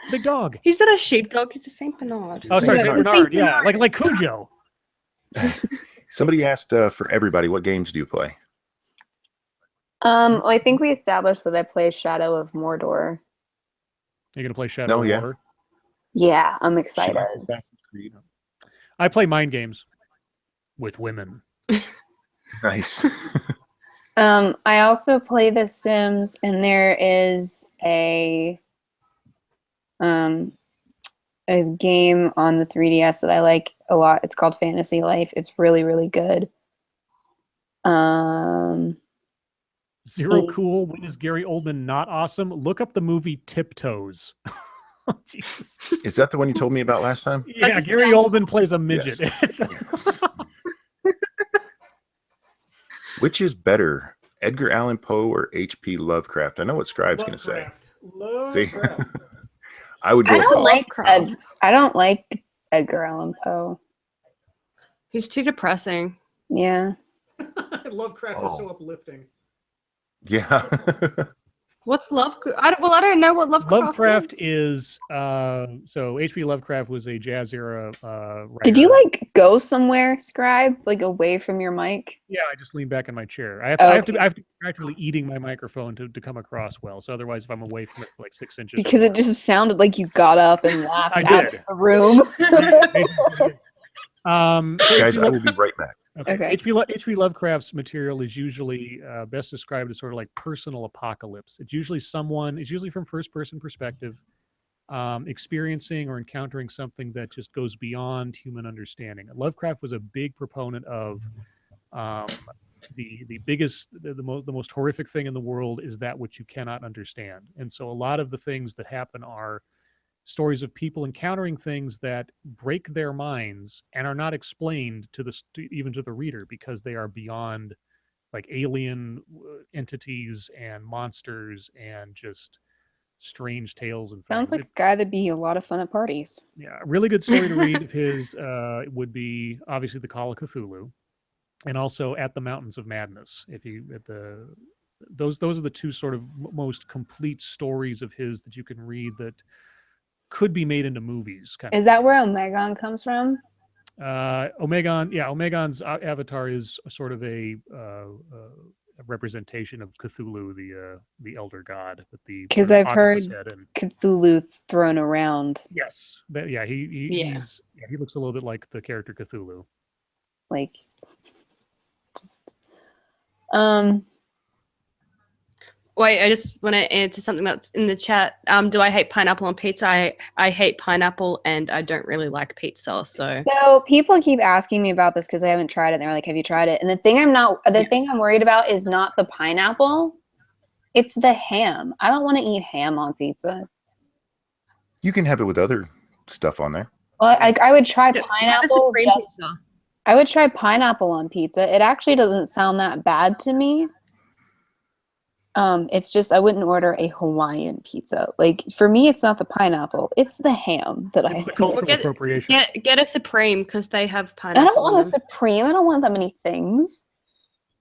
Big dog. He's not a sheepdog. He's a Saint Bernard. Oh, sorry, Saint Saint Bernard. Bernard. Yeah, like Cujo. Somebody asked for everybody, what games do you play? I think we established that I play Shadow of Mordor. You're gonna play Shadow of yeah. War. Yeah, I'm She excited. likes Assassin's Creed. I play mind games with women. Nice. I also play The Sims, and there is a game on the 3DS that I like a lot. It's called Fantasy Life. It's really, really good. Zero cool. When is Gary Oldman not awesome? Look up the movie Tiptoes. Oh, Jesus. Is that the one you told me about last time? Yeah, Gary Oldman plays a midget. Yes. Yes. Which is better, Edgar Allan Poe or H.P. Lovecraft? I know what Scribe's going to say. See? I would go I don't like Lovecraft. I don't like Edgar Allan Poe. He's too depressing. Yeah. Lovecraft is so uplifting. Yeah. What's Lovecraft? I don't know what Lovecraft is so H.P. Lovecraft was a jazz era writer. Did you like go somewhere, Scribe, like away from your mic? Yeah, I just lean back in my chair. I have to be practically eating my microphone to come across well. So otherwise, if I'm away from it for like 6 inches, Because it just sounded like you got up and laughed I out did. of the room. Guys, I will be right back. Okay. H.P. Lovecraft's material is usually best described as sort of like personal apocalypse. It's usually from first-person perspective, experiencing or encountering something that just goes beyond human understanding. Lovecraft was a big proponent of the most horrific thing in the world is that which you cannot understand. And so a lot of the things that happen are stories of people encountering things that break their minds and are not explained even to the reader because they are beyond like alien entities and monsters and just strange tales and things. Sounds like a guy that'd be a lot of fun at parties. Yeah, a really good story to read of his would be obviously The Call of Cthulhu, and also At the Mountains of Madness. those are the two sort of most complete stories of his that you can read that could be made into movies. Is that where Omegon comes from? Omegon, yeah, Omegon's avatar is sort of a representation of Cthulhu, the elder god with the Because sort of I've heard octopus head and Cthulhu thrown around. yes, yeah, Yeah. he looks a little bit like the character Cthulhu. Like, just, Wait, I just want to answer something that's in the chat. Do I hate pineapple on pizza? I hate pineapple, and I don't really like pizza. So people keep asking me about this because I haven't tried it. And they're like, "Have you tried it?" And the thing I'm worried about is not the pineapple; it's the ham. I don't want to eat ham on pizza. You can have it with other stuff on there. Well, I would try Have a pineapple. Supreme pizza. I would try pineapple on pizza. It actually doesn't sound that bad to me. It's just I wouldn't order a Hawaiian pizza. Like for me, it's not the pineapple; it's the ham that I. It's the cultural appropriation. Get a Supreme because they have I pineapple. don't want a on them. Supreme. I don't want that many things.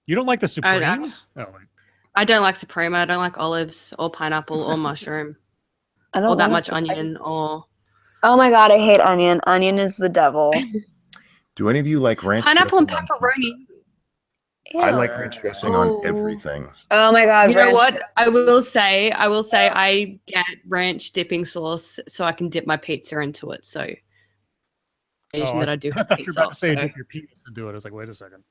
You don't like the I- Supremes? I don't like Supreme. I don't like olives or pineapple or mushroom I don't or that want a much Supreme. onion or Oh my god, I hate onion. Onion is the devil. Do any of you like ranch pineapple and dressing on pepperoni. pizza? I like ranch dressing Oh. on everything. Oh my god, You know ranch- what? I will say I get ranch dipping sauce so I can dip my pizza into it. So occasion that I do I have thought you were pizza. about to say So dip your penis to do it. I was like, wait a second.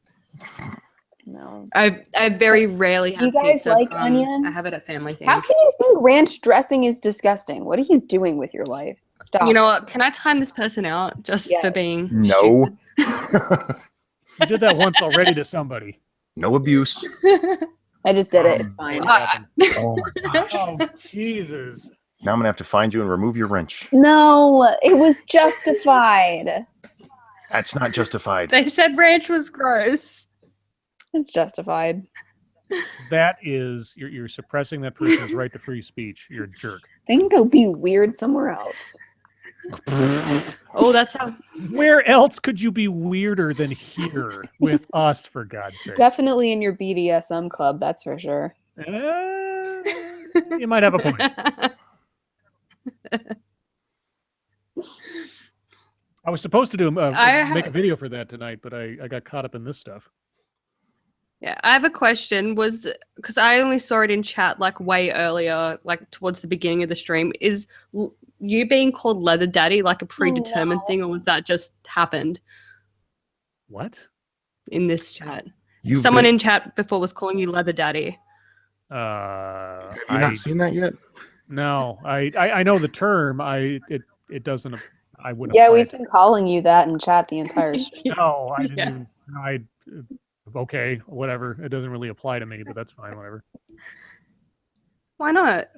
No. I very rarely have You guys pizza. like onion? I have it at family things. How can you think ranch dressing is disgusting? What are you doing with your life? Stop. You know what? Can I time this person out just for Yes. being No. You did that once already to somebody. No abuse. I just did it. It's fine. What happened? Oh my gosh. Oh, Jesus. Now I'm gonna have to find you and remove your wrench. No, it was justified. That's not justified. They said ranch was gross. It's justified. That is, you're suppressing that person's right to free speech. You're a jerk. They can go be weird somewhere else. Oh, that's how. Where else could you be weirder than here with us, for God's sake? Definitely in your BDSM club, that's for sure. You might have a point. I was supposed to do make a video for that tonight, but I got caught up in this stuff. Yeah, I have a question. Was because I only saw it in chat like way earlier, like towards the beginning of the stream. Is you being called Leather Daddy like a predetermined thing, or was that just happened What? in this chat? You've Someone been- in chat before was calling you Leather Daddy. Have you not seen that yet? No, I know the term. It doesn't. I wouldn't. Yeah, apply we've it to- been calling you that in chat the entire stream. No, I didn't. Yeah. Even, okay, whatever. It doesn't really apply to me, but that's fine. Whatever. Why not?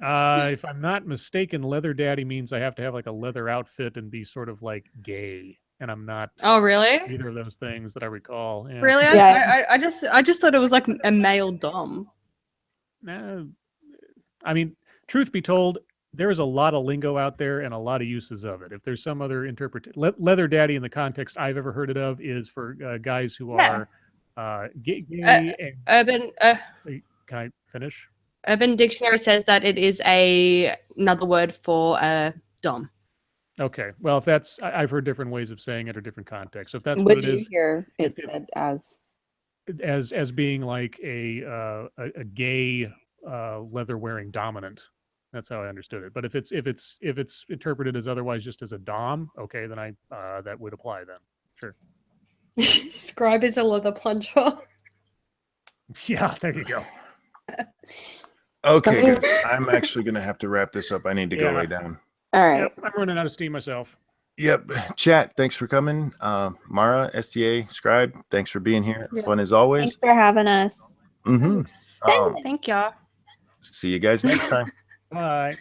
If I'm not mistaken, Leather Daddy means I have to have like a leather outfit and be sort of like gay, and I'm not Oh, really? either of those things that I recall. Yeah. Really? Yeah. I just thought it was like a male dom. I mean, truth be told, there is a lot of lingo out there and a lot of uses of it. If there's some other Leather Daddy in the context I've ever heard it of is for guys who are gay and Urban can I finish? Urban Dictionary says that it is another word for dom. Okay. Well, if that's I've heard different ways of saying it or different contexts. So if that's What what it did you is, hear it If- said as? as being like a gay leather wearing dominant. That's how I understood it. But if it's interpreted as otherwise just as a dom, okay, then I that would apply then. Sure. Scribe is a leather plunger. Yeah, there you go. Okay, Something- guys. I'm actually gonna have to wrap this up. I need to go Yeah. lay down. All right. Yep, I'm running out of steam myself. Yep. Chat, thanks for coming. Mara, SDA, Scribe, thanks for being here. Yeah. Fun as Thanks always. for having us. Mm-hmm. Thank y'all. See you guys next time. Bye.